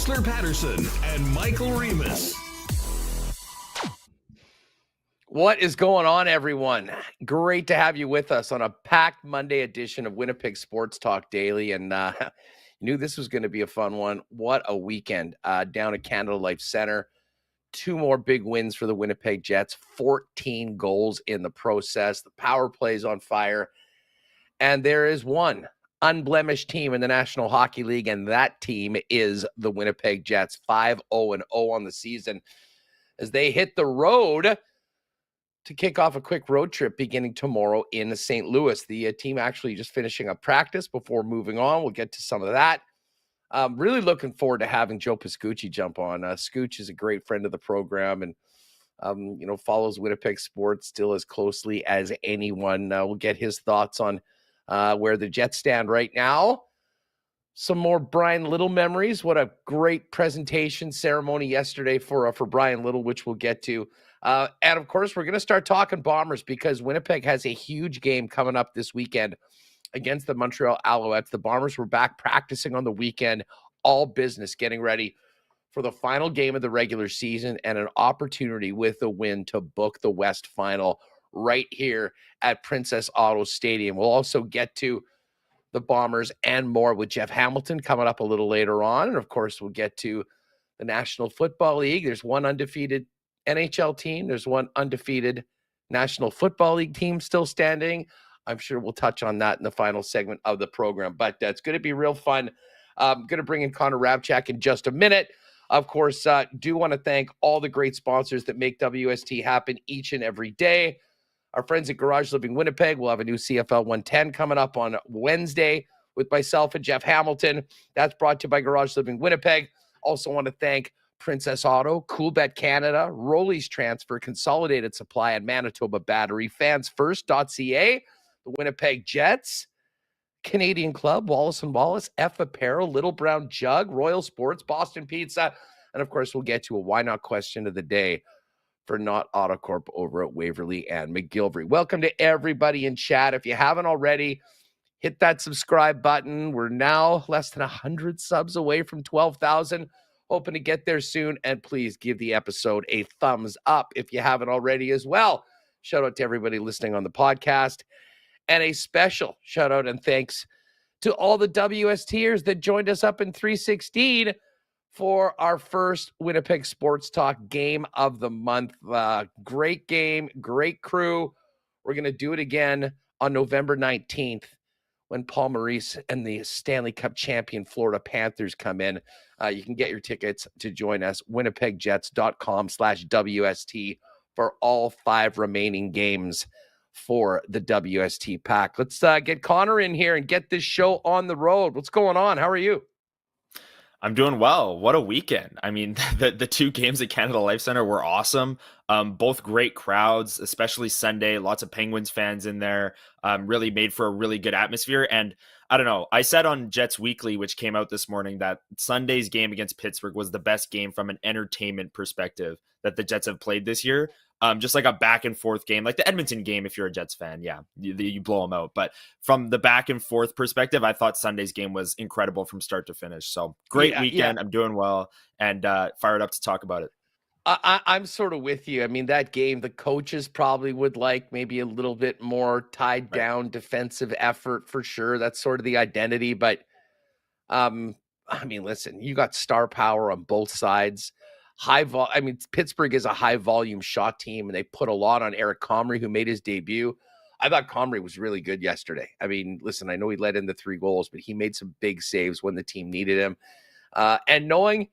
Whistler Paterson and Michael Remus. What is going on, everyone? Great to have you with us on a packed Monday edition of Winnipeg Sports Talk Daily. And knew this was going to be a fun one. What a weekend down at Canada Life Center. 2 more big wins for the Winnipeg Jets. 14 goals in the process. The power play's on fire. And there is one unblemished team in the National Hockey League, and that team is the Winnipeg Jets. 5-0-0 on the season as they hit the road to kick off a quick road trip beginning tomorrow in St. Louis. The team actually just finishing up practice before moving on. We'll get to some of that. Really looking forward to having Joe Pascucci jump on. Scooch is a great friend of the program and, follows Winnipeg sports still as closely as anyone. We'll get his thoughts on where the Jets stand right now. Some more Brian Little memories. What a great presentation ceremony yesterday for Brian Little, which we'll get to. And, of course, we're going to start talking Bombers because Winnipeg has a huge game coming up this weekend against the Montreal Alouettes. The Bombers were back practicing on the weekend, all business, getting ready for the final game of the regular season and an opportunity with a win to book the West Final right here at Princess Auto Stadium. We'll also get to the Bombers and more with Jeff Hamilton coming up a little later on. And, of course, we'll get to the National Football League. There's one undefeated NHL team. There's one undefeated National Football League team still standing. I'm sure we'll touch on that in the final segment of the program, but it's going to be real fun. I'm going to bring in Connor Hrabchak in just a minute. Of course, do want to thank all the great sponsors that make WST happen each and every day. Our friends at Garage Living Winnipeg will have a new CFL 110 coming up on Wednesday with myself and Jeff Hamilton. That's brought to you by Garage Living Winnipeg. Also want to thank Princess Auto, Coolbet Canada, Rollies Transfer, Consolidated Supply, and Manitoba Battery, fansfirst.ca, the Winnipeg Jets, Canadian Club, Wallace & Wallace, F Apparel, Little Brown Jug, Royal Sports, Boston Pizza, and of course we'll get to a why not question of the day for Not Autocorp over at Waverly and McGilvery. Welcome to everybody in chat. If you haven't already, hit that subscribe button. We're now less than 100 subs away from 12,000. Hoping to get there soon, and please give the episode a thumbs up if you haven't already as well. Shout out to everybody listening on the podcast, and a special shout out and thanks to all the WSTers that joined us up in 316 for our first Winnipeg Sports Talk game of the month. Great game, great crew. We're going to do it again on November 19th when Paul Maurice and the Stanley Cup champion Florida Panthers come in. You can get your tickets to join us, winnipegjets.com/WST for all 5 remaining games for the WST pack. Let's get Connor in here and get this show on the road. What's going on? How are you? I'm doing well. What a weekend. I mean, the 2 games at Canada Life Center were awesome. Both great crowds, especially Sunday. Lots of Penguins fans in there. Really made for a really good atmosphere. And I don't know, I said on Jets Weekly, which came out this morning, that Sunday's game against Pittsburgh was the best game from an entertainment perspective that the Jets have played this year. Just like a back and forth game, like the Edmonton game. If you're a Jets fan, yeah, you blow them out. But from the back and forth perspective, I thought Sunday's game was incredible from start to finish. So great weekend. Yeah. I'm doing well and fired up to talk about it. I'm sort of with you. I mean, that game, the coaches probably would like maybe a little bit more tied down defensive effort for sure. That's sort of the identity. But, I mean, listen, you got star power on both sides. Pittsburgh is a high volume shot team, and they put a lot on Eric Comrie, who made his debut. I thought Comrie was really good yesterday. I mean, listen, I know he let in the 3 goals, but he made some big saves when the team needed him. And knowing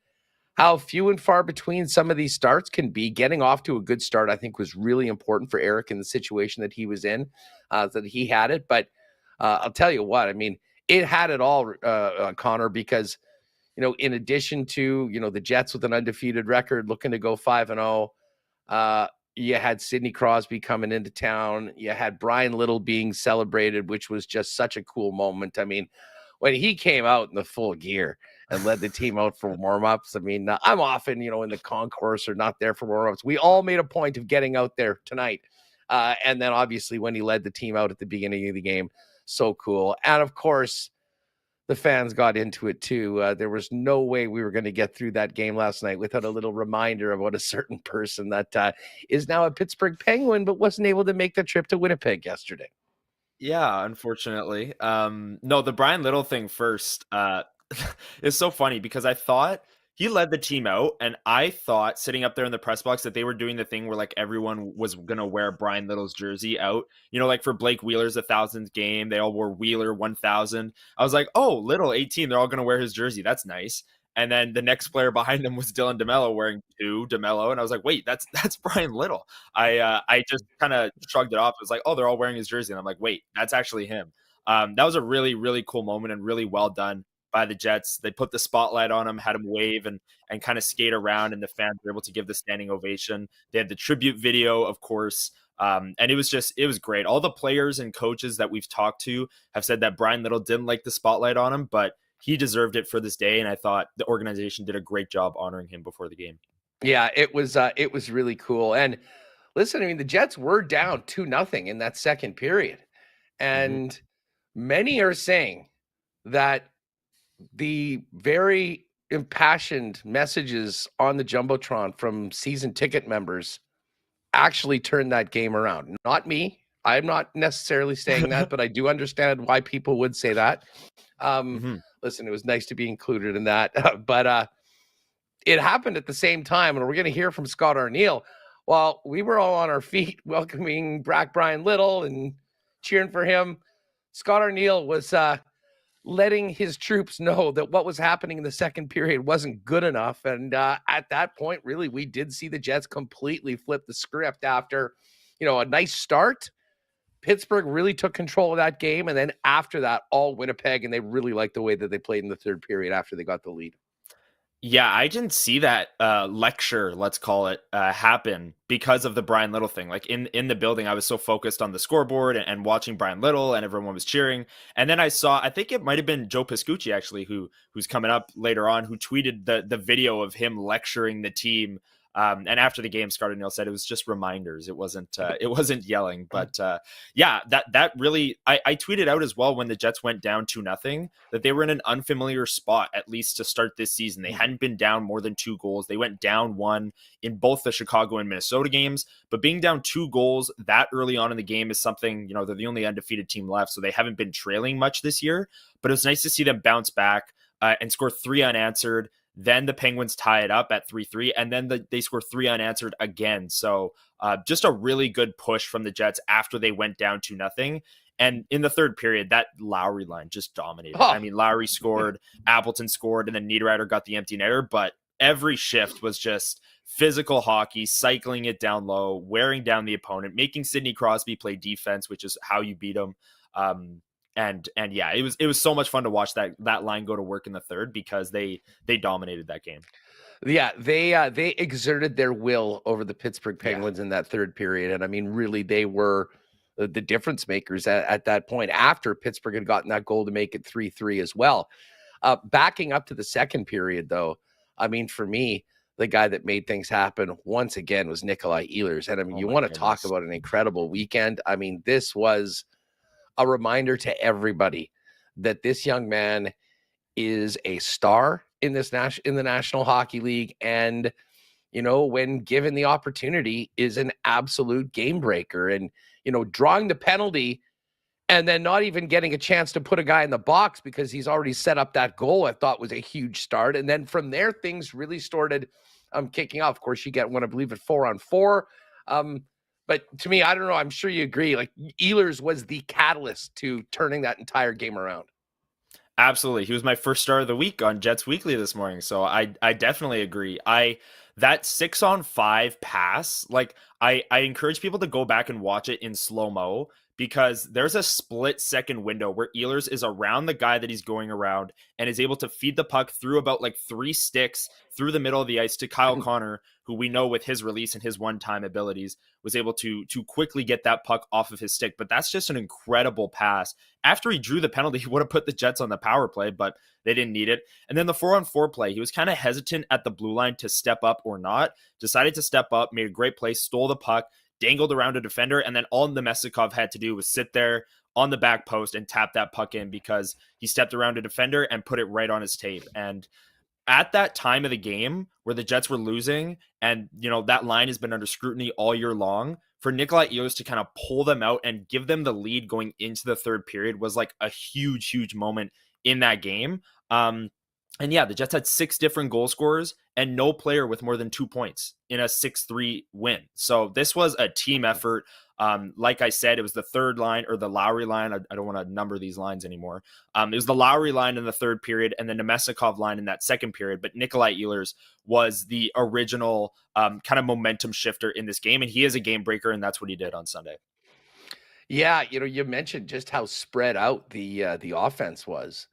how few and far between some of these starts can be, getting off to a good start, I think, was really important for Eric in the situation that he was in, that he had it. But I'll tell you what, I mean, it had it all, Connor, because, in addition to, the Jets with an undefeated record looking to go 5-0, you had Sidney Crosby coming into town. You had Brian Little being celebrated, which was just such a cool moment. I mean, when he came out in the full gear and led the team out for warm-ups. I mean, I'm often, in the concourse or not there for warm-ups. We all made a point of getting out there tonight. And then obviously when he led the team out at the beginning of the game, so cool. And of course, the fans got into it too. There was no way we were going to get through that game last night without a little reminder of what a certain person that is now a Pittsburgh Penguin, but wasn't able to make the trip to Winnipeg yesterday. Yeah, unfortunately. No, the Brian Little thing first. It's so funny because I thought he led the team out, and I thought sitting up there in the press box that they were doing the thing where like everyone was gonna wear Brian Little's jersey out. You know, like for Blake Wheeler's 1,000th game, they all wore Wheeler 1,000. I was like, oh, Little 18, they're all gonna wear his jersey. That's nice. And then the next player behind him was Dylan DeMello wearing 2 DeMello, and I was like, wait, that's Brian Little. I just kind of shrugged it off. It was like, oh, they're all wearing his jersey, and I'm like, wait, that's actually him. That was a really, really cool moment and really well done by the Jets. They put the spotlight on him, had him wave and kind of skate around, and the fans were able to give the standing ovation. They had the tribute video, of course. And it was great. All the players and coaches that we've talked to have said that Brian Little didn't like the spotlight on him, but he deserved it for this day. And I thought the organization did a great job honoring him before the game. Yeah, it was really cool. And listen, I mean, the Jets were down 2-0 in that second period. And many are saying that the very impassioned messages on the Jumbotron from season ticket members actually turned that game around. Not me. I'm not necessarily saying that, but I do understand why people would say that. Listen, it was nice to be included in that. But it happened at the same time, and we're going to hear from Scott Arniel. While we were all on our feet welcoming Brian Little and cheering for him, Scott Arniel was letting his troops know that what was happening in the second period wasn't good enough. And at that point, really, we did see the Jets completely flip the script after, a nice start. Pittsburgh really took control of that game. And then after that, all Winnipeg, and they really liked the way that they played in the third period after they got the lead. Yeah, I didn't see that lecture, let's call it, happen because of the Brian Little thing. Like in the building, I was so focused on the scoreboard and watching Brian Little, and everyone was cheering. And then I think it might have been Joe Pascucci actually, who's coming up later on, who tweeted the video of him lecturing the team. And after the game, Scott Arniel said it was just reminders. It wasn't yelling, but yeah, that really, I tweeted out as well when the Jets went down 2-0 that they were in an unfamiliar spot, at least to start this season. They hadn't been down more than 2 goals. They went down 1 in both the Chicago and Minnesota games, but being down 2 goals that early on in the game is something, they're the only undefeated team left. So they haven't been trailing much this year, but it was nice to see them bounce back and score 3 unanswered. Then the Penguins tie it up at 3-3, and then they score 3 unanswered again. So just a really good push from the Jets after they went down 2-0. And in the third period, that Lowry line just dominated. I mean, Lowry scored, Appleton scored, and then Niederreiter got the empty netter. But every shift was just physical hockey, cycling it down low, wearing down the opponent, making Sidney Crosby play defense, which is how you beat him. And yeah, it was so much fun to watch that line go to work in the third because they dominated that game. Yeah, they exerted their will over the Pittsburgh Penguins in that third period. And I mean, really, they were the difference makers at that point after Pittsburgh had gotten that goal to make it 3-3 as well. Backing up to the second period, though, I mean, for me, the guy that made things happen once again was Nikolaj Ehlers. And I mean, you want to talk about an incredible weekend. I mean, this was a reminder to everybody that this young man is a star in the National Hockey League, and when given the opportunity, is an absolute game breaker. And drawing the penalty and then not even getting a chance to put a guy in the box because he's already set up that goal, I thought was a huge start. And then from there, things really started kicking off. Of course, you get one, I believe, at 4-on-4. But to me, I don't know, I'm sure you agree, like Ehlers was the catalyst to turning that entire game around. Absolutely. He was my first star of the week on Jets Weekly this morning. So I definitely agree. That 6-on-5 pass, like I encourage people to go back and watch it in slow-mo because there's a split second window where Ehlers is around the guy that he's going around and is able to feed the puck through about like 3 sticks through the middle of the ice to Kyle Connor, who we know with his release and his one-time abilities was able to quickly get that puck off of his stick. But that's just an incredible pass. After he drew the penalty, he would have put the Jets on the power play, but they didn't need it. And then the 4-on-4 play, he was kind of hesitant at the blue line to step up or not, decided to step up, made a great play, stole the puck, dangled around a defender, and then all Nemestikov had to do was sit there, on the back post and tapped that puck in because he stepped around a defender and put it right on his tape. And at that time of the game where the Jets were losing and, that line has been under scrutiny all year long, for Nikolaj Ehlers to kind of pull them out and give them the lead going into the third period was like a huge, huge moment in that game. And yeah, the Jets had 6 different goal scorers and no player with more than 2 points in a 6-3 win. So this was a team effort. Like I said, it was the third line, or the Lowry line. I don't want to number these lines anymore. It was the Lowry line in the third period and the Nemesnikov line in that second period. But Nikolaj Ehlers was the original kind of momentum shifter in this game. And he is a game breaker, and that's what he did on Sunday. Yeah, you mentioned just how spread out the offense was.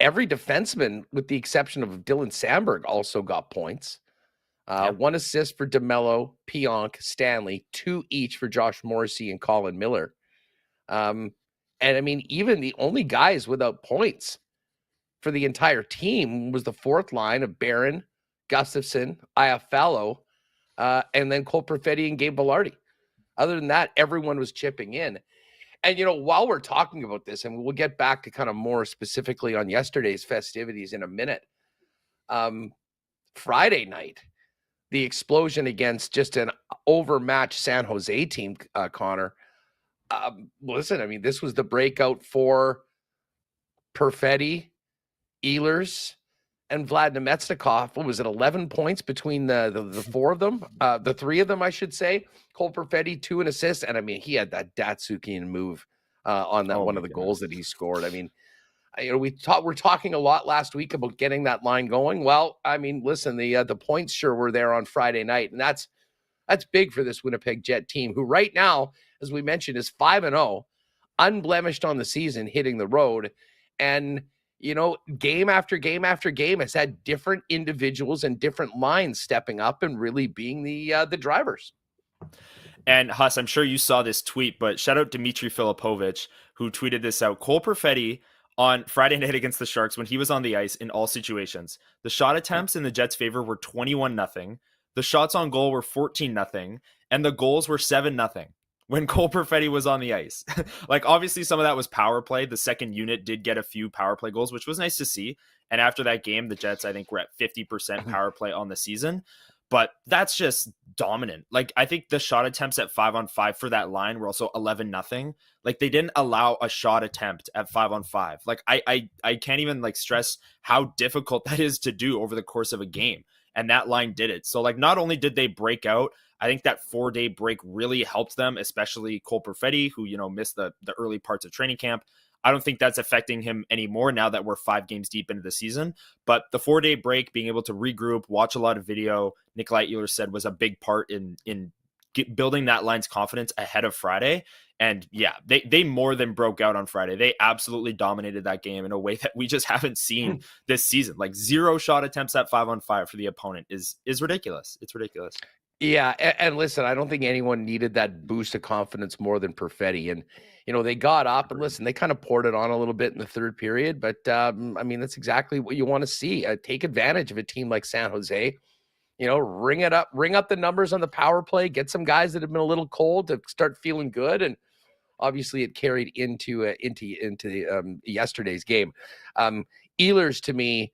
Every defenseman, with the exception of Dylan Sandberg, also got points. 1 assist for DeMello, Pionk, Stanley, 2 each for Josh Morrissey and Colin Miller. And I mean, even the only guys without points for the entire team was the fourth line of Barron, Gustafson, Iafallo, and then Cole Perfetti and Gabe Velarde. Other than that, everyone was chipping in. And, while we're talking about this, and we'll get back to kind of more specifically on yesterday's festivities in a minute, Friday night, the explosion against just an overmatched San Jose team, Connor. Listen, I mean, this was the breakout for Perfetti, Ehlers, and Vlad Nemesnikov. What was it, 11 points between the 4 of them? The 3 of them, I should say. Cole Perfetti, 2 and assists. And I mean, he had that Datsukian move on that one of the goals that he scored. I mean, we're talking a lot last week about getting that line going. Well, I mean, listen, the points sure were there on Friday night, and that's big for this Winnipeg Jet team, who right now, as we mentioned, is 5-0, unblemished on the season, hitting the road, and game after game after game has had different individuals and different lines stepping up and really being the drivers. And Huss, I'm sure you saw this tweet, but shout out Dmitry Filipovich, who tweeted this out. Cole Perfetti on Friday night against the Sharks, when he was on the ice in all situations, the shot attempts in the Jets' favor were 21-0. The shots on goal were 14-0, and the goals were 7-0 when Cole Perfetti was on the ice. Like, obviously some of that was power play. The second unit did get a few power play goals, which was nice to see. And after that game, the Jets, I think, were at 50% power play on the season. But that's just dominant. Like, I think the shot attempts at 5-on-5 for that line were also 11-0. Like, they didn't allow a shot attempt at 5-on-5. Like, I can't even stress how difficult that is to do over the course of a game. And that line did it. So, not only did they break out, I think that 4-day break really helped them, especially Cole Perfetti, who, missed the early parts of training camp. I don't think that's affecting him anymore now that we're 5 games deep into the season. But the 4-day break, being able to regroup, watch a lot of video, Nikolaj Ehlers said was a big part in building that line's confidence ahead of Friday. And yeah, they more than broke out on Friday. They absolutely dominated that game in a way that we just haven't seen this season. 0 shot attempts at 5-on-5 for the opponent is ridiculous. It's ridiculous. Yeah, and listen, I don't think anyone needed that boost of confidence more than Perfetti. And, they got up and listen, they kind of poured it on a little bit in the third period. But, I mean, that's exactly what you want to see. Take advantage of a team like San Jose. Ring up the numbers on the power play, get some guys that have been a little cold to start feeling good. And obviously it carried into yesterday's game. Ehlers, to me,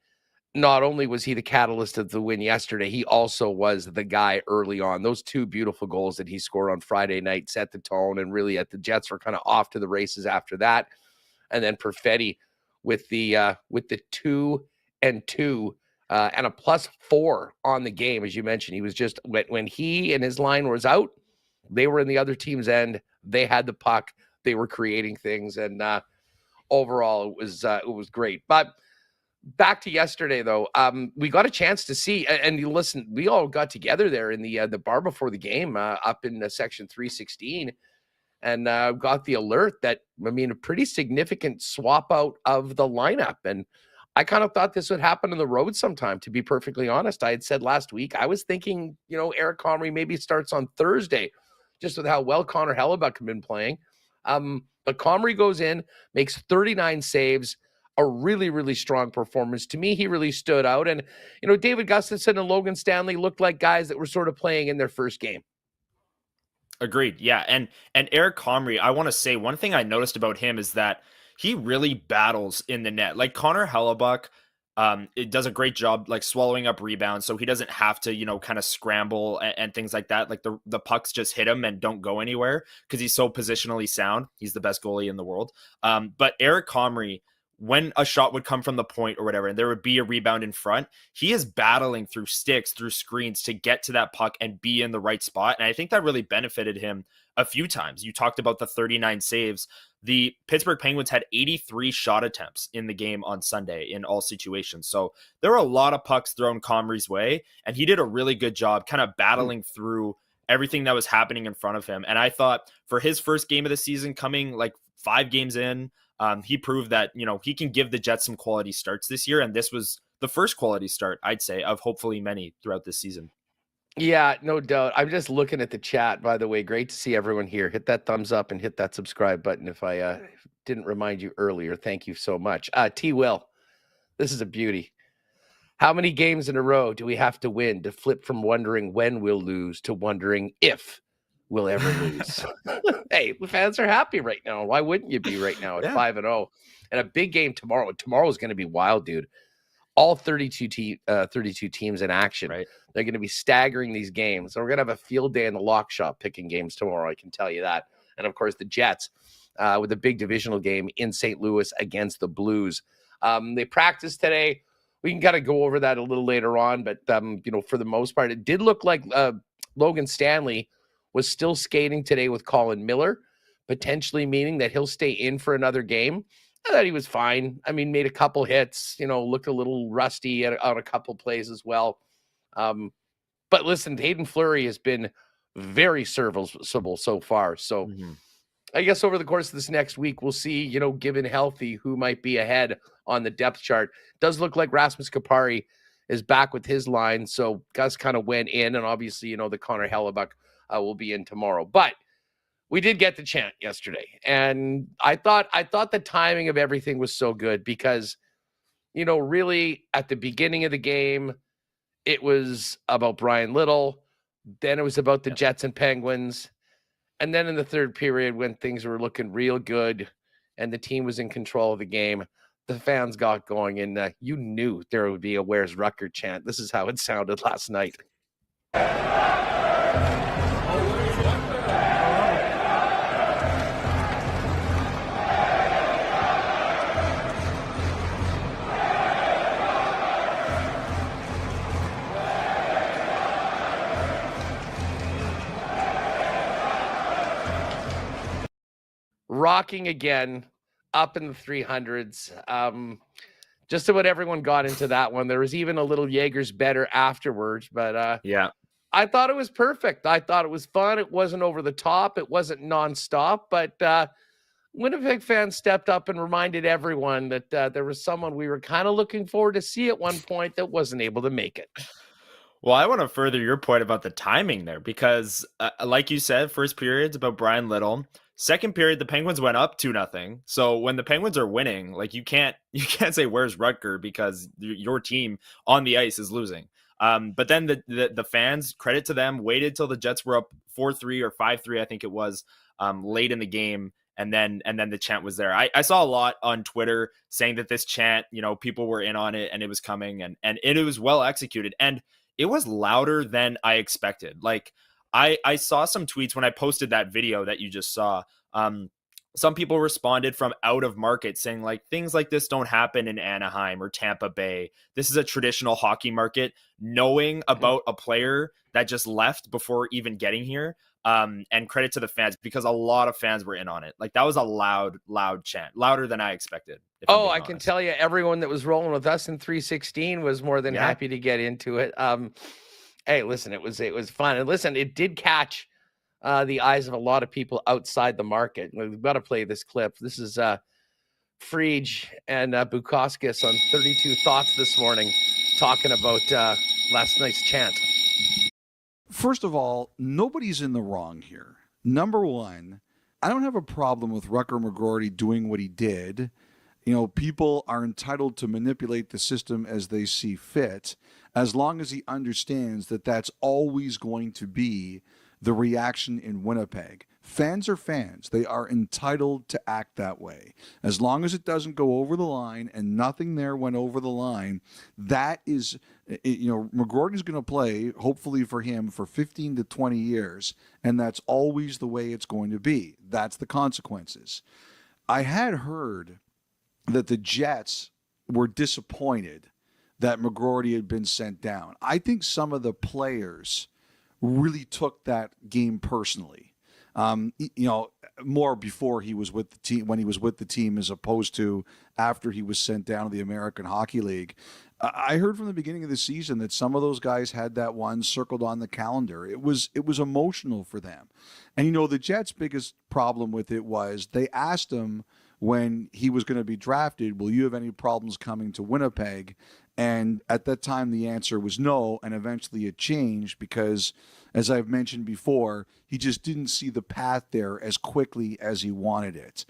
not only was he the catalyst of the win yesterday, he also was the guy early on. Those 2 beautiful goals that he scored on Friday night set the tone, and really the Jets were kind of off to the races after that. And then Perfetti with the 2-2 and a +4 on the game, as you mentioned. He was just, when he and his line was out, they were in the other team's end. They had the puck. They were creating things, and overall it was great. But back to yesterday, though, we got a chance to see, and you listen, we all got together there in the bar before the game up in section 316, and got the alert that, I mean, a pretty significant swap out of the lineup. And I kind of thought this would happen on the road sometime, to be perfectly honest. I had said last week, I was thinking, Eric Comrie maybe starts on Thursday, just with how well Connor Hellebuyck had been playing. But Comrie goes in, makes 39 saves, a really, really strong performance. To me, he really stood out. And, David Gustafson and Logan Stanley looked like guys that were sort of playing in their first game. Agreed. Yeah. And Eric Comrie, I want to say one thing I noticed about him is that he really battles in the net. Like Connor Hellebuyck, it does a great job like swallowing up rebounds, so he doesn't have to, kind of scramble and things like that. Like the pucks just hit him and don't go anywhere because he's so positionally sound. He's the best goalie in the world. But Eric Comrie, when a shot would come from the point or whatever, and there would be a rebound in front, he is battling through sticks, through screens to get to that puck and be in the right spot. And I think that really benefited him a few times. You talked about the 39 saves. The Pittsburgh Penguins had 83 shot attempts in the game on Sunday in all situations. So there were a lot of pucks thrown Comrie's way, and he did a really good job kind of battling through everything that was happening in front of him. And I thought for his first game of the season, coming like 5 games in, he proved that, he can give the Jets some quality starts this year. And this was the first quality start, I'd say, of hopefully many throughout this season. Yeah, no doubt. I'm just looking at the chat, by the way. Great to see everyone here. Hit that thumbs up and hit that subscribe button if I didn't remind you earlier. Thank you so much. T. Will, this is a beauty. How many games in a row do we have to win to flip from wondering when we'll lose to wondering if we'll ever lose? Hey, the fans are happy right now. Why wouldn't you be right now at 5-0? And a big game tomorrow. Tomorrow is going to be wild, dude. All 32 teams in action. Right. They're going to be staggering these games. So we're going to have a field day in the lock shop picking games tomorrow. I can tell you that. And of course, the Jets with a big divisional game in St. Louis against the Blues. They practiced today. We can kind of go over that a little later on. But, for the most part, it did look like Logan Stanley was still skating today with Colin Miller, potentially meaning that he'll stay in for another game. I thought he was fine. I mean, made a couple hits, looked a little rusty on a couple plays as well. But listen, Hayden Fleury has been very serviceable so far. So I guess over the course of this next week, we'll see, given healthy, who might be ahead on the depth chart. Does look like Rasmus Kupari is back with his line. So Gus kind of went in, and obviously, the Connor Hellebuyck will be in tomorrow. But we did get the chant yesterday, and I thought the timing of everything was so good because, really at the beginning of the game, it was about Brian Little. Then it was about the Jets and Penguins. And then in the third period, when things were looking real good and the team was in control of the game, the fans got going, and you knew there would be a "Where's Rucker" chant. This is how it sounded last night. Rocking again, up in the 300s. Just about everyone got into that one. There was even a little Jaeger's better afterwards, but I thought it was perfect. I thought it was fun. It wasn't over the top. It wasn't nonstop, but Winnipeg fans stepped up and reminded everyone that there was someone we were kind of looking forward to see at one point that wasn't able to make it. Well, I want to further your point about the timing there because, like you said, first period's about Brian Little. Second period, the Penguins went up 2-0. So when the Penguins are winning, like you can't say "Where's Rucker" because your team on the ice is losing. But then the fans, credit to them, waited till the Jets were up 4-3 or 5-3, I think it was, late in the game. And then the chant was there. I saw a lot on Twitter saying that this chant, people were in on it and it was coming and it was well executed. And it was louder than I expected. Like I saw some tweets when I posted that video that you just saw. Some people responded from out of market saying like things like this don't happen in Anaheim or Tampa Bay. This is a traditional hockey market. Knowing about a player that just left before even getting here. And credit to the fans because a lot of fans were in on it. Like that was a loud chant, louder than I expected. Oh, I can tell you, everyone that was rolling with us in 316 was more than happy to get into it. Hey, listen, it was fun, and listen, it did catch the eyes of a lot of people outside the market. We've got to play this clip. This is Frege and Bukauskas on 32 Thoughts this morning, talking about last night's chant. First of all, nobody's in the wrong here. Number one, I don't have a problem with Rucker McGroarty doing what he did. People are entitled to manipulate the system as they see fit, as long as he understands that that's always going to be the reaction in Winnipeg. Fans are fans. They are entitled to act that way. As long as it doesn't go over the line, and nothing there went over the line, that is, McGroarty's going to play, hopefully for him, for 15 to 20 years, and that's always the way it's going to be. That's the consequences. I had heard that the Jets were disappointed that McGroarty had been sent down. I think some of the players really took that game personally. More before he was with the team, when he was with the team, as opposed to after he was sent down to the American Hockey League. I heard from the beginning of the season that some of those guys had that one circled on the calendar. It was emotional for them. And, the Jets' biggest problem with it was they asked him when he was going to be drafted, will you have any problems coming to Winnipeg? And at that time, the answer was no, and eventually it changed because, as I've mentioned before, he just didn't see the path there as quickly as he wanted it.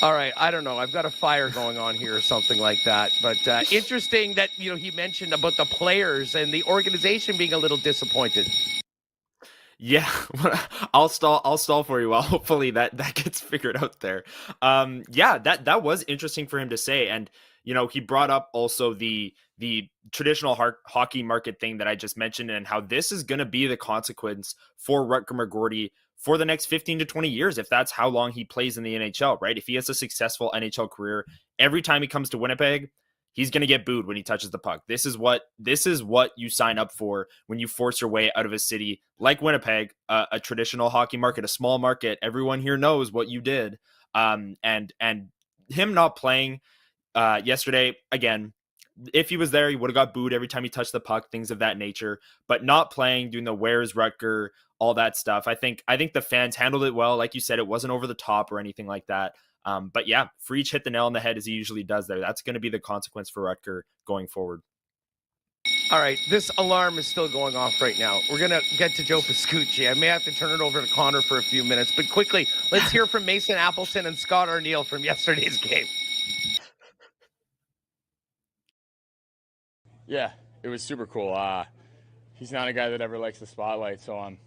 All right, I don't know. I've got a fire going on here or something like that. But interesting that, he mentioned about the players and the organization being a little disappointed. Yeah, I'll stall for you. Well, hopefully that gets figured out there. That was interesting for him to say. And, he brought up also the traditional hockey market thing that I just mentioned, and how this is going to be the consequence for Rucker McGroarty for the next 15 to 20 years, if that's how long he plays in the NHL, right? If he has a successful NHL career, every time he comes to Winnipeg, he's going to get booed when he touches the puck. This is what you sign up for when you force your way out of a city like Winnipeg, a traditional hockey market, a small market. Everyone here knows what you did. And him not playing yesterday, again, if he was there, he would have got booed every time he touched the puck, things of that nature. But not playing, doing the where's Rucker, all that stuff. I think the fans handled it well. Like you said, it wasn't over the top or anything like that. But yeah, Freach hit the nail on the head as he usually does there. That's going to be the consequence for Rucker going forward. All right, this alarm is still going off right now. We're going to get to Joe Pascucci. I may have to turn it over to Connor for a few minutes, but quickly, let's hear from Mason Appleton and Scott Arneal from yesterday's game. Yeah, it was super cool. He's not a guy that ever likes the spotlight, so I'm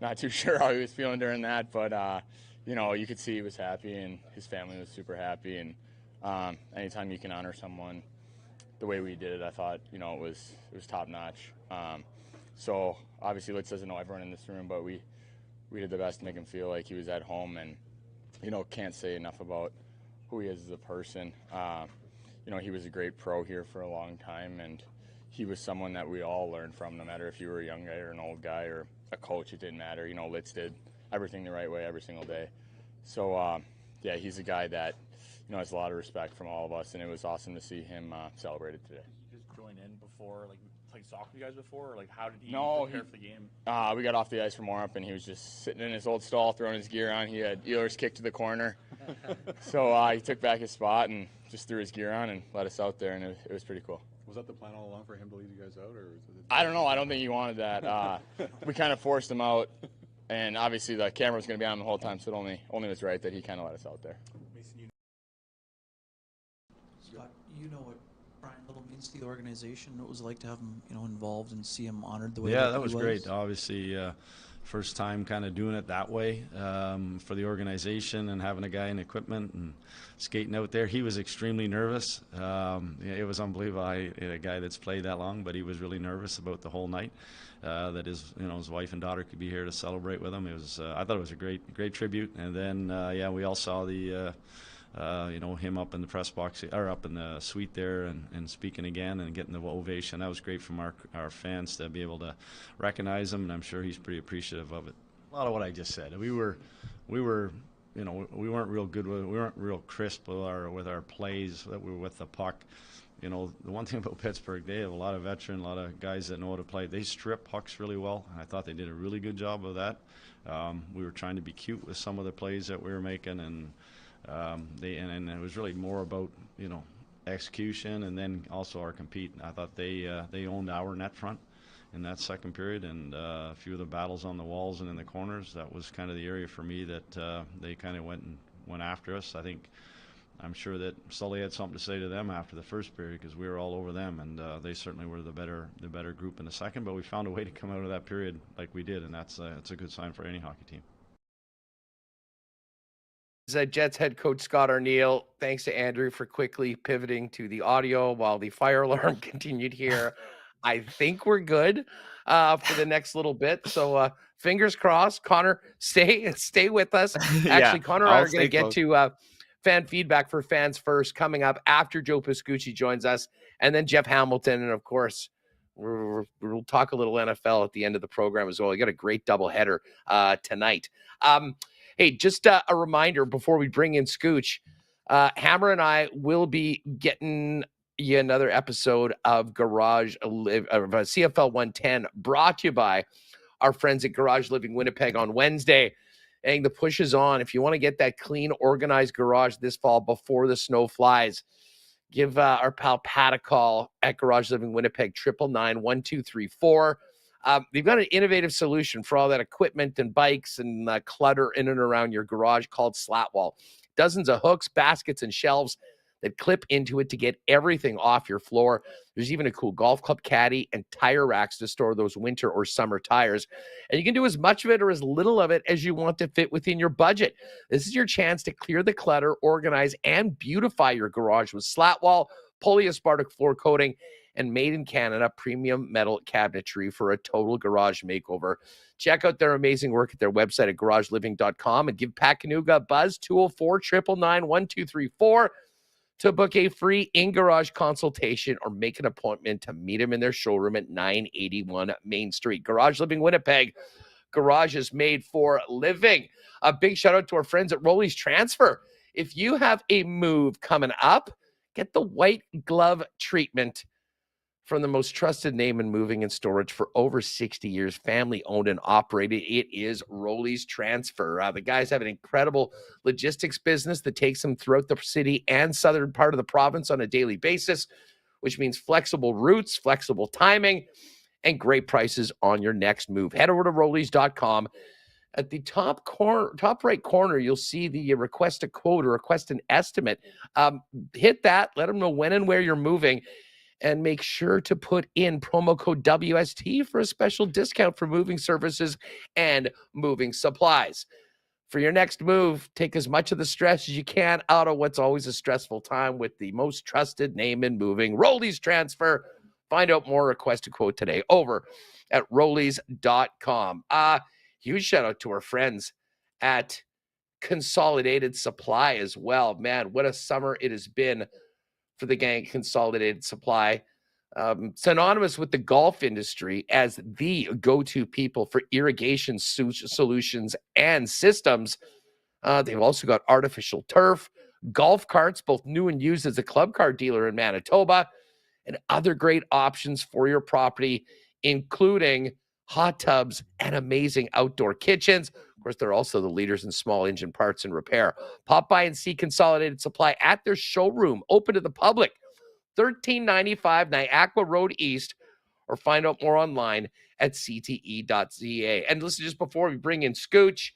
not too sure how he was feeling during that, but you could see he was happy and his family was super happy. And anytime you can honor someone the way we did it, I thought, it was top notch. So obviously Litz doesn't know everyone in this room, but we did the best to make him feel like he was at home, and, can't say enough about who he is as a person. He was a great pro here for a long time, and he was someone that we all learned from, no matter if you were a young guy or an old guy or a coach, it didn't matter. Litz did everything the right way every single day. So, he's a guy that, has a lot of respect from all of us, and it was awesome to see him celebrated today. Did you just join in before, played soccer with you guys before, or how did he prepare for the game? We got off the ice for warm-up, and he was just sitting in his old stall, throwing his gear on. He had Ehlers kick to the corner. So he took back his spot and just threw his gear on and let us out there, and it was pretty cool. Was that the plan all along for him to leave you guys out, or was it? I don't know. I don't think he wanted that. We kind of forced him out, and obviously the camera was going to be on him the whole time, so it only was right that he kind of let us out there. Scott, you know what Brian Little means to the organization. What it was like to have him, involved and see him honored the way that that he was great. Obviously, first time kind of doing it that way for the organization, and having a guy in equipment and skating out there. He was extremely nervous. It was unbelievable. A guy that's played that long, but he was really nervous about the whole night. That his wife and daughter could be here to celebrate with him. It was I thought it was a great tribute. And then we all saw the him up in the press box, or up in the suite there, and speaking again and getting the ovation. That was great from our fans to be able to recognize him, and I'm sure he's pretty appreciative of it. A lot of what I just said. We were we weren't real good we weren't real crisp with our plays that we were with the puck. The one thing about Pittsburgh, they have a lot of veteran, a lot of guys that know how to play. They strip pucks really well, and I thought they did a really good job of that. We were trying to be cute with some of the plays that we were making, and it was really more about execution, and then also our compete. I thought they owned our net front in that second period, and a few of the battles on the walls and in the corners. That was kind of the area for me that they kind of went after us. I think I'm sure that Sully had something to say to them after the first period because we were all over them, and they certainly were the better group in the second. But we found a way to come out of that period like we did, and that's a good sign for any hockey team. Jets head coach Scott Arniel. Thanks to Andrew for quickly pivoting to the audio while the fire alarm continued here. I think we're good for the next little bit. So fingers crossed. Connor, stay with us. Actually, Connor and I are going to get to fan feedback for fans first coming up after Joe Pascucci joins us, and then Jeff Hamilton. And of course, we'll talk a little NFL at the end of the program as well. We got a great doubleheader tonight. Hey, just a reminder before we bring in Scooch, Hammer and I will be getting you another episode of CFL 110 brought to you by our friends at Garage Living Winnipeg on Wednesday. And the push is on. If you want to get that clean, organized garage this fall before the snow flies, give our pal Pat a call at Garage Living Winnipeg, 999-1234. They've got an innovative solution for all that equipment and bikes and clutter in and around your garage called Slatwall. Dozens of hooks, baskets, and shelves that clip into it to get everything off your floor. There's even a cool golf club caddy and tire racks to store those winter or summer tires. And you can do as much of it or as little of it as you want to fit within your budget. This is your chance to clear the clutter, organize, and beautify your garage with Slatwall, polyaspartic floor coating, and made in Canada premium metal cabinetry for a total garage makeover. Check out their amazing work at their website at garageliving.com and give Pat Kanuga a buzz, 204-999-1234, to book a free in-garage consultation or make an appointment to meet them in their showroom at 981 Main Street. Garage Living Winnipeg. Garage is made for living. A big shout out to our friends at Rolly's Transfer. If you have a move coming up, get the white glove treatment from the most trusted name in moving and storage for over 60 years, family owned and operated. It is Rolly's Transfer. The guys have an incredible logistics business that takes them throughout the city and southern part of the province on a daily basis, which means flexible routes, flexible timing, and great prices on your next move. Head over to Rollies.com. At the top right corner, you'll see the request a quote or request an estimate. Hit that. Let them know when and where you're moving. And make sure to put in promo code WST for a special discount for moving services and moving supplies. For your next move, take as much of the stress as you can out of what's always a stressful time with the most trusted name in moving, Rollies Transfer. Find out more, request a quote today over at Rollies.com. Huge shout out to our friends at Consolidated Supply as well. Man, what a summer it has been for the gang at Consolidated Supply. Synonymous with the golf industry as the go-to people for irrigation solutions and systems. They've also got artificial turf, golf carts, both new and used as a club car dealer in Manitoba, and other great options for your property, including hot tubs and amazing outdoor kitchens. Of course, they're also the leaders in small engine parts and repair. Pop by and see Consolidated Supply at their showroom, open to the public, 1395 Niagara Road East, or find out more online at cte.ca. And listen, just before we bring in Scooch,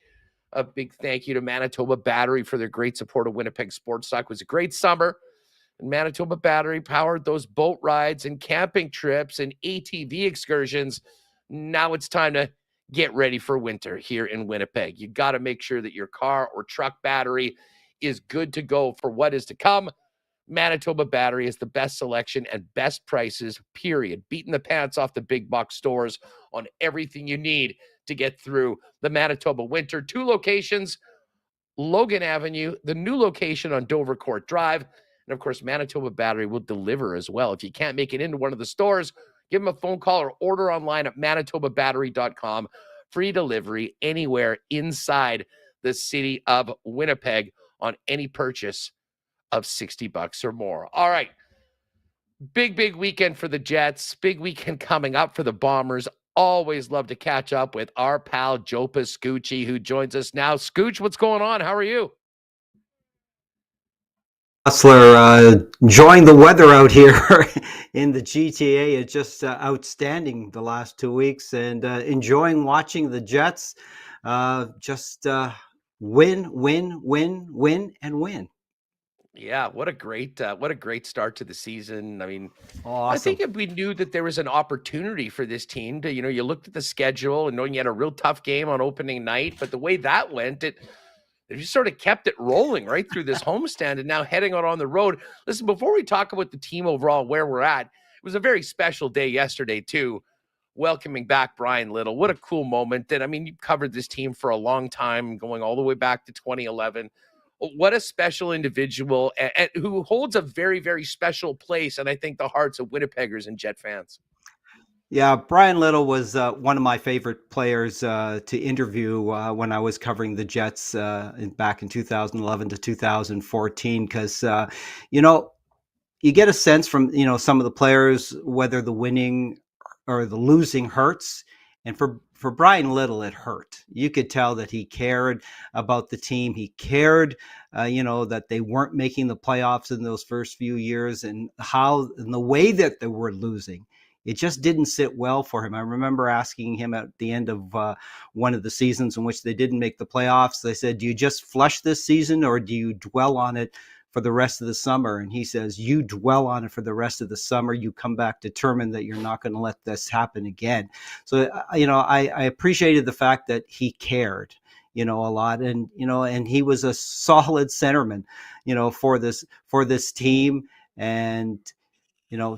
a big thank you to Manitoba Battery for their great support of Winnipeg Sports Talk. It was a great summer, and Manitoba Battery powered those boat rides and camping trips and ATV excursions. Now it's time to get ready for winter here in Winnipeg. You got to make sure that your car or truck battery is good to go for what is to come. Manitoba Battery is the best selection and best prices, period. Beating the pants off the big box stores on everything you need to get through the Manitoba winter. 2 locations, Logan Avenue, the new location on Dover Court Drive. And of course, Manitoba Battery will deliver as well. If you can't make it into one of the stores, give them a phone call or order online at manitobabattery.com. Free delivery anywhere inside the city of Winnipeg on any purchase of $60 or more. All right. Big weekend for the Jets. Big weekend coming up for the Bombers. Always love to catch up with our pal Joe Pascucci, who joins us now. Scooch, what's going on? How are you? Hustler, enjoying the weather out here in the GTA. It's just outstanding the last 2 weeks, and enjoying watching the Jets just win, and win. Yeah, what a great start to the season. I mean, I Awesome. think if we knew that there was an opportunity for this team to, you looked at the schedule and knowing you had a real tough game on opening night, but the way that went, it just sort of kept it rolling right through this homestand and now heading out on the road. Listen, before we talk about the team overall, where we're at, it was a very special day yesterday too, welcoming back Brian Little. What a cool moment. And I mean, you covered this team for a long time, going all the way back to 2011. What a special individual and who holds a very, very special place, and I think the hearts of Winnipeggers and Jet fans. Yeah, Brian Little was one of my favorite players to interview when I was covering the Jets back in 2011 to 2014, because, you get a sense from, some of the players, whether the winning or the losing hurts. And for Brian Little, it hurt. You could tell that he cared about the team. He cared, that they weren't making the playoffs in those first few years, and the way that they were losing. It just didn't sit well for him. I remember asking him at the end of one of the seasons in which they didn't make the playoffs. They said, "Do you just flush this season, or do you dwell on it for the rest of the summer?" And he says, "You dwell on it for the rest of the summer. You come back determined that you're not going to let this happen again." So, I appreciated the fact that he cared, a lot, and he was a solid centerman, for this team, and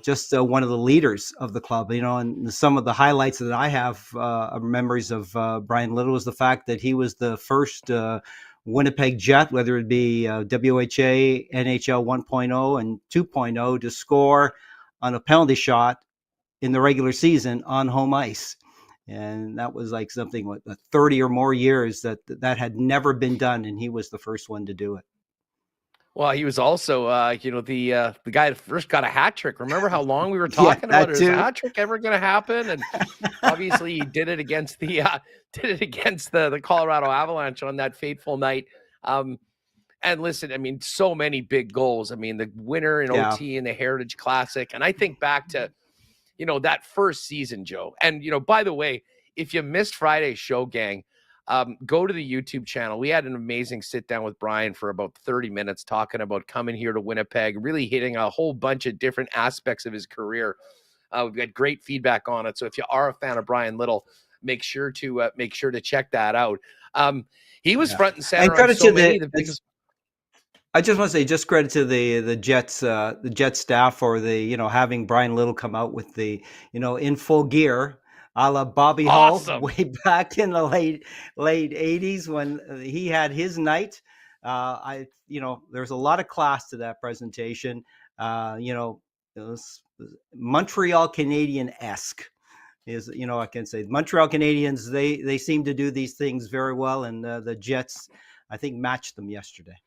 just one of the leaders of the club, and some of the highlights that I have memories of Brian Little was the fact that he was the first Winnipeg Jet, whether it be WHA, NHL 1.0 and 2.0, to score on a penalty shot in the regular season on home ice. And that was like something 30 or more years that had never been done, and he was the first one to do it. Well, he was also, the guy that first got a hat trick. Remember how long we were talking about is a hat trick ever going to happen? And obviously, he did it against the Colorado Avalanche on that fateful night. And listen, I mean, so many big goals. I mean, the winner in OT and the Heritage Classic. And I think back to, that first season, Joe. And by the way, if you missed Friday's show, gang, go to the YouTube channel. We had an amazing sit down with Brian for about 30 minutes talking about coming here to Winnipeg, really hitting a whole bunch of different aspects of his career. We've got great feedback on it. So if you are a fan of Brian Little, make sure to check that out. He was front and center. And credit to I just want to say, just credit to the Jets staff for having Brian Little come out with the in full gear, a la Bobby Hull, way back in the late 80s when he had his night. There's a lot of class to that presentation. It was Montreal Canadian-esque is, I can say Montreal Canadiens, they seem to do these things very well. And the Jets, I think, matched them yesterday.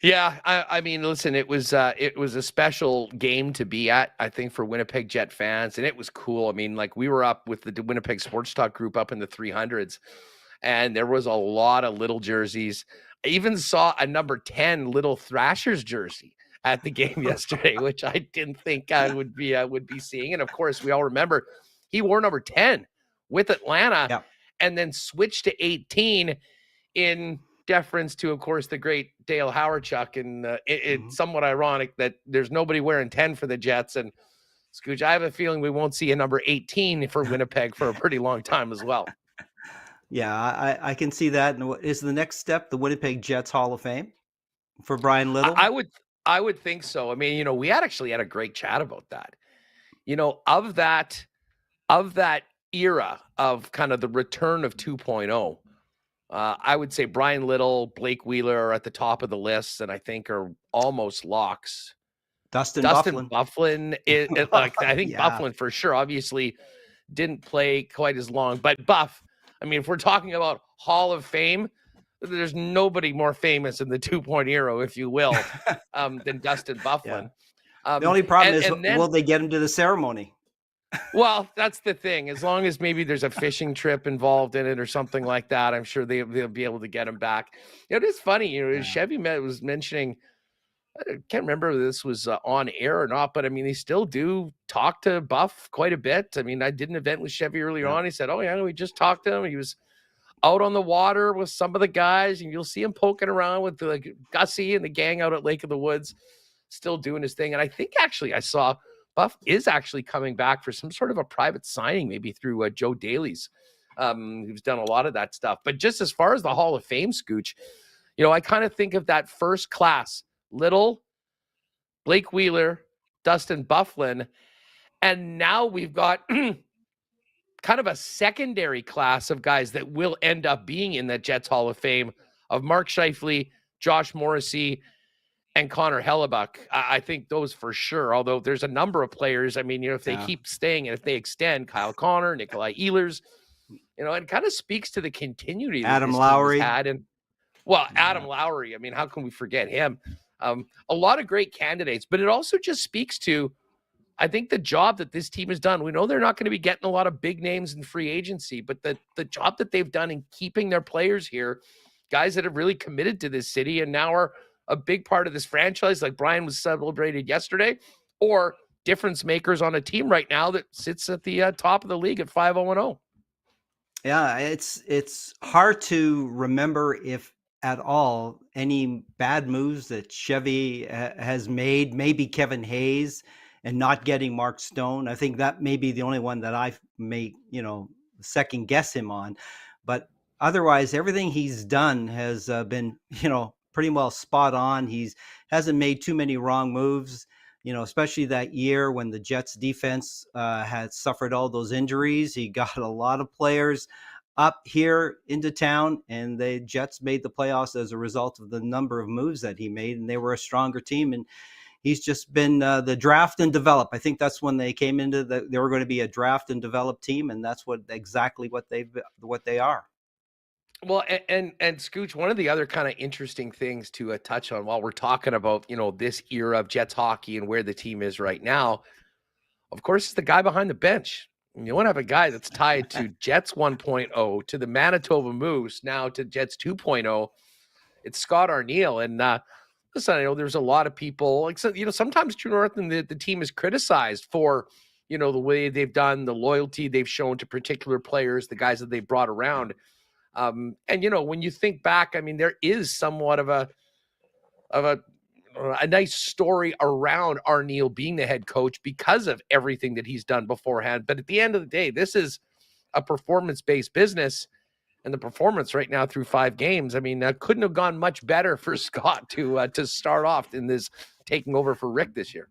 Yeah, I mean, listen, it was a special game to be at, I think, for Winnipeg Jet fans, and it was cool. I mean, like, we were up with the Winnipeg Sports Talk group up in the 300s, and there was a lot of little jerseys. I even saw a number 10 Little Thrashers jersey at the game yesterday, which I didn't think I would be seeing. And of course, we all remember he wore number 10 with Atlanta, and then switched to 18 in deference to, of course, the great Dale Hrabchak. And it's somewhat ironic that there's nobody wearing 10 for the Jets. And Scooch, I have a feeling we won't see a number 18 for Winnipeg for a pretty long time as well. Yeah, I can see that. And is the next step the Winnipeg Jets Hall of Fame for Brian Little? I would think so. I mean, we actually had a great chat about that. Of that era of kind of the return of 2.0, I would say Brian Little, Blake Wheeler are at the top of the list, and I think are almost locks. Dustin Byfuglien is like, I think Byfuglien for sure. Obviously, didn't play quite as long, but Buff. I mean, if we're talking about Hall of Fame, there's nobody more famous in the 2.0 era, if you will, than Dustin Byfuglien. The only problem is, will they get him to the ceremony? Well, that's the thing. As long as maybe there's a fishing trip involved in it or something like that, I'm sure they'll be able to get him back. It is funny, Chevy was mentioning, I can't remember if this was on air or not, but I mean, they still do talk to Buff quite a bit. I mean, I did an event with Chevy earlier on. He said, "Oh yeah, we just talked to him. He was out on the water with some of the guys, and you'll see him poking around with the Gussie and the gang out at Lake of the Woods, still doing his thing. And I think actually I saw Buff is actually coming back for some sort of a private signing, maybe through Joe Daly's, who's done a lot of that stuff. But just as far as the Hall of Fame, Scooch, I kind of think of that first class, Little, Blake Wheeler, Dustin Byfuglien, and now we've got kind of a secondary class of guys that will end up being in the Jets Hall of Fame of Mark Scheifele, Josh Morrissey, and Connor Hellebuyck. I think those for sure, although there's a number of players. I mean, if they keep staying and if they extend, Kyle Connor, Nikolaj Ehlers, it kind of speaks to the continuity that Adam this Lowry team has had. And Adam Lowry, I mean, how can we forget him? A lot of great candidates, but it also just speaks to, I think, the job that this team has done. We know they're not going to be getting a lot of big names in free agency, but the job that they've done in keeping their players here, guys that have really committed to this city and now are a big part of this franchise, like Brian was celebrated yesterday, or difference makers on a team right now that sits at the top of the league at 5-0-0. Yeah, it's hard to remember, if at all, any bad moves that Chevy has made. Maybe Kevin Hayes and not getting Mark Stone. I think that may be the only one that I may, second guess him on. But otherwise, everything he's done has been, pretty well spot on. Hasn't made too many wrong moves, especially that year when the Jets defense had suffered all those injuries. He got a lot of players up here into town, and the Jets made the playoffs as a result of the number of moves that he made, and they were a stronger team. And he's just been the draft and develop. I think that's when they came into they were going to be a draft and develop team, and that's exactly what they are. Well, and Scooch, one of the other kind of interesting things to touch on while we're talking about, this era of Jets hockey and where the team is right now, of course, it's the guy behind the bench. You want to have a guy that's tied to Jets 1.0, to the Manitoba Moose, now to Jets 2.0. It's Scott Arniel. And listen, I know there's a lot of people, sometimes True North and the team is criticized for, the way they've done, the loyalty they've shown to particular players, the guys that they've brought around. And when you think back, I mean, there is somewhat of a nice story around Arniel being the head coach because of everything that he's done beforehand. But at the end of the day, this is a performance-based business, and the performance right now through 5 games, I mean, couldn't have gone much better for Scott to start off in this taking over for Rick this year.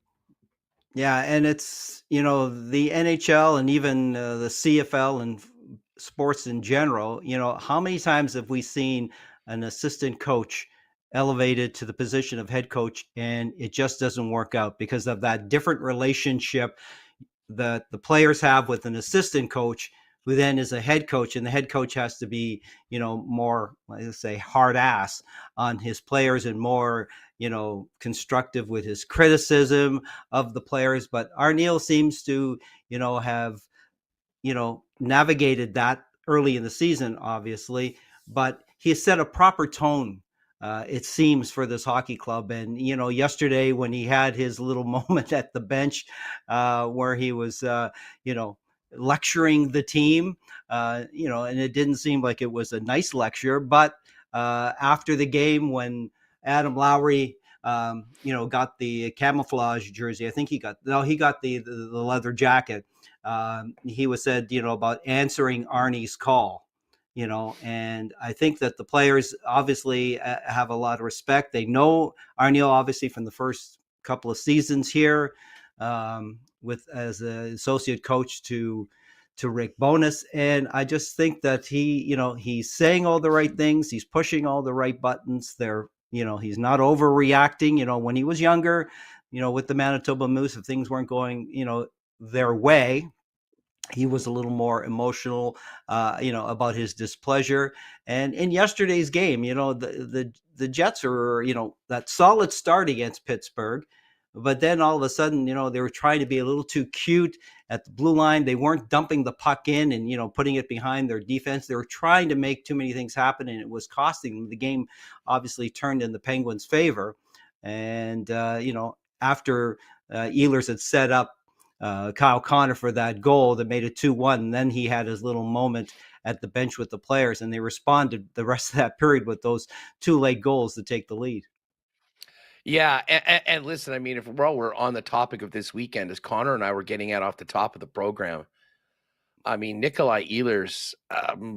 Yeah, and it's, the NHL and even the CFL and sports in general, how many times have we seen an assistant coach elevated to the position of head coach and it just doesn't work out because of that different relationship that the players have with an assistant coach who then is a head coach, and the head coach has to be, more, let's say, hard ass on his players and more, constructive with his criticism of the players. But Arniel seems to, have, navigated that early in the season, obviously, but he has set a proper tone, it seems, for this hockey club. And, yesterday when he had his little moment at the bench where he was, lecturing the team, and it didn't seem like it was a nice lecture, but after the game when Adam Lowry, got the camouflage jersey, I think he got the leather jacket. He was said, about answering Arnie's call, and I think that the players obviously have a lot of respect. They know Arniel, obviously, from the first couple of seasons here, with as an associate coach to Rick Bowness. And I just think that he's saying all the right things. He's pushing all the right buttons there. He's not overreacting. When he was younger, with the Manitoba Moose, if things weren't going, their way, he was a little more emotional, about his displeasure. And in yesterday's game, the Jets are, that solid start against Pittsburgh. But then all of a sudden, they were trying to be a little too cute at the blue line. They weren't dumping the puck in and, putting it behind their defense. They were trying to make too many things happen, and it was costing them. The game obviously turned in the Penguins' favor. And, after Ehlers had set up Kyle Connor for that goal that made it 2-1. And then he had his little moment at the bench with the players, and they responded the rest of that period with those 2 late goals to take the lead. Yeah, and listen, I mean, if we're on the topic of this weekend, as Connor and I were getting at off the top of the program, I mean, Nikolaj Ehlers,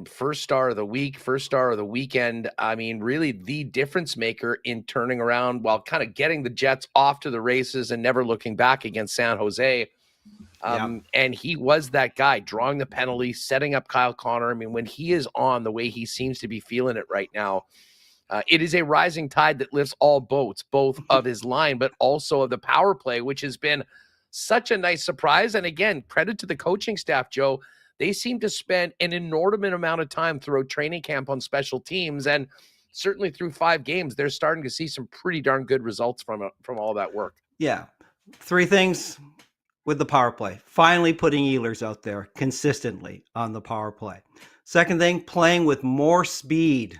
first star of the week, first star of the weekend. I mean, really the difference maker in turning around while kind of getting the Jets off to the races and never looking back against San Jose. And he was that guy drawing the penalty, setting up Kyle Connor. I mean, when he is on the way he seems to be feeling it right now, it is a rising tide that lifts all boats, both of his line, but also of the power play, which has been such a nice surprise. And again, credit to the coaching staff, Joe. They seem to spend an inordinate amount of time throughout training camp on special teams. And certainly through 5 games, they're starting to see some pretty darn good results from all that work. Yeah. 3 things with the power play. Finally putting Ehlers out there consistently on the power play. Second thing, playing with more speed.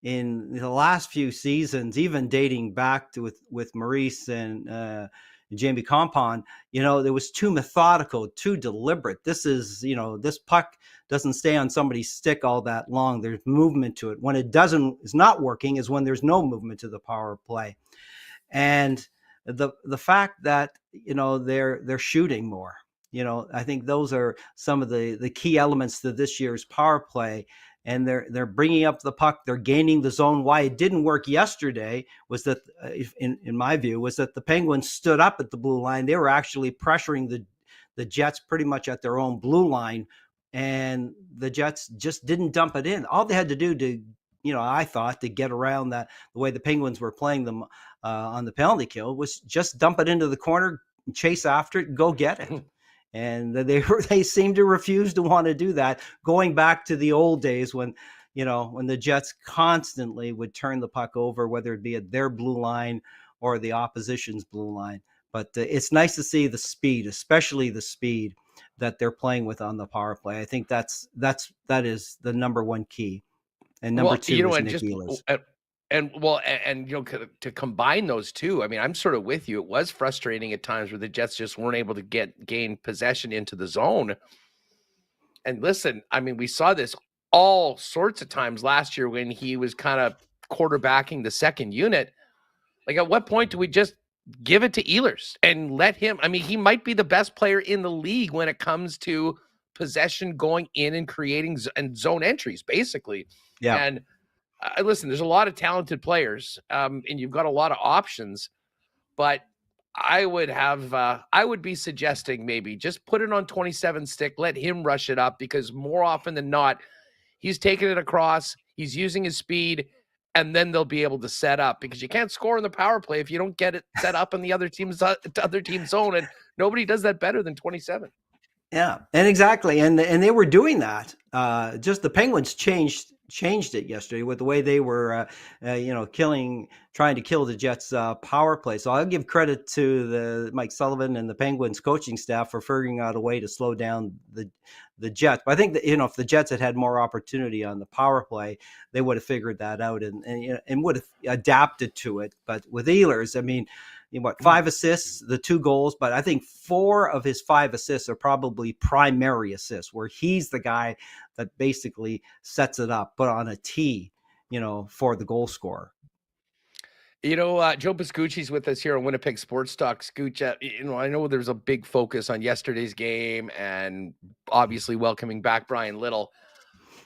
In the last few seasons, even dating back to with Maurice and Jamie Compon, it was too methodical, too deliberate. This is, this puck doesn't stay on somebody's stick all that long. There's movement to it. When it is not working is when there's no movement to the power play. And the fact that, they're shooting more, I think those are some of the key elements to this year's power play. And they're bringing up the puck. They're gaining the zone. Why it didn't work yesterday was that, in my view, was that the Penguins stood up at the blue line. They were actually pressuring the Jets pretty much at their own blue line, and the Jets just didn't dump it in. All they had to do to, I thought, to get around the way the Penguins were playing them on the penalty kill was just dump it into the corner, chase after it, go get it. And they seem to refuse to want to do that, going back to the old days when the Jets constantly would turn the puck over, whether it be at their blue line or the opposition's blue line. But it's nice to see the speed, especially the speed that they're playing with on the power play. I think that is the number one key. And number 2 is Nick Ehlers. And to combine those two, I mean, I'm sort of with you. It was frustrating at times where the Jets just weren't able to gain possession into the zone. And listen, I mean, we saw this all sorts of times last year when he was kind of quarterbacking the second unit. Like, at what point do we just give it to Ehlers and let him? I mean, he might be the best player in the league when it comes to possession going in and creating and zone entries, basically. Yeah. And listen, there's a lot of talented players, and you've got a lot of options, but I would be suggesting maybe just put it on 27 stick, let him rush it up, because more often than not, he's taking it across, he's using his speed, and then they'll be able to set up, because you can't score in the power play if you don't get it set up in the other team's zone, and nobody does that better than 27. Yeah, and exactly, and they were doing that. Just the Penguins changed it yesterday with the way they were, trying to kill the Jets' power play. So I'll give credit to the Mike Sullivan and the Penguins coaching staff for figuring out a way to slow down the Jets. But I think that, if the Jets had more opportunity on the power play, they would have figured that out and would have adapted to it. But with Ehlers, I mean, 5 assists, the 2 goals, but I think 4 of his 5 assists are probably primary assists, where he's the guy that basically sets it up, put on a tee, for the goal scorer. Joe Pascucci's with us here on Winnipeg Sports Talk. Scooch, I know there's a big focus on yesterday's game and obviously welcoming back Brian Little.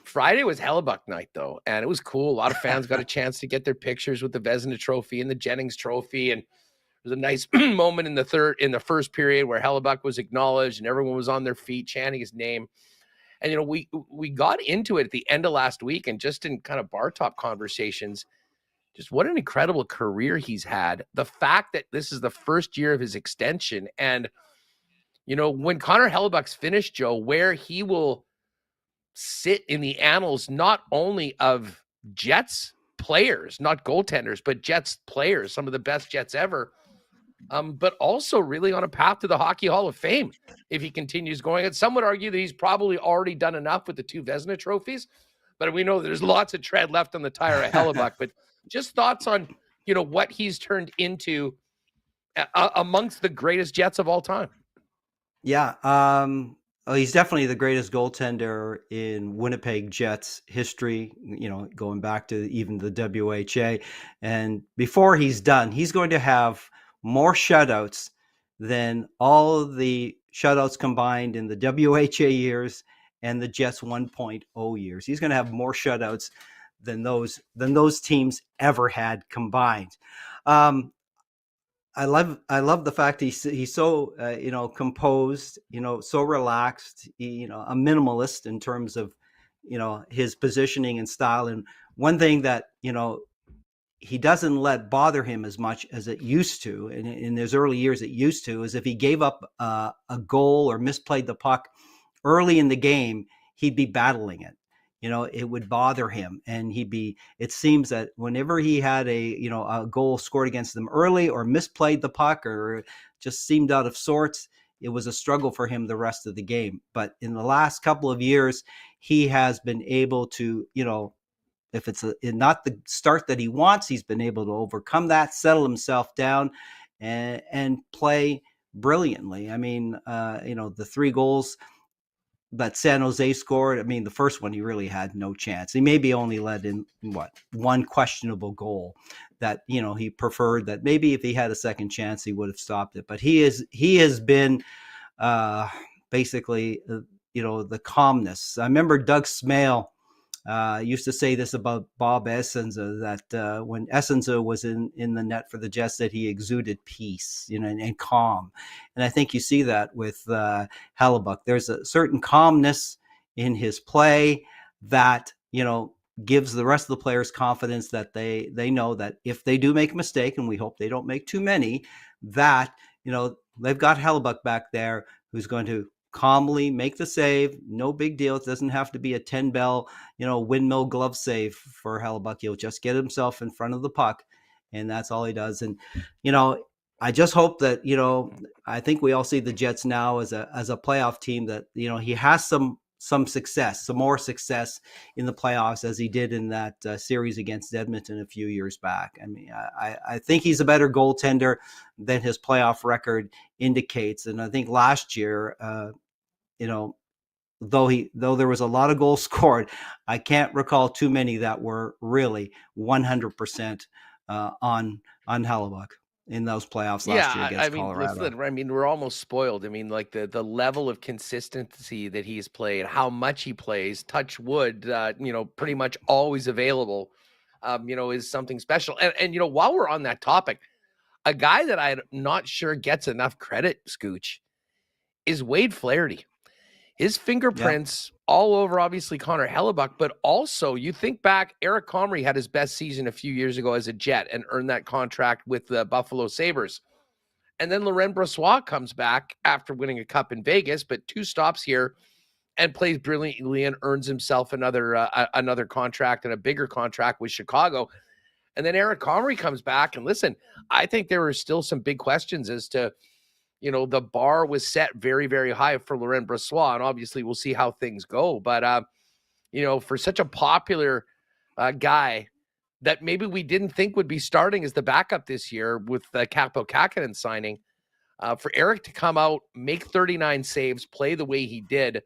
Friday was Hellebuyck night, though, and it was cool. A lot of fans got a chance to get their pictures with the Vezina Trophy and the Jennings Trophy, and there was a nice moment in the first period where Hellebuyck was acknowledged and everyone was on their feet chanting his name. And, we got into it at the end of last week, and just in kind of bar top conversations, just what an incredible career he's had. The fact that this is the first year of his extension, and, when Connor Hellebuyck's finished, Joe, where he will sit in the annals, not only of Jets players, not goaltenders, but Jets players, some of the best Jets ever, but also really on a path to the Hockey Hall of Fame if he continues going. And some would argue that he's probably already done enough with the 2 Vezina trophies, but we know there's lots of tread left on the tire of Hellebuyck. But just thoughts on, what he's turned into amongst the greatest Jets of all time. Yeah, he's definitely the greatest goaltender in Winnipeg Jets history, going back to even the WHA. And before he's done, he's going to have more shutouts than all of the shutouts combined in the WHA years and the Jets 1.0 years. He's going to have more shutouts than those teams ever had combined. I love the fact he's so composed, so relaxed, a minimalist in terms of his positioning and style. And one thing that he doesn't let bother him as much as it used to, and in his early years it used to, is if he gave up a goal or misplayed the puck early in the game, he'd be battling it. It would bother him, and it seems that whenever he had a goal scored against them early or misplayed the puck or just seemed out of sorts, it was a struggle for him the rest of the game. But in the last couple of years, he has been able to, if it's not the start that he wants, he's been able to overcome that, settle himself down, and play brilliantly. I mean, the 3 goals that San Jose scored, I mean, the first one, he really had no chance. He maybe only led in one questionable goal that, he preferred that maybe if he had a second chance, he would have stopped it. But he has been basically, the calmness. I remember Doug Smale used to say this about Bob Essensa, that when Essensa was in the net for the Jets, that he exuded peace, and calm. And I think you see that with Hellebuyck. There's a certain calmness in his play that, gives the rest of the players confidence that they know that if they do make a mistake, and we hope they don't make too many, that, they've got Hellebuyck back there who's going to calmly make the save. No big deal. It doesn't have to be a 10-bell, windmill glove save for Hellebuyck. He'll just get himself in front of the puck, and that's all he does. And I just hope that I think we all see the Jets now as a playoff team, that he has some success, some more success in the playoffs as he did in that series against Edmonton a few years back. I mean, I think he's a better goaltender than his playoff record indicates. And I think last year, though there was a lot of goals scored, I can't recall too many that were really 100% on Hellebuyck in those playoffs last year against Colorado. Listen, I mean, we're almost spoiled. I mean, like the level of consistency that he's played, how much he plays, touch wood, pretty much always available, is something special. And while we're on that topic, a guy that I'm not sure gets enough credit, Scooch, is Wade Flaherty. His fingerprints all over, obviously, Connor Hellebuyck, but also you think back, Eric Comrie had his best season a few years ago as a Jet and earned that contract with the Buffalo Sabres. And then Laurent Brossoit comes back after winning a cup in Vegas, but 2 stops here and plays brilliantly and earns himself another contract and a bigger contract with Chicago. And then Eric Comrie comes back, and listen, I think there were still some big questions as to, the bar was set very, very high for Laurent Brossoit, and obviously we'll see how things go. But, for such a popular guy that maybe we didn't think would be starting as the backup this year with the Kaapo Kähkönen signing, for Eric to come out, make 39 saves, play the way he did,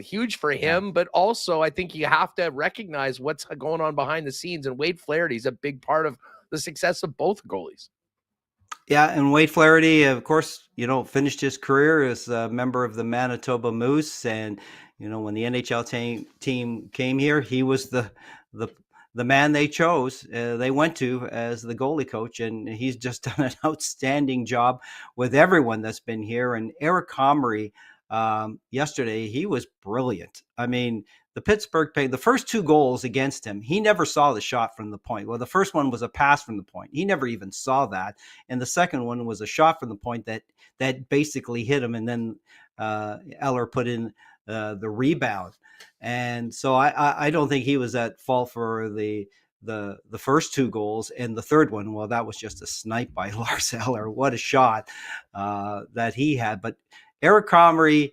huge for him. But also I think you have to recognize what's going on behind the scenes, and Wade Flaherty is a big part of the success of both goalies. Yeah, and Wade Flaherty, of course, finished his career as a member of the Manitoba Moose, and when the NHL team came here, he was the man they chose. They went to as the goalie coach, and he's just done an outstanding job with everyone that's been here. And Eric Comrie, yesterday, he was brilliant. I mean, the first 2 goals against him, he never saw the shot from the point. Well, the first one was a pass from the point. He never even saw that. And the second one was a shot from the point that basically hit him. And then Eller put in the rebound. And so I don't think he was at fault for the first 2 goals. And the third one, well, that was just a snipe by Lars Eller. What a shot that he had. But Eric Comrie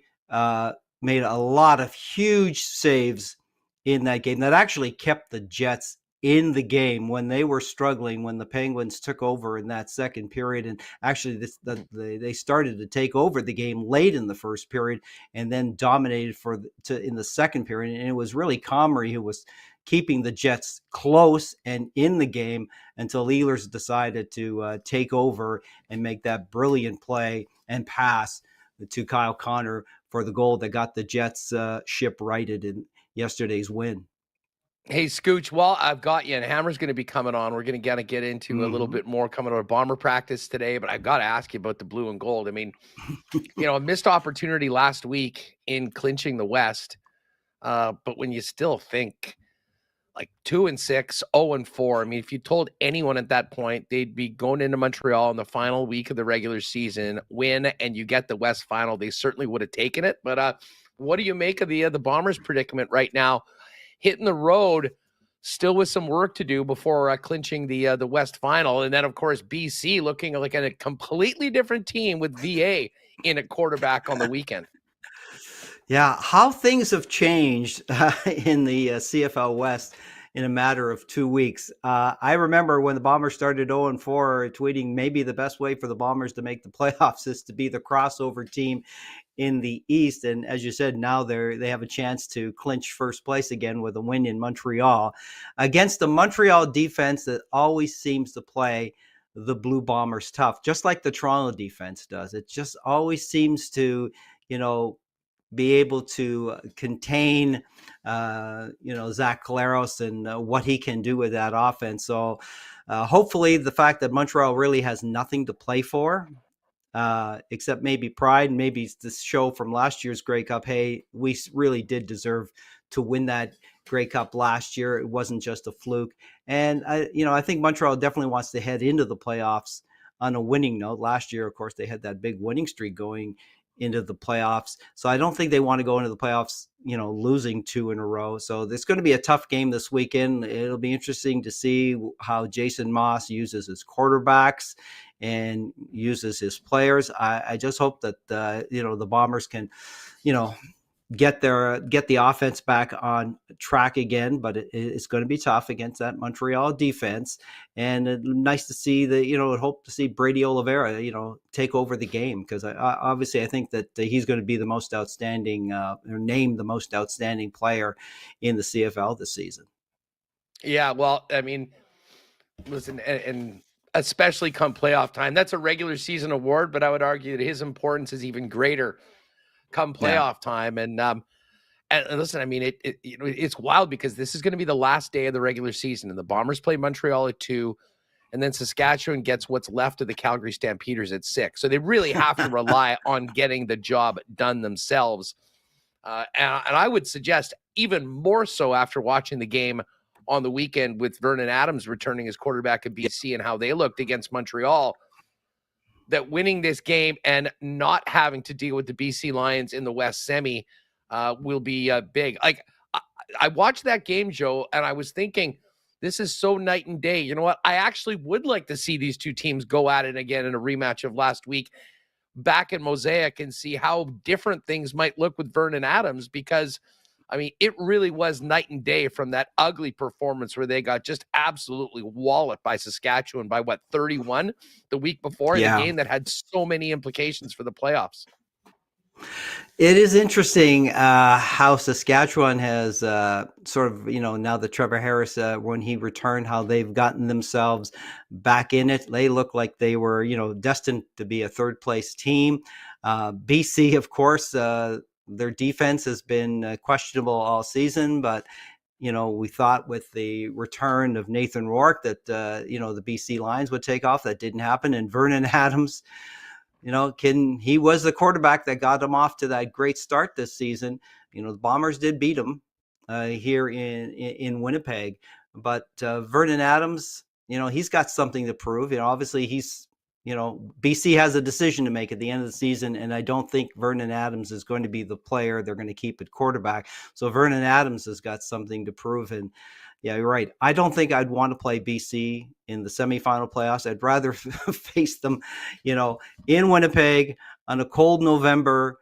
made a lot of huge saves in that game that actually kept the Jets in the game when they were struggling, when the Penguins took over in that second period. And actually they started to take over the game late in the first period and then dominated in the second period. And it was really Comrie who was keeping the Jets close and in the game until Ehlers decided to take over and make that brilliant play and pass to Kyle Connor for the goal that got the Jets ship righted in yesterday's win. Hey, Scooch, well, I've got you, and Hammer's going to be coming on. We're going to get into a little bit more coming out of Bomber practice today, but I've got to ask you about the blue and gold. I mean, a missed opportunity last week in clinching the West, but when you still think like 2-6, 0-4, I mean, if you told anyone at that point they'd be going into Montreal in the final week of the regular season, win, and you get the West final, they certainly would have taken it. But what do you make of the Bombers' predicament right now? Hitting the road, still with some work to do before clinching the West final. And then, of course, BC looking like a completely different team with VA in at quarterback on the weekend. Yeah, how things have changed in the CFL West in a matter of 2 weeks. I remember when the Bombers started 0-4, tweeting maybe the best way for the Bombers to make the playoffs is to be the crossover team in the East. And as you said, now they have a chance to clinch first place again with a win in Montreal against the Montreal defense that always seems to play the Blue Bombers tough, just like the Toronto defense does. It just always seems to, be able to contain, Zach Collaros and what he can do with that offense. So hopefully the fact that Montreal really has nothing to play for, except maybe pride and maybe this show from last year's Grey Cup. Hey, we really did deserve to win that Grey Cup last year. It wasn't just a fluke. And I think Montreal definitely wants to head into the playoffs on a winning note. Last year, of course, they had that big winning streak going into the playoffs. So I don't think they want to go into the playoffs, losing 2 in a row. So it's going to be a tough game this weekend. It'll be interesting to see how Jason Moss uses his quarterbacks and uses his players. I just hope that, the Bombers can, get the offense back on track again, but it's going to be tough against that Montreal defense. And nice to see hope to see Brady Oliveira, take over the game, because obviously I think that he's going to be the most outstanding, or named the most outstanding player in the CFL this season. Yeah, well, I mean, listen, and especially come playoff time, that's a regular season award, but I would argue that his importance is even greater come playoff time. And listen, I mean, it's wild because this is going to be the last day of the regular season, and the Bombers play Montreal at 2, and then Saskatchewan gets what's left of the Calgary Stampeders at 6. So they really have to rely on getting the job done themselves. And I would suggest even more so after watching the game on the weekend with Vernon Adams returning as quarterback of BC and how they looked against Montreal, that winning this game and not having to deal with the BC Lions in the West semi will be big. Like I watched that game, Joe, and I was thinking, this is so night and day. You know what? I actually would like to see these two teams go at it again in a rematch of last week back in Mosaic and see how different things might look with Vernon Adams, because I mean, it really was night and day from that ugly performance where they got just absolutely walloped by Saskatchewan by 31 the week before, in a game that had so many implications for the playoffs. It is interesting how Saskatchewan has sort of, now that Trevor Harris, when he returned, how they've gotten themselves back in it. They look like they were, destined to be a third place team. BC, of course, their defense has been questionable all season, but we thought with the return of Nathan Rourke that the BC Lions would take off. That didn't happen. And Vernon Adams, he was the quarterback that got him off to that great start this season. The Bombers did beat him here in Winnipeg, but Vernon Adams, he's got something to prove. Obviously he's, BC has a decision to make at the end of the season, and I don't think Vernon Adams is going to be the player they're going to keep at quarterback. So Vernon Adams has got something to prove. And yeah, you're right. I don't think I'd want to play BC in the semifinal playoffs. I'd rather face them, in Winnipeg on a cold November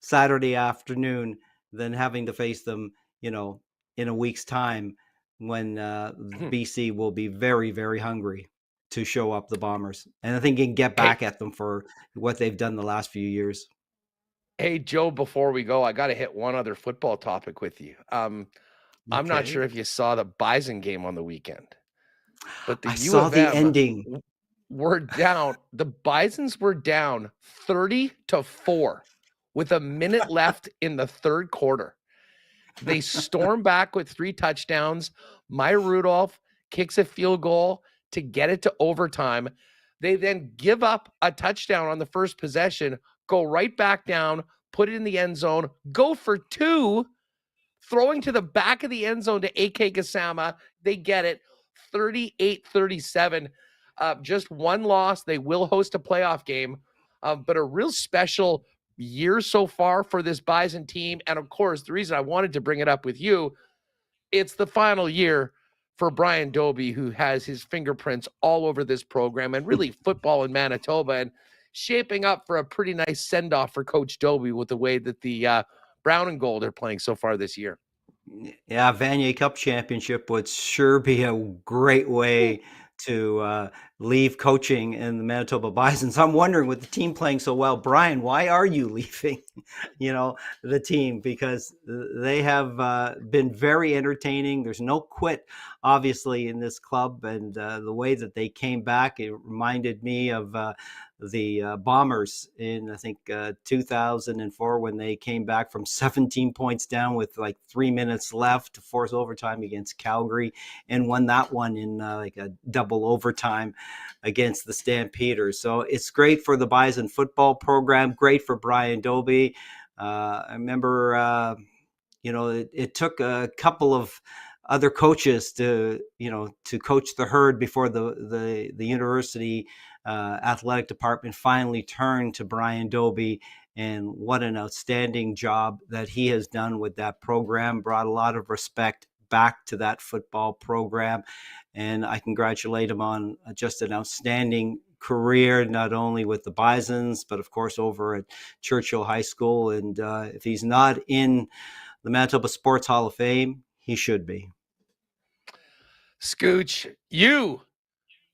Saturday afternoon than having to face them, in a week's time when BC will be very, very hungry to show up the Bombers. And I think you can get back at them for what they've done the last few years. Hey, Joe, before we go, I got to hit one other football topic with you. I'm not sure if you saw the Bison game on the weekend, but I saw the ending. We're down. The Bisons were down 30-4 with a minute left in the third quarter. They storm back with 3 touchdowns. Maya Rudolph kicks a field goal to get it to overtime. They then give up a touchdown on the first possession, go right back down, put it in the end zone, go for 2, throwing to the back of the end zone to A.K. Gassama. They get it, 38-37. Just one loss. They will host a playoff game, but a real special year so far for this Bison team. And of course, the reason I wanted to bring it up with you, it's the final year for Brian Dobie, who has his fingerprints all over this program and really football in Manitoba, and shaping up for a pretty nice send-off for Coach Dobie with the way that the Brown and Gold are playing so far this year. Yeah, Vanier Cup Championship would sure be a great way to leave coaching in the Manitoba Bisons. I'm wondering, with the team playing so well, Brian, why are you leaving, the team? Because they have been very entertaining. There's no quit, obviously, in this club. And the way that they came back, it reminded me of the Bombers in, I think, 2004, when they came back from 17 points down with like 3 minutes left to force overtime against Calgary, and won that one in like a double overtime against the Stampeders. So it's great for the Bison football program, great for Brian Dobie. I remember, it took a couple of other coaches to coach the herd before the university athletic department finally turned to Brian Dobie, and what an outstanding job that he has done with that program. Brought a lot of respect back to that football program, and I congratulate him on just an outstanding career, not only with the Bisons, but of course over at Churchill High School. And if he's not in the Manitoba Sports Hall of Fame, he should be. Scooch, you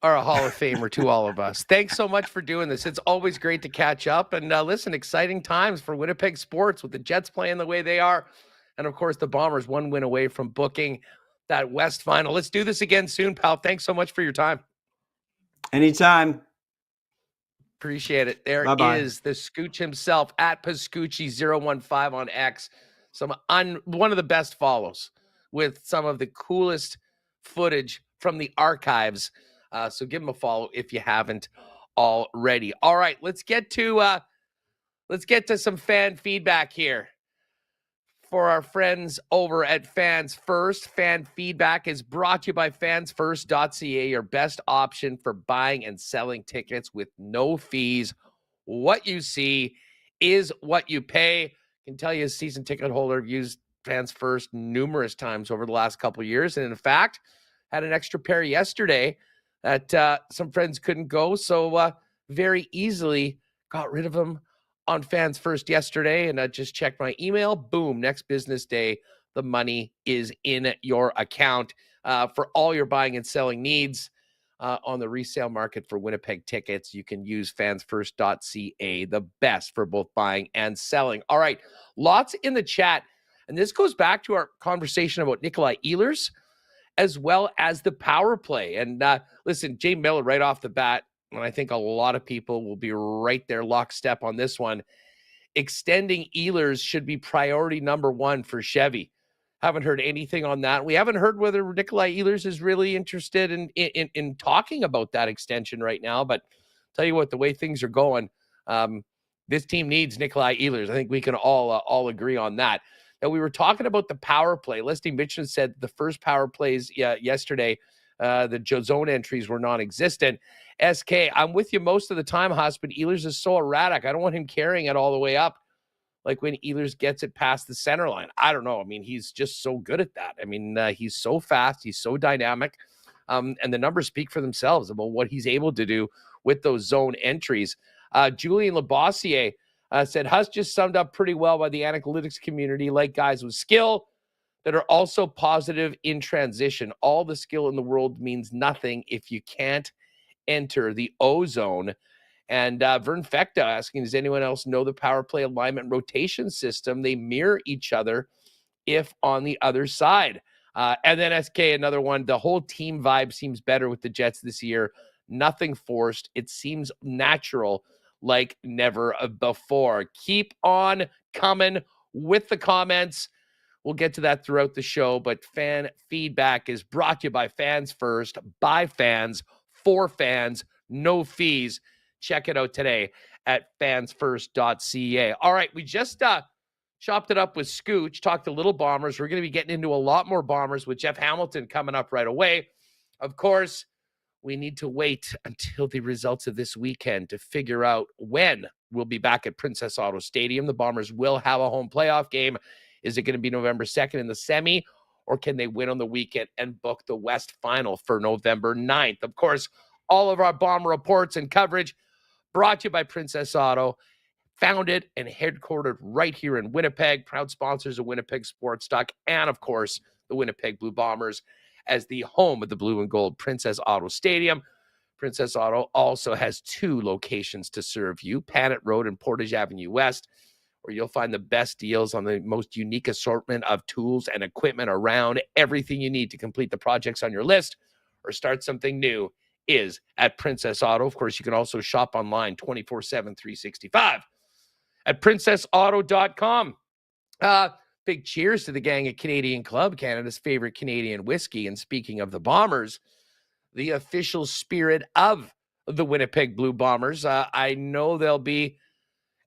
are a Hall of Famer to all of us. Thanks so much for doing this. It's always great to catch up. And listen, exciting times for Winnipeg sports with the Jets playing the way they are. And of course, the Bombers one win away from booking that West final. Let's do this again soon, pal. Thanks so much for your time. Anytime. Appreciate it. There Bye-bye. is the Scooch himself at Pascucci015 on X. One of the best follows with some of the coolest footage from the archives. So give him a follow if you haven't already. All right, let's get to some fan feedback here for our friends over at Fans First. Fan feedback is brought to you by fansfirst.ca, your best option for buying and selling tickets with no fees. What you see is what you pay. I can tell you, as a season ticket holder, I've used Fans First numerous times over the last couple of years, and in fact, had an extra pair yesterday that some friends couldn't go, so very easily got rid of them on Fans First yesterday, and I just checked my email. Boom, next business day, the money is in your account for all your buying and selling needs on the resale market for Winnipeg tickets. You can use fansfirst.ca, the best for both buying and selling. All right, lots in the chat, and this goes back to our conversation about Nikolaj Ehlers, as well as the power play. And listen, Jay Miller right off the bat, and I think a lot of people will be right there lockstep on this one, extending Ehlers should be priority number one for Chevy. Haven't heard anything on that. We haven't heard whether Nikolaj Ehlers is really interested in talking about that extension right now, but tell you what, the way things are going, this team needs Nikolaj Ehlers. I think we can all agree on that. Now, we were talking about the power play. Leslie Mitchell said the first power plays yesterday, the zone entries were non-existent. SK, I'm with you most of the time, Huss, but Ehlers is so erratic. I don't want him carrying it all the way up, like when Ehlers gets it past the center line. I don't know. I mean, he's just so good at that. I mean, he's so fast. He's so dynamic. And the numbers speak for themselves about what he's able to do with those zone entries. Julian Labossiere said, Huss just summed up pretty well by the analytics community, like guys with skill that are also positive in transition. All the skill in the world means nothing if you can't enter the O-zone. And Vern Fecta asking, does anyone else know the power play alignment rotation system? They mirror each other if on the other side. And then SK, another one, the whole team vibe seems better with the Jets this year. Nothing forced. It seems natural like never before. Keep on coming with the comments. We'll get to that throughout the show, but fan feedback is brought to you by Fans First, by fans, for fans, no fees. Check it out today at fansfirst.ca. All right, we just chopped it up with Scooch, talked to Little Bombers. We're going to be getting into a lot more Bombers with Jeff Hamilton coming up right away. Of course, we need to wait until the results of this weekend to figure out when we'll be back at Princess Auto Stadium. The Bombers will have a home playoff game. Is it going to be November 2nd in the semi, or can they win on the weekend and book the West final for November 9th? Of course, all of our Bomber reports and coverage brought to you by Princess Auto, founded and headquartered right here in Winnipeg, proud sponsors of Winnipeg Sports Talk, and of course, the Winnipeg Blue Bombers as the home of the blue and gold Princess Auto Stadium. Princess Auto also has 2 locations to serve you, Panet Road and Portage Avenue West, where you'll find the best deals on the most unique assortment of tools and equipment around. Everything you need to complete the projects on your list or start something new is at Princess Auto. Of course, you can also shop online 24/7, 365 at princessauto.com. Big cheers to the gang at Canadian Club, Canada's favorite Canadian whiskey. And speaking of the Bombers, the official spirit of the Winnipeg Blue Bombers, I know they'll be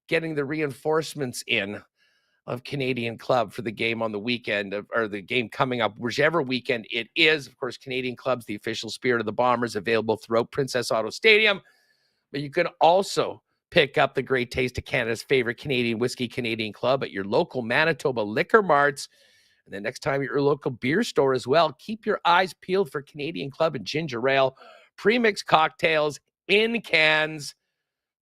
getting the reinforcements in of Canadian Club for the game on the weekend, or the game coming up, whichever weekend it is. Of course, Canadian Club's the official spirit of the Bombers, available throughout Princess Auto Stadium. But you can also pick up the great taste of Canada's favorite Canadian whiskey, Canadian Club, at your local Manitoba liquor marts. And the next time at your local beer store as well. Keep your eyes peeled for Canadian Club and ginger ale, pre-mixed cocktails in cans.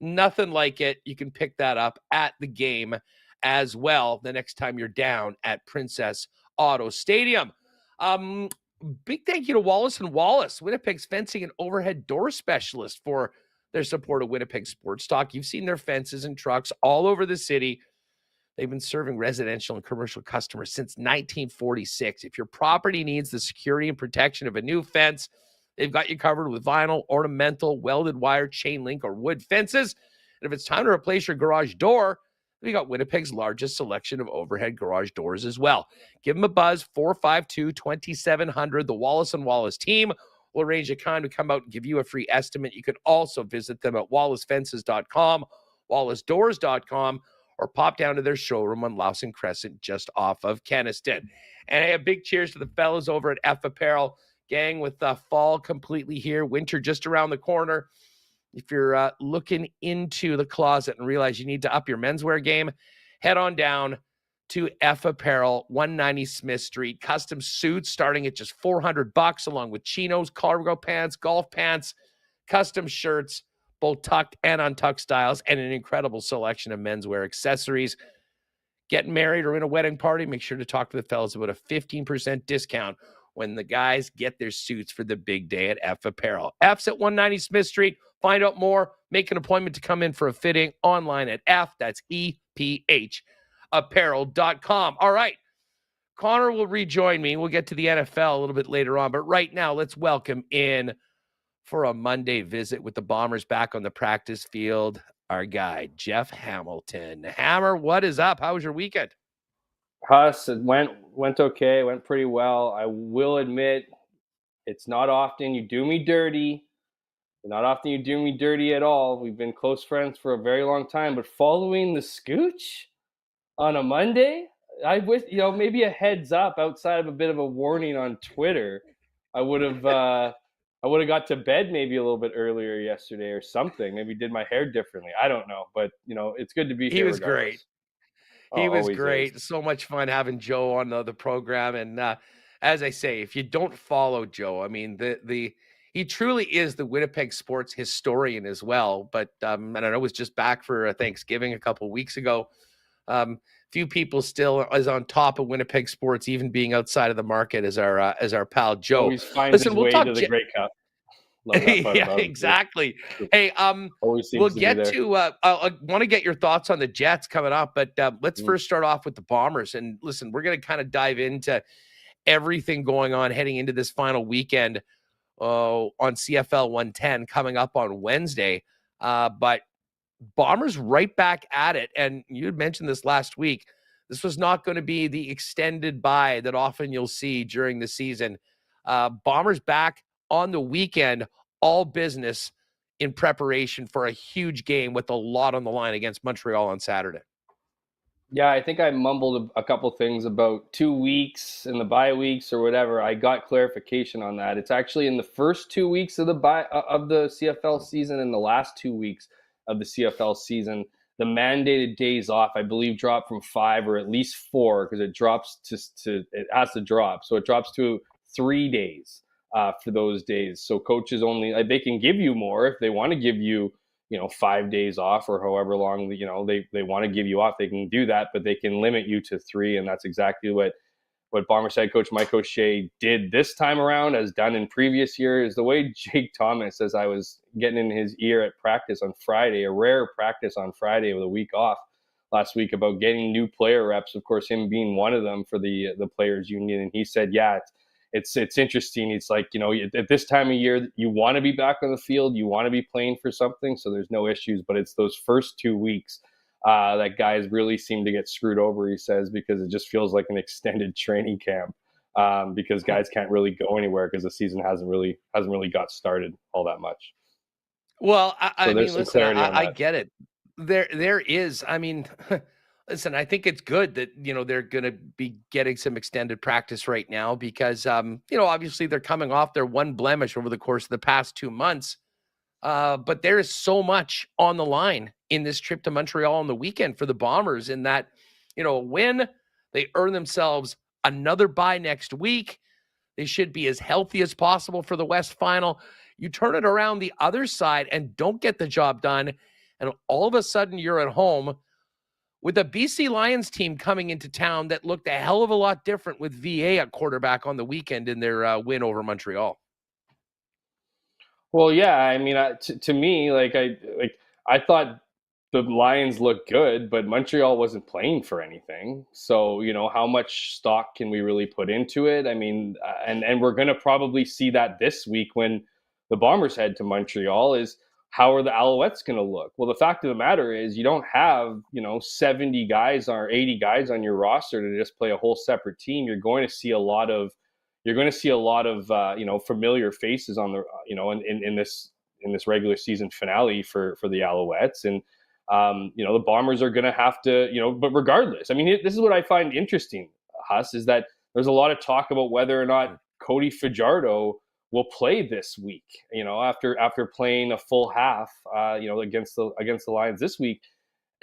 Nothing like it. You can pick that up at the game as well the next time you're down at Princess Auto Stadium. Big thank you to Wallace & Wallace, Winnipeg's fencing and overhead door specialist, for their support of Winnipeg Sports Talk. You've seen their fences and trucks all over the city. They've been serving residential and commercial customers since 1946. If your property needs the security and protection of a new fence, they've got you covered with vinyl, ornamental, welded wire, chain link, or wood fences. And if it's time to replace your garage door, we got Winnipeg's largest selection of overhead garage doors as well. Give them a buzz, 452-2700. The Wallace & Wallace team will arrange a time to come out and give you a free estimate. You can also visit them at wallacefences.com, wallacedoors.com, or pop down to their showroom on Lawson Crescent just off of Kenniston. And a big cheers to the fellas over at F Apparel. Gang, with fall completely here, winter just around the corner. If you're looking into the closet and realize you need to up your menswear game, head on down to F Apparel, 190 Smith Street. Custom suits starting at just $400, along with chinos, cargo pants, golf pants, custom shirts, both tucked and untucked styles, and an incredible selection of menswear accessories. Getting married or in a wedding party, make sure to talk to the fellas about a 15% discount when the guys get their suits for the big day at F Apparel. F's at 190 Smith Street. Find out more. Make an appointment to come in for a fitting online at F. That's EPH apparel.com. All right. Connor will rejoin me. We'll get to the NFL a little bit later on. But right now, let's welcome in for a Monday visit with the Bombers back on the practice field, our guy, Jeff Hamilton. Hammer, what is up? How was your weekend? Huss, it went okay. It went pretty well. I will admit, it's not often you do me dirty. Not often you do me dirty at all. We've been close friends for a very long time. But following the scooch on a Monday, I wish, maybe a heads up outside of a bit of a warning on Twitter. I would have got to bed maybe a little bit earlier yesterday or something. Maybe did my hair differently. I don't know. But, it's good to be here. He was regardless. great. He was great. Is. So much fun having Joe on the program. And as I say, if you don't follow Joe, I mean, he truly is the Winnipeg sports historian as well. But I don't know, was just back for Thanksgiving a couple of weeks ago. few people still is on top of Winnipeg sports, even being outside of the market, as our pal Joe. Always finds Listen, his we'll way talk to the Grey Cup. Love that part yeah, about him. exactly. Hey, Always seems we'll to be get there. to. I want to get your thoughts on the Jets coming up, but let's first start off with the Bombers. And listen, we're going to kind of dive into everything going on heading into this final weekend on CFL 110 coming up on Wednesday. But Bombers right back at it. And you had mentioned this last week. This was not going to be the extended bye that often you'll see during the season. Bombers back on the weekend, all business in preparation for a huge game with a lot on the line against Montreal on Saturday. Yeah, I think I mumbled a couple things about 2 weeks and the bye weeks or whatever. I got clarification on that. It's actually in the first 2 weeks of the CFL season and the last 2 weeks of the CFL season. The mandated days off, I believe, dropped from 5 or at least 4 because it drops it has to drop. So it drops to 3 days for those days. So coaches only, they can give you more if they want to give you 5 days off or however long, they want to give you off, they can do that, but they can limit you to 3. And that's exactly what Bombers head coach Mike O'Shea did this time around, as done in previous years. The way Jake Thomas, as I was getting in his ear at practice on Friday, a rare practice on Friday with a week off last week, about getting new player reps, of course, him being one of them for the players union. And he said, yeah, it's interesting. It's like, at this time of year, you want to be back on the field, you want to be playing for something, so there's no issues. But it's those first 2 weeks that guys really seem to get screwed over, he says, because it just feels like an extended training camp, because guys can't really go anywhere because the season hasn't really got started all that much. Well, I mean, listen, I get it. There is, I mean, listen, I think it's good that, they're going to be getting some extended practice right now because, obviously they're coming off their one blemish over the course of the past 2 months. But there is so much on the line in this trip to Montreal on the weekend for the Bombers, in that, win, they earn themselves another bye next week. They should be as healthy as possible for the West final. You turn it around the other side and don't get the job done, and all of a sudden you're at home with a BC Lions team coming into town that looked a hell of a lot different with VA at quarterback on the weekend in their win over Montreal. Well, yeah, I mean, to me, I thought the Lions looked good, but Montreal wasn't playing for anything. So, how much stock can we really put into it? I mean, and we're going to probably see that this week when the Bombers head to Montreal, is how are the Alouettes going to look? Well, the fact of the matter is you don't have, 70 guys or 80 guys on your roster to just play a whole separate team. You're going to see a lot of familiar faces on the, in this regular season finale for the Alouettes. And, the Bombers are going to have to, but regardless, I mean, this is what I find interesting, Huss, is that there's a lot of talk about whether or not Cody Fajardo will play this week, after playing a full half, against the Lions this week.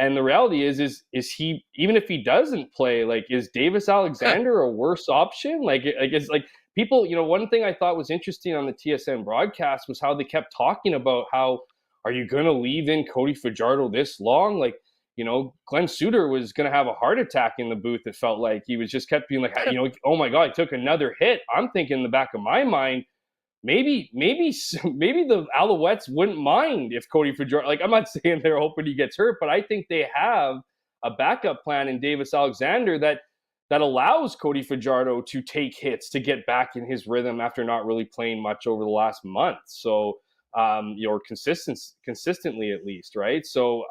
And the reality is he, even if he doesn't play, is Davis Alexander a worse option? It's like people, one thing I thought was interesting on the TSN broadcast was how they kept talking about how, are you going to leave in Cody Fajardo this long? Glenn Suter was going to have a heart attack in the booth. It felt like he was just kept being like, oh my God, he took another hit. I'm thinking in the back of my mind, maybe the Alouettes wouldn't mind if Cody Fajardo, I'm not saying they're hoping he gets hurt, but I think they have a backup plan in Davis Alexander that allows Cody Fajardo to take hits to get back in his rhythm after not really playing much over the last month. So, consistently at least, right? So,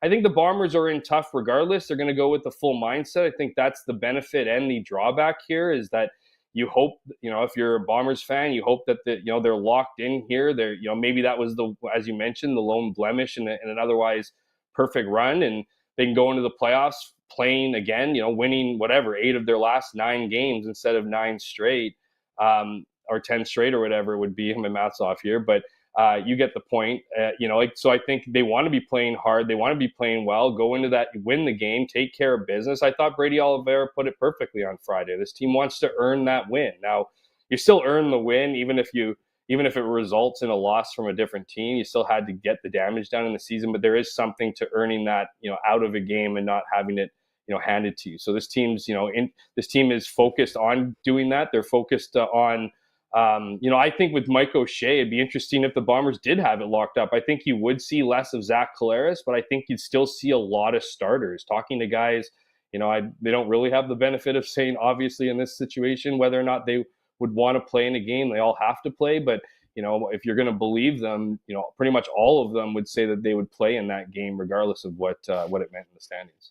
I think the Bombers are in tough regardless. They're going to go with the full mindset. I think that's the benefit and the drawback here, is that you hope, if you're a Bombers fan, you hope that they're locked in here. They're, maybe that was as you mentioned, the lone blemish in an otherwise perfect run, and they can go into the playoffs playing again, winning 8 of their last 9 games instead of 9 straight, or 10 straight or whatever it would be. My math's off here, but you get the point. So I think they want to be playing hard. They want to be playing well, go into that, win the game, take care of business. I thought Brady Oliveira put it perfectly on Friday. This team wants to earn that win. Now, you still earn the win, even if it results in a loss from a different team. You still had to get the damage done in the season, but there is something to earning that, out of a game and not having it, handed to you. So this team is focused on doing that. They're focused on, I think with Mike O'Shea, it'd be interesting if the Bombers did have it locked up. I think you would see less of Zach Collaros, but I think you'd still see a lot of starters. Talking to guys, they don't really have the benefit of saying, obviously, in this situation, whether or not they would want to play in a game. They all have to play, but if you're going to believe them, pretty much all of them would say that they would play in that game, regardless of what it meant in the standings.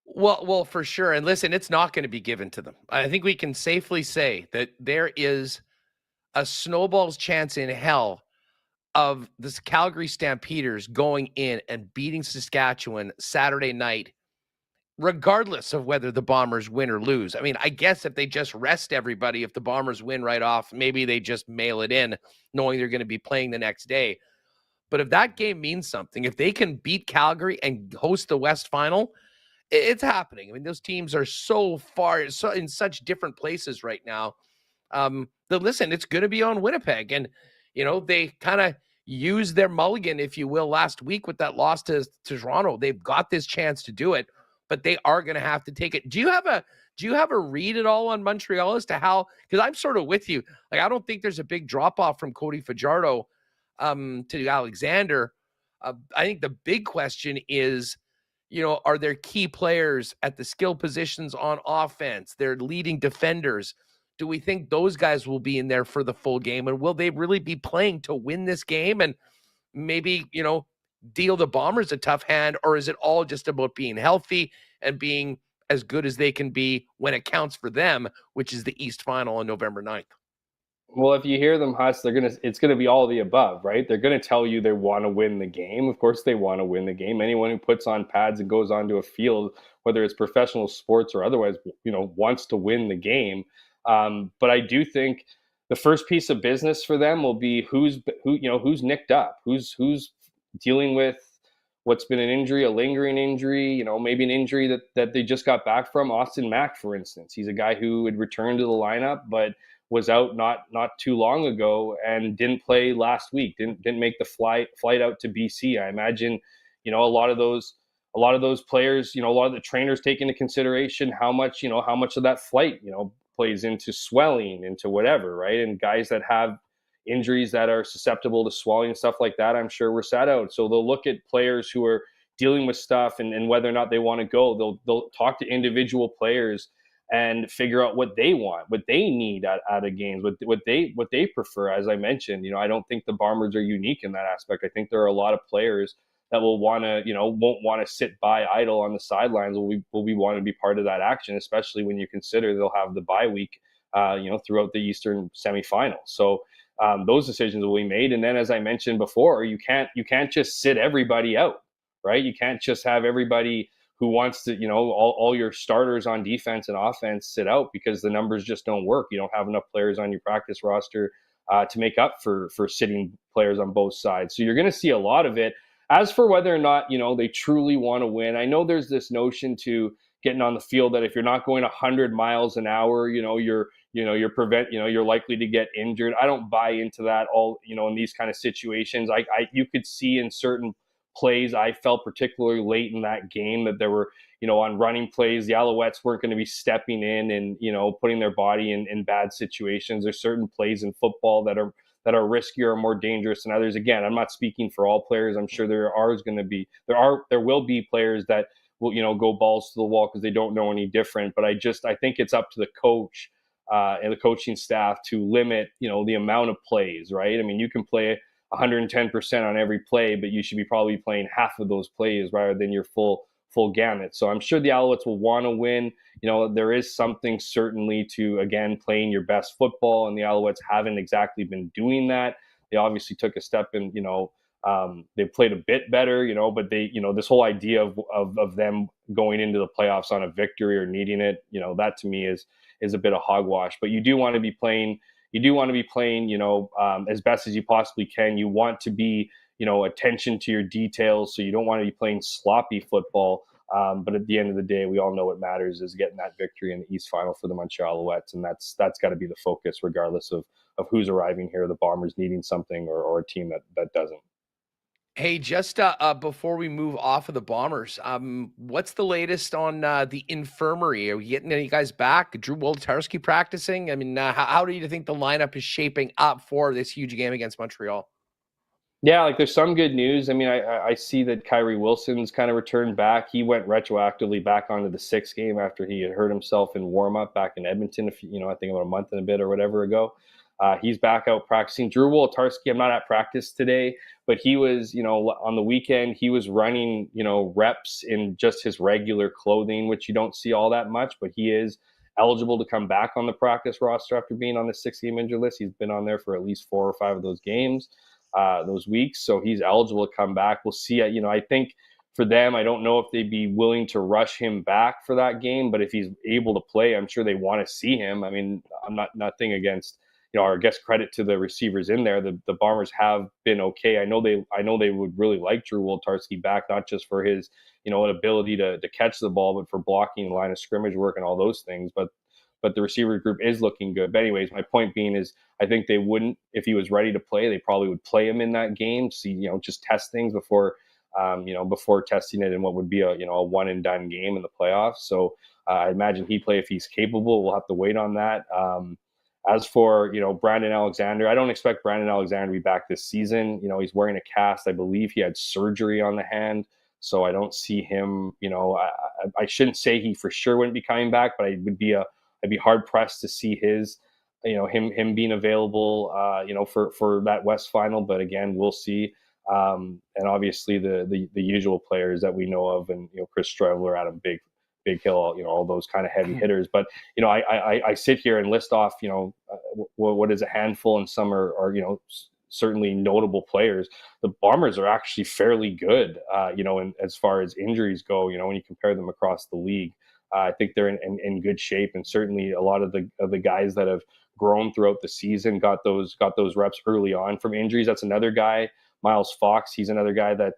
Well, for sure. And listen, it's not going to be given to them. I think we can safely say that there is a snowball's chance in hell of this Calgary Stampeders going in and beating Saskatchewan Saturday night, regardless of whether the Bombers win or lose. I mean, I guess if they just rest everybody, if the Bombers win right off, maybe they just mail it in knowing they're going to be playing the next day. But if that game means something, if they can beat Calgary and host the West Final, it's happening. I mean, those teams are so far, in such different places right now. Listen, it's going to be on Winnipeg. And, they kind of used their mulligan, if you will, last week with that loss to Toronto. They've got this chance to do it, but they are going to have to take it. Do you have a read at all on Montreal as to how, because I'm sort of with you. Like, I don't think there's a big drop off from Cody Fajardo to Alexander. I think the big question is, are there key players at the skill positions on offense? They're leading defenders. Do we think those guys will be in there for the full game? And will they really be playing to win this game and maybe, deal the Bombers a tough hand? Or is it all just about being healthy and being as good as they can be when it counts for them, which is the East Final on November 9th? Well, if you hear them, Huss, it's going to be all of the above, right? They're going to tell you they want to win the game. Of course, they want to win the game. Anyone who puts on pads and goes onto a field, whether it's professional sports or otherwise, wants to win the game. But I do think the first piece of business for them will be who's nicked up, who's dealing with what's been an injury, a lingering injury, maybe an injury that they just got back from. Austin Mack, for instance, he's a guy who had returned to the lineup, but was out not too long ago and didn't play last week. Didn't make the flight out to BC. I imagine, a lot of those players, a lot of the trainers take into consideration how much of that flight, plays into swelling, into whatever, right? And guys that have injuries that are susceptible to swelling and stuff like that, I'm sure were sat out. So they'll look at players who are dealing with stuff and whether or not they want to go. They'll talk to individual players and figure out what they want, what they need out of games, what they prefer. As I mentioned, I don't think the Bombers are unique in that aspect. I think there are a lot of players that will want to, won't want to sit by idle on the sidelines. Will we want to be part of that action, especially when you consider they'll have the bye week, throughout the Eastern semifinals. So those decisions will be made. And then, as I mentioned before, you can't just sit everybody out, right? You can't just have everybody who wants to, all your starters on defense and offense sit out, because the numbers just don't work. You don't have enough players on your practice roster to make up for sitting players on both sides. So you're going to see a lot of it. As for whether or not, they truly want to win, I know there's this notion to getting on the field that if you're not going 100 miles an hour, you're likely to get injured. I don't buy into that in these kind of situations. You could see in certain plays, I felt particularly late in that game that there were, on running plays, the Alouettes weren't going to be stepping in and, putting their body in bad situations. There's certain plays in football that are riskier or more dangerous than others. Again, I'm not speaking for all players. I'm sure there will be players that will, go balls to the wall because they don't know any different. But I think it's up to the coach and the coaching staff to limit, the amount of plays, right? I mean, you can play 110% on every play, but you should be probably playing half of those plays rather than your full gamut. So I'm sure the Alouettes will want to win. There is something certainly to, again, playing your best football, and the Alouettes haven't exactly been doing that. They obviously took a step in, they played a bit better, but they, this whole idea of them going into the playoffs on a victory or needing it, that to me is a bit of hogwash. But you do want to be playing, as best as you possibly can. You want to be, attention to your details. So you don't want to be playing sloppy football. But at the end of the day, we all know what matters is getting that victory in the East Final for the Montreal Alouettes. And that's got to be the focus, regardless of who's arriving here, the Bombers needing something or a team that doesn't. Hey, just before we move off of the Bombers, what's the latest on the infirmary? Are we getting any guys back? Drew Wolitarsky practicing? I mean, how do you think the lineup is shaping up for this huge game against Montreal? Yeah, like there's some good news. I mean, I see that Kyrie Wilson's kind of returned back. He went retroactively back onto the 6th game after he had hurt himself in warm-up back in Edmonton, I think about a month and a bit or whatever ago. He's back out practicing. Drew Wolitarsky, I'm not at practice today, but he was, on the weekend, he was running, reps in just his regular clothing, which you don't see all that much, but he is eligible to come back on the practice roster after being on the 6-game injury list. He's been on there for at least 4 or 5 of those games, those weeks. So he's eligible to come back. We'll see. I think for them, I don't know if they'd be willing to rush him back for that game, but if he's able to play, I'm sure they want to see him. I mean, I'm nothing against, or I guess credit to the receivers in there. The Bombers have been okay. I know they would really like Drew Wolitarsky back, not just for his, an ability to catch the ball, but for blocking, line of scrimmage work, and all those things. But the receiver group is looking good. But anyways, my point being is I think they wouldn't, if he was ready to play, they probably would play him in that game. See, just test things before, before testing it in what would be a one and done game in the playoffs. So I imagine he'd play if he's capable. We'll have to wait on that. As for, Brandon Alexander, I don't expect Brandon Alexander to be back this season. He's wearing a cast. I believe he had surgery on the hand. So I don't see him, I shouldn't say he for sure wouldn't be coming back, but I'd be hard pressed to see his, him being available, for that West final. But again, we'll see. And obviously the usual players that we know of, and, Chris Streveler, Adam Big Hill, all those kind of heavy hitters. But, I sit here and list off, what is a handful, and some are certainly notable players. The Bombers are actually fairly good, and as far as injuries go, when you compare them across the league. I think they're in good shape, and certainly a lot of the guys that have grown throughout the season got those reps early on from injuries. That's another guy, Miles Fox. He's another guy that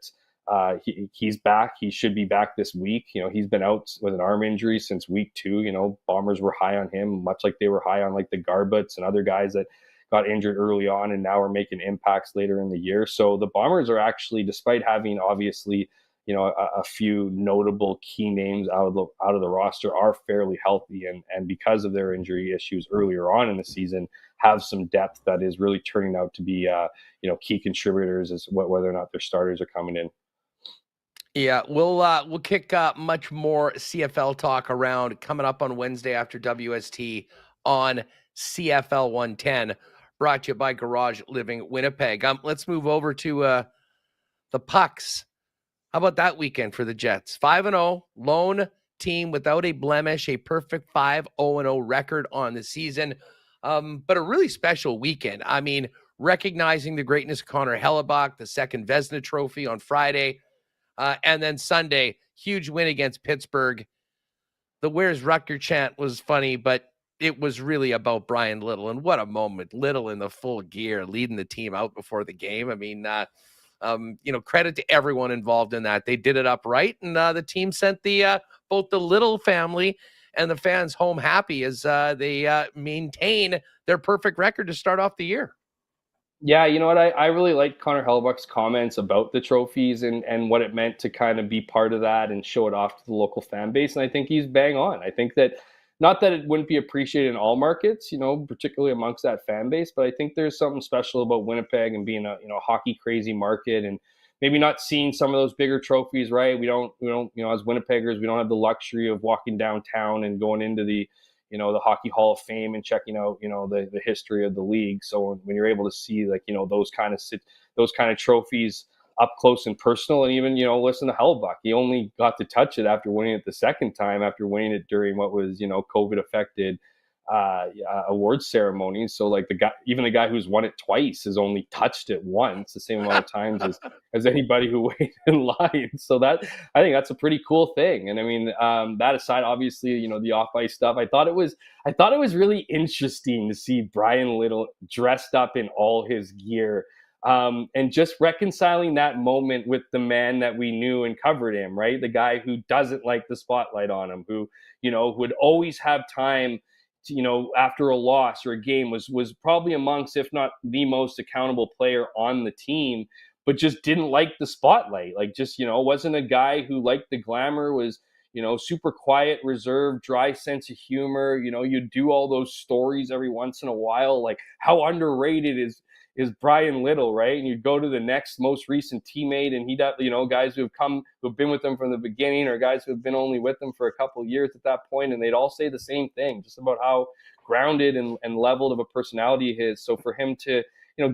he's back. He should be back this week. He's been out with an arm injury since week 2. Bombers were high on him, much like they were high on like the Garbuts and other guys that got injured early on and now are making impacts later in the year. So the Bombers are actually, despite having obviously, a few notable key names out of the roster, are fairly healthy, and because of their injury issues earlier on in the season, have some depth that is really turning out to be, key contributors as whether or not their starters are coming in. Yeah, we'll kick much more CFL talk around coming up on Wednesday after WST on CFL 110, brought to you by Garage Living Winnipeg. Let's move over to the Pucks. How about that weekend for the Jets? 5-0, lone team without a blemish, a perfect 5-0 record on the season, but a really special weekend. I mean, recognizing the greatness of Connor Hellebuyck, the second Vezina Trophy on Friday, and then Sunday, huge win against Pittsburgh. The "Where's Rucker" chant was funny, but it was really about Brian Little, and what a moment. Little in the full gear, leading the team out before the game. I mean, credit to everyone involved in that. They did it upright, and the team sent both the Little family and the fans home happy as they maintain their perfect record to start off the year. Yeah, you know what? I really liked Connor Hellebuyck's comments about the trophies and what it meant to kind of be part of that and show it off to the local fan base. And I think he's bang on. I think that, not that it wouldn't be appreciated in all markets, particularly amongst that fan base, but I think there's something special about Winnipeg and being a hockey crazy market, and maybe not seeing some of those bigger trophies, right? We don't, as Winnipeggers, we don't have the luxury of walking downtown and going into the Hockey Hall of Fame and checking out, the history of the league. So when you're able to see those kind of trophies up close and personal, and even, listen to Hellebuyck, he only got to touch it after winning it the second time, after winning it during what was, COVID affected awards ceremonies. So like the guy who's won it twice has only touched it once, the same amount of times as anybody who waited in line. So I think that's a pretty cool thing. And I mean, that aside, obviously, the off ice stuff, I thought it was really interesting to see Brian Little dressed up in all his gear, and just reconciling that moment with the man that we knew and covered him, right? The guy who doesn't like the spotlight on him, who would always have time after a loss or a game, was probably amongst, if not the most accountable player on the team, but just didn't like the spotlight. Like, just, wasn't a guy who liked the glamour, was, super quiet, reserved, dry sense of humor. You do all those stories every once in a while, like how underrated is Brian Little, right? And you go to the next most recent teammate, and he does, guys who've been with them from the beginning, or guys who have been only with them for a couple of years at that point, and they'd all say the same thing, just about how grounded and leveled of a personality he is. So for him to,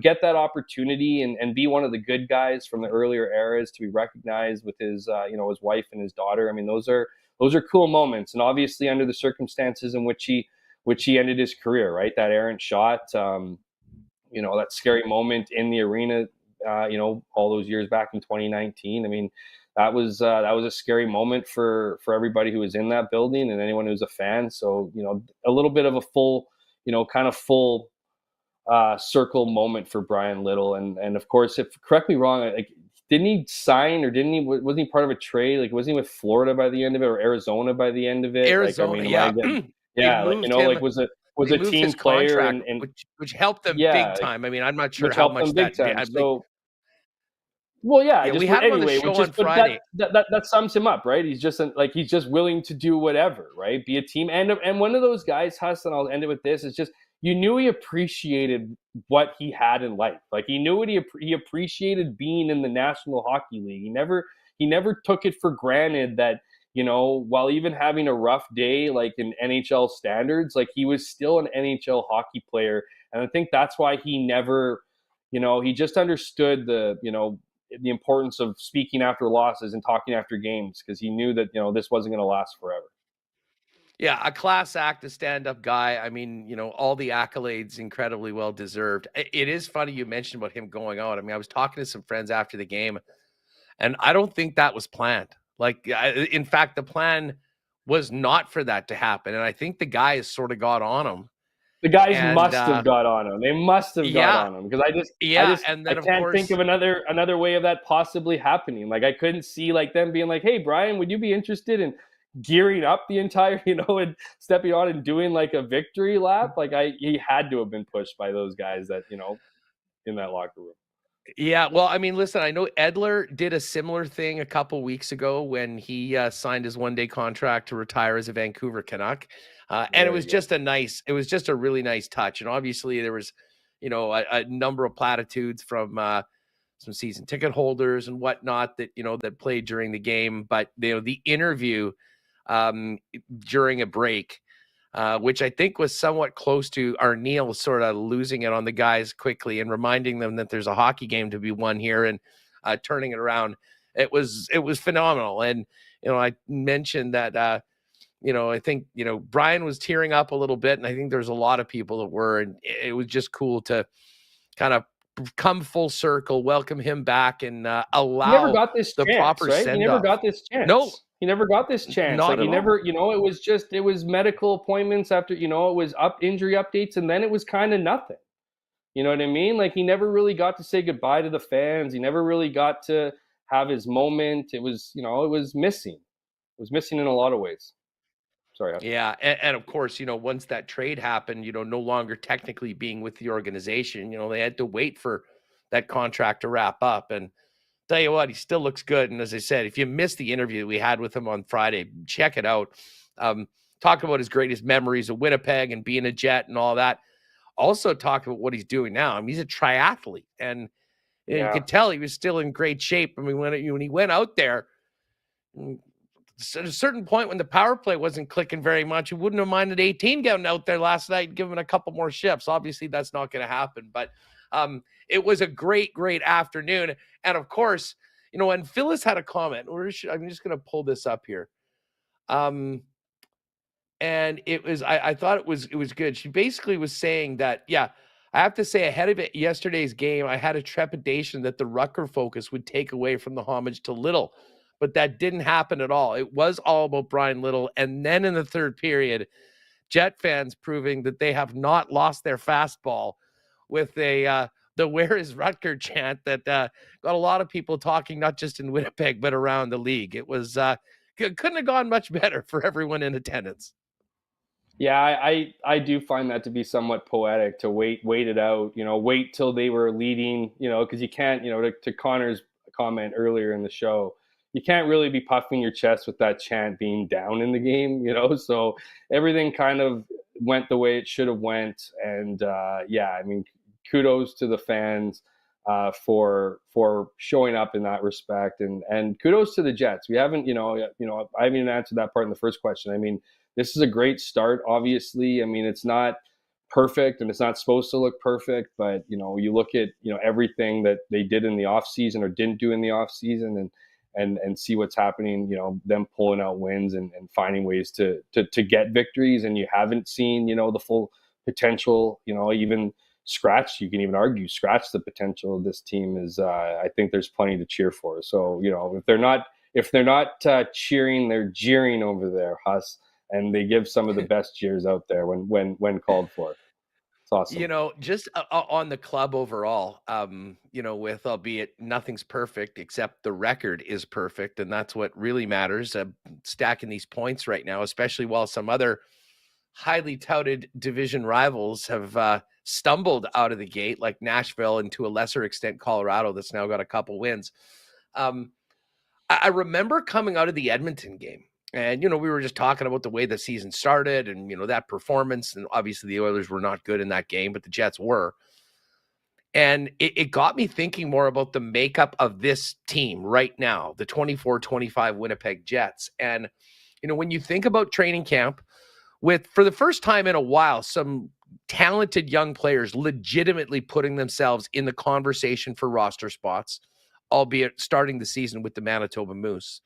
get that opportunity and be one of the good guys from the earlier eras, to be recognized with his, his wife and his daughter. I mean, those are cool moments. And obviously under the circumstances in which he ended his career, right? That errant shot, that scary moment in the arena, all those years back in 2019. I mean, that was a scary moment for everybody who was in that building and anyone who was a fan. So, a little bit of a full circle moment for Brian Little. And of course, if correct me wrong, like, didn't he sign, or wasn't he part of a trade? Like, wasn't he with Florida by the end of it, or Arizona by the end of it? Arizona, like, I mean, yeah, like, was a team player, and which helped them big time. I mean, I'm not sure how much that did. Well, yeah, we had him on the show on Friday. That sums him up, right? He's just willing to do whatever, right? Be a team, and one of those guys, Huss, and I'll end it with this, is just, you knew he appreciated what he had in life. Like, he knew what he appreciated being in the National Hockey League. He never took it for granted that, while even having a rough day, like in NHL standards, like, he was still an NHL hockey player. And I think that's why he never, he just understood the importance of speaking after losses and talking after games, because he knew that, this wasn't going to last forever. Yeah, a class act, a stand-up guy. I mean, all the accolades, incredibly well deserved. It is funny you mentioned about him going out. I mean, I was talking to some friends after the game, and I don't think that was planned. Like, in fact, the plan was not for that to happen, and I think the guys sort of got on him. The guys must have got on him. They must have got on him, because and then I can't think of another way of that possibly happening. Like, I couldn't see like them being like, "Hey, Brian, would you be interested in gearing up the entire, and stepping on and doing like a victory lap?" Like, he had to have been pushed by those guys that, in that locker room. Yeah, well, I mean, listen, I know Edler did a similar thing a couple weeks ago when he signed his one-day contract to retire as a Vancouver Canuck. And it was just a really nice touch. And obviously there was, a number of platitudes from some season ticket holders and whatnot that, that played during the game. But, the interview during a break, which I think was somewhat close to Arneal sort of losing it on the guys quickly and reminding them that there's a hockey game to be won here and turning it around. It was phenomenal. And, I mentioned that, I think, Brian was tearing up a little bit, and I think there's a lot of people that were, and it was just cool to kind of come full circle, welcome him back, and allow he never got this the chance, proper right? send-off. He never got this chance. No. He never got this chance. Not like, he at never, all. it was medical appointments after, it was injury updates, and then it was kind of nothing. You know what I mean? Like, he never really got to say goodbye to the fans. He never really got to have his moment. It was, it was missing. It was missing in a lot of ways. Sorry. Yeah. And of course, once that trade happened, no longer technically being with the organization, they had to wait for that contract to wrap up. And tell you what, he still looks good. And as I said, if you missed the interview we had with him on Friday, check it out. Talk about his greatest memories of Winnipeg and being a Jet and all that. Also talk about what he's doing now. I mean, he's a triathlete, and you could tell he was still in great shape. I mean, when he went out there, at a certain point when the power play wasn't clicking very much, he wouldn't have minded 18 getting out there last night and giving a couple more shifts. Obviously, that's not going to happen, but it was a great, great afternoon. And of course, and Phyllis had a comment. I'm just going to pull this up here. And it was, I thought it was good. She basically was saying that, I have to say, ahead of yesterday's game, I had a trepidation that the Rucker focus would take away from the homage to Little, but that didn't happen at all. It was all about Brian Little. And then in the third period, Jet fans proving that they have not lost their fastball with the "Where is Rucker" chant that got a lot of people talking, not just in Winnipeg, but around the league. It was couldn't have gone much better for everyone in attendance. Yeah, I do find that to be somewhat poetic to wait it out, wait till they were leading, because you can't, to Connor's comment earlier in the show, you can't really be puffing your chest with that chant being down in the game, so everything kind of went the way it should have went. And yeah, I mean, kudos to the fans for showing up in that respect, and kudos to the Jets. We haven't, I haven't even answered that part in the first question. I mean, this is a great start, obviously. I mean, it's not perfect and it's not supposed to look perfect, but, you look at, everything that they did in the offseason or didn't do in the offseason and see what's happening, them pulling out wins and finding ways to get victories. And you haven't seen, the full potential, even scratch, you can even argue, scratch the potential of this team is, I think there's plenty to cheer for. So, if they're not cheering, they're jeering over there, Huss. And they give some of the best cheers out there when called for. It's awesome. Just on the club overall, with albeit nothing's perfect except the record is perfect, and that's what really matters. Stacking these points right now, especially while some other highly touted division rivals have stumbled out of the gate, like Nashville and to a lesser extent Colorado, that's now got a couple wins. I remember coming out of the Edmonton game. And, we were just talking about the way the season started and, that performance. And obviously the Oilers were not good in that game, but the Jets were. And it got me thinking more about the makeup of this team right now, the 24-25 Winnipeg Jets. And, when you think about training camp with, for the first time in a while, some talented young players legitimately putting themselves in the conversation for roster spots, albeit starting the season with the Manitoba Moose.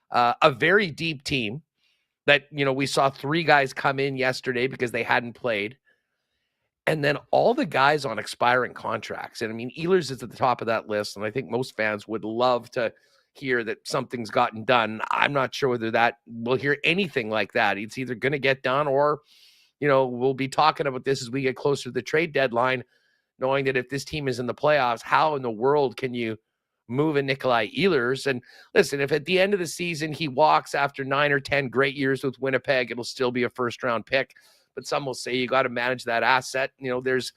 A very deep team that, we saw 3 guys come in yesterday because they hadn't played. And then all the guys on expiring contracts. And I mean, Ehlers is at the top of that list. And I think most fans would love to hear that something's gotten done. I'm not sure whether that we'll hear anything like that. It's either going to get done or, we'll be talking about this as we get closer to the trade deadline, knowing that if this team is in the playoffs, how in the world can you move in Nikolaj Ehlers? And listen, if at the end of the season he walks after 9 or 10 great years with Winnipeg, it'll still be a first-round pick. But some will say you got to manage that asset. There's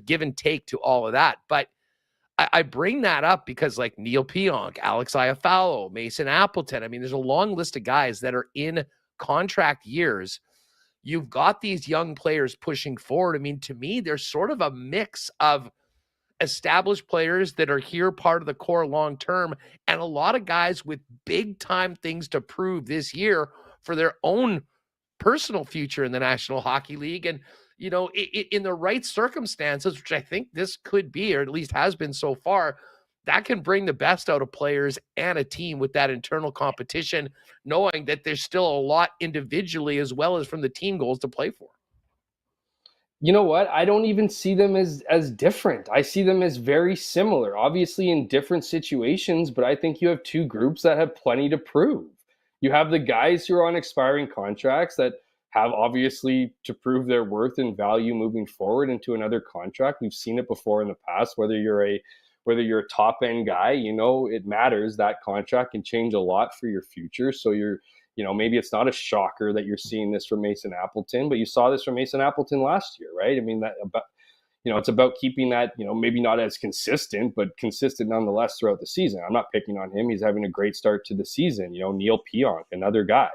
give and take to all of that. But I bring that up because like Neil Pionk, Alex Iafallo, Mason Appleton, I mean, there's a long list of guys that are in contract years. You've got these young players pushing forward. I mean, to me, there's sort of a mix of established players that are here part of the core long term and a lot of guys with big time things to prove this year for their own personal future in the National Hockey League. And in the right circumstances, which I think this could be, or at least has been so far, that can bring the best out of players and a team with that internal competition, knowing that there's still a lot individually as well as from the team goals to play for. You know what? I don't even see them as different. I see them as very similar, obviously in different situations, but I think you have 2 groups that have plenty to prove. You have the guys who are on expiring contracts that have obviously to prove their worth and value moving forward into another contract. We've seen it before in the past, whether you're a top end guy, it matters. That contract can change a lot for your future. So maybe it's not a shocker that you're seeing this from Mason Appleton, but you saw this from Mason Appleton last year, right? I mean, it's about keeping that, maybe not as consistent, but consistent nonetheless throughout the season. I'm not picking on him. He's having a great start to the season. Neil Pionk, another guy,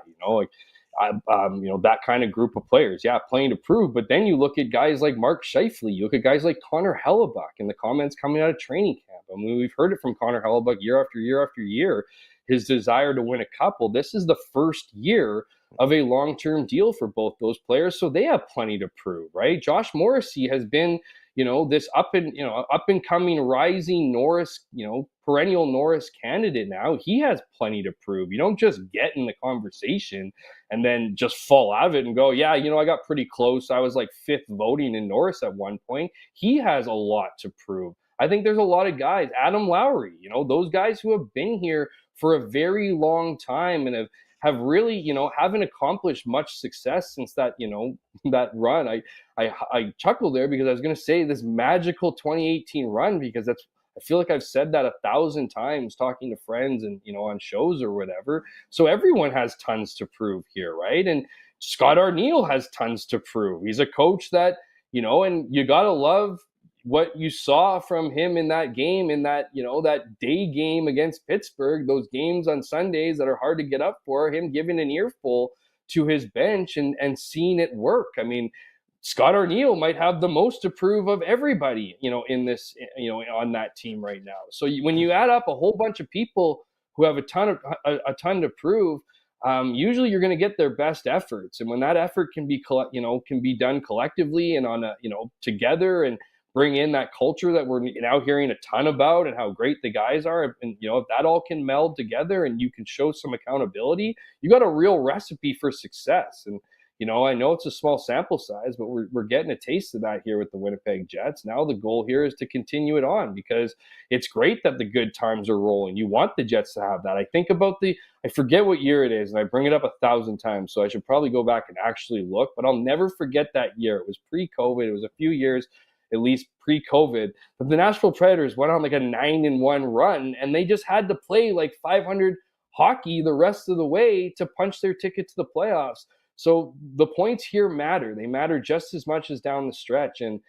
that kind of group of players. Yeah, playing to prove. But then you look at guys like Mark Scheifele. You look at guys like Connor Hellebuyck and the comments coming out of training camp. I mean, we've heard it from Connor Hellebuyck year after year after year. His desire to win a cup. Well, this is the first year of a long-term deal for both those players, so they have plenty to prove, right? Josh Morrissey has been, this up and coming rising Norris, perennial Norris candidate now. He has plenty to prove. You don't just get in the conversation and then just fall out of it and go, yeah, I got pretty close. I was like 5th voting in Norris at one point. He has a lot to prove. I think there's a lot of guys, Adam Lowry, those guys who have been here for a very long time and have really, haven't accomplished much success since that, that run. I chuckled there because I was going to say this magical 2018 run, because I feel like I've said that 1,000 times talking to friends and, on shows or whatever. So everyone has tons to prove here, right? And Scott Arniel has tons to prove. He's a coach that, and you got to love what you saw from him in that game, in that, that day game against Pittsburgh, those games on Sundays that are hard to get up for, him giving an earful to his bench and seeing it work. I mean, Scott Arniel might have the most to prove of everybody, in this, on that team right now. So when you add up a whole bunch of people who have a ton to prove, usually you're going to get their best efforts. And when that effort can be done collectively and on together, and bring in that culture that we're now hearing a ton about and how great the guys are. And, if that all can meld together and you can show some accountability, you got a real recipe for success. And, I know it's a small sample size, but we're getting a taste of that here with the Winnipeg Jets. Now the goal here is to continue it on, because it's great that the good times are rolling. You want the Jets to have that. I think about I forget what year it is, and I bring it up 1,000 times, so I should probably go back and actually look, but I'll never forget that year. It was pre-COVID. It was a few years, at least pre-COVID, but the Nashville Predators went on like a 9-1 run, and they just had to play like 500 hockey the rest of the way to punch their ticket to the playoffs. So the points here matter. They matter just as much as down the stretch. And,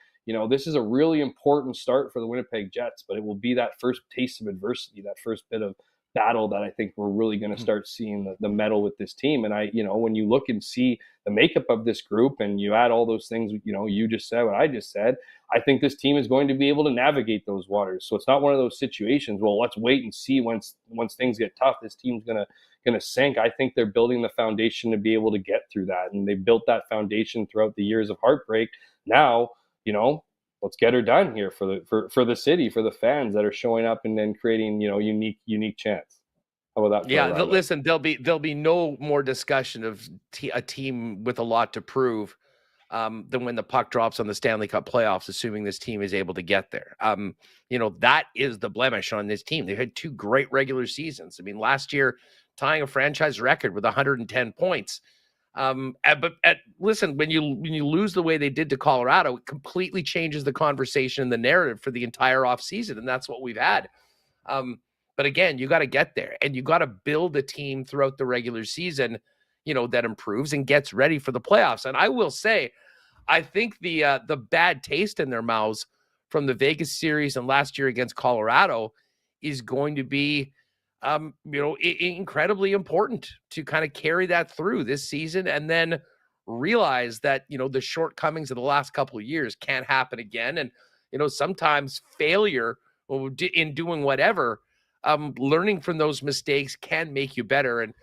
this is a really important start for the Winnipeg Jets, but it will be that first taste of adversity, that first bit of battle that I think we're really going to start seeing the mettle with this team. And when you look and see the makeup of this group and you add all those things, you just said what I just said, I think this team is going to be able to navigate those waters. So it's not one of those situations, well, let's wait and see once things get tough, this team's going to sink. I think they're building the foundation to be able to get through that. And they built that foundation throughout the years of heartbreak. Now, let's get her done here for the city, for the fans that are showing up and then creating, unique chants. How about that? Yeah, listen, there'll be no more discussion of a team with a lot to prove than when the puck drops on the Stanley Cup playoffs, assuming this team is able to get there. That is the blemish on this team. They've had 2 great regular seasons. I mean, last year tying a franchise record with 110 points. Listen, when you lose the way they did to Colorado, it completely changes the conversation and the narrative for the entire offseason, and that's what we've had. But again, you got to get there, and you got to build a team throughout the regular season, that improves and gets ready for the playoffs. And I will say, I think the bad taste in their mouths from the Vegas series and last year against Colorado is going to be incredibly important to kind of carry that through this season, and then realize that, the shortcomings of the last couple of years can't happen again. And, sometimes failure in doing whatever, learning from those mistakes can make you better. And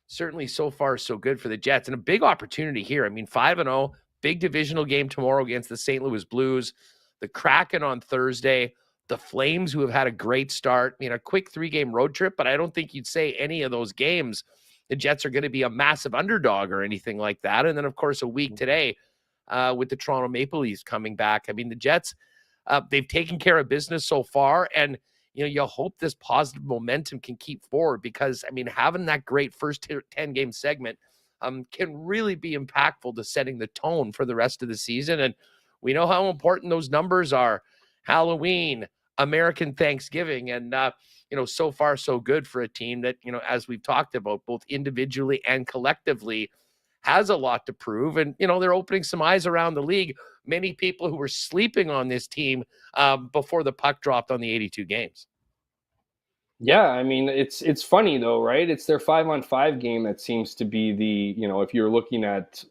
certainly so far, so good for the Jets, and a big opportunity here. I mean, 5-0, big divisional game tomorrow against the St. Louis Blues, the Kraken on Thursday, the Flames, who have had a great start, a quick 3-game road trip, but I don't think you'd say any of those games the Jets are going to be a massive underdog or anything like that. And then, of course, a week today with the Toronto Maple Leafs coming back. I mean, the Jets, they've taken care of business so far, and you hope this positive momentum can keep forward, because, I mean, having that great first 10-game segment can really be impactful to setting the tone for the rest of the season. And we know how important those numbers are. Halloween, American Thanksgiving, and so far so good for a team that, as we've talked about, both individually and collectively, has a lot to prove. And they're opening some eyes around the league. Many people who were sleeping on this team before the puck dropped on the 82 games. Yeah, I mean, it's funny though, right? It's their 5-on-5 game that seems to be the, if you're looking at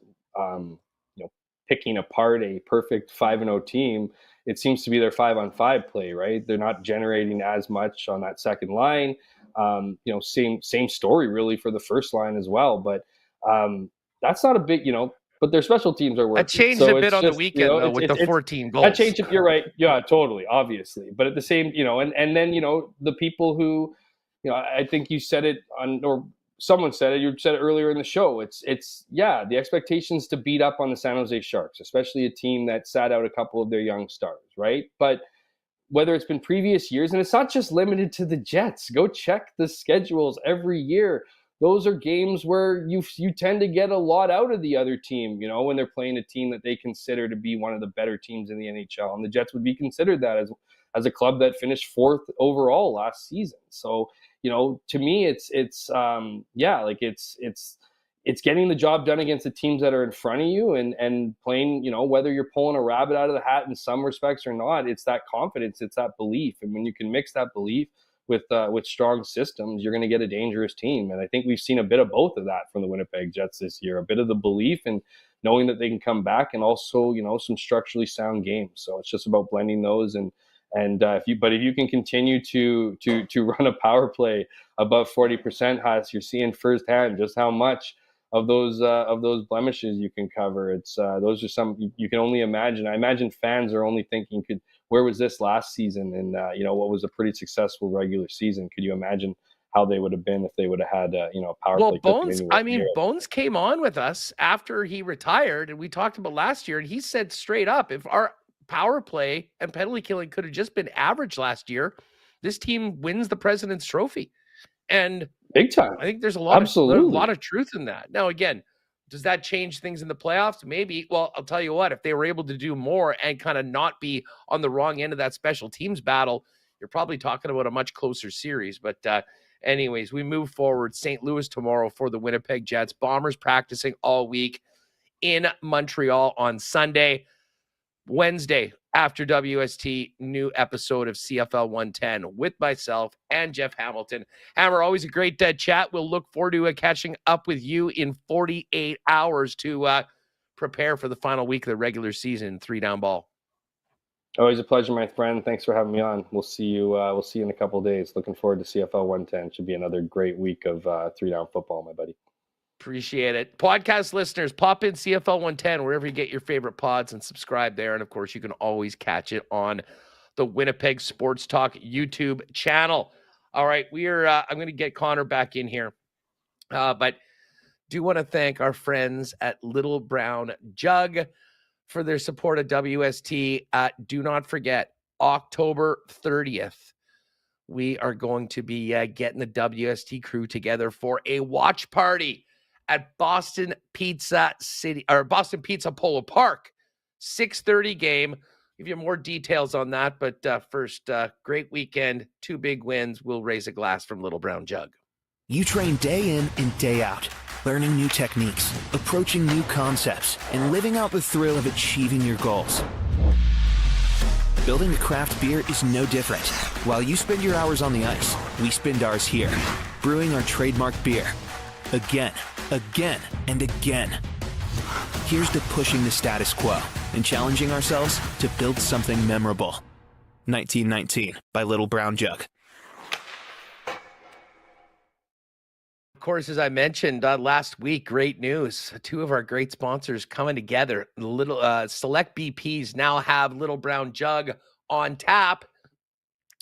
picking apart a perfect 5-0 team, it seems to be their 5-on-5 play, right? They're not generating as much on that second line. Same story really for the first line as well. But that's not a big, but their special teams are working. That changed a bit on the weekend though, with the 14 goals. That changed it. You're right. Yeah, totally. Obviously. But at the same, and then, the people who, I think you said it or someone said it, you said it earlier in the show. It's the expectations to beat up on the San Jose Sharks, especially a team that sat out a couple of their young stars, right? But whether it's been previous years, and it's not just limited to the Jets, go check the schedules every year. Those are games where you tend to get a lot out of the other team, when they're playing a team that they consider to be one of the better teams in the NHL. And the Jets would be considered that as a club that finished 4th overall last season. So, to me, it's it's getting the job done against the teams that are in front of you and playing, whether you're pulling a rabbit out of the hat in some respects or not, it's that confidence, it's that belief. And when you can mix that belief with strong systems, you're going to get a dangerous team. And I think we've seen a bit of both of that from the Winnipeg Jets this year, a bit of the belief and knowing that they can come back, and also, some structurally sound games. So it's just about blending those. And if you can continue to run a power play above 40%, Huss, you're seeing firsthand just how much of those blemishes you can cover. It's those are some you can only imagine. I imagine fans are only thinking, where was this last season? And what was a pretty successful regular season? Could you imagine how they would have been if they would have had power play? Well, Bones came on with us after he retired, and we talked about last year, and he said straight up, if our power play and penalty killing could have just been average last year, this team wins the President's Trophy. And big time. I think there's a lot of truth in that. Now, again, does that change things in the playoffs? Maybe. Well, I'll tell you what, if they were able to do more and kind of not be on the wrong end of that special teams battle, you're probably talking about a much closer series. But anyways, we move forward. St. Louis tomorrow for the Winnipeg Jets. Bombers practicing all week in Montreal on Sunday. Wednesday, after WST, new episode of CFL 110 with myself and Jeff Hamilton. Hammer, always a great chat. We'll look forward to catching up with you in 48 hours to prepare for the final week of the regular season, 3-down ball. Always a pleasure, my friend. Thanks for having me on. We'll see you. We'll see you in a couple of days. Looking forward to CFL 110. Should be another great week of 3-down football, my buddy. Appreciate it. Podcast listeners, pop in CFL 110 wherever you get your favorite pods and subscribe there. And of course, you can always catch it on the Winnipeg Sports Talk YouTube channel. All right, I'm going to get Connor back in here, but do want to thank our friends at Little Brown Jug for their support of WST. Do not forget, October 30th, we are going to be getting the WST crew together for a watch party at Boston Pizza Polo Park, 6:30 game. Give you more details on that, but first, great weekend, 2 big wins. We'll raise a glass from Little Brown Jug. You train day in and day out, learning new techniques, approaching new concepts, and living out the thrill of achieving your goals. Building a craft beer is no different. While you spend your hours on the ice, we spend ours here, brewing our trademark beer. Again, and again. Here's to pushing the status quo and challenging ourselves to build something memorable. 1919 by Little Brown Jug. Of course, as I mentioned last week, great news. 2 of our great sponsors coming together. Select BPs now have Little Brown Jug on tap,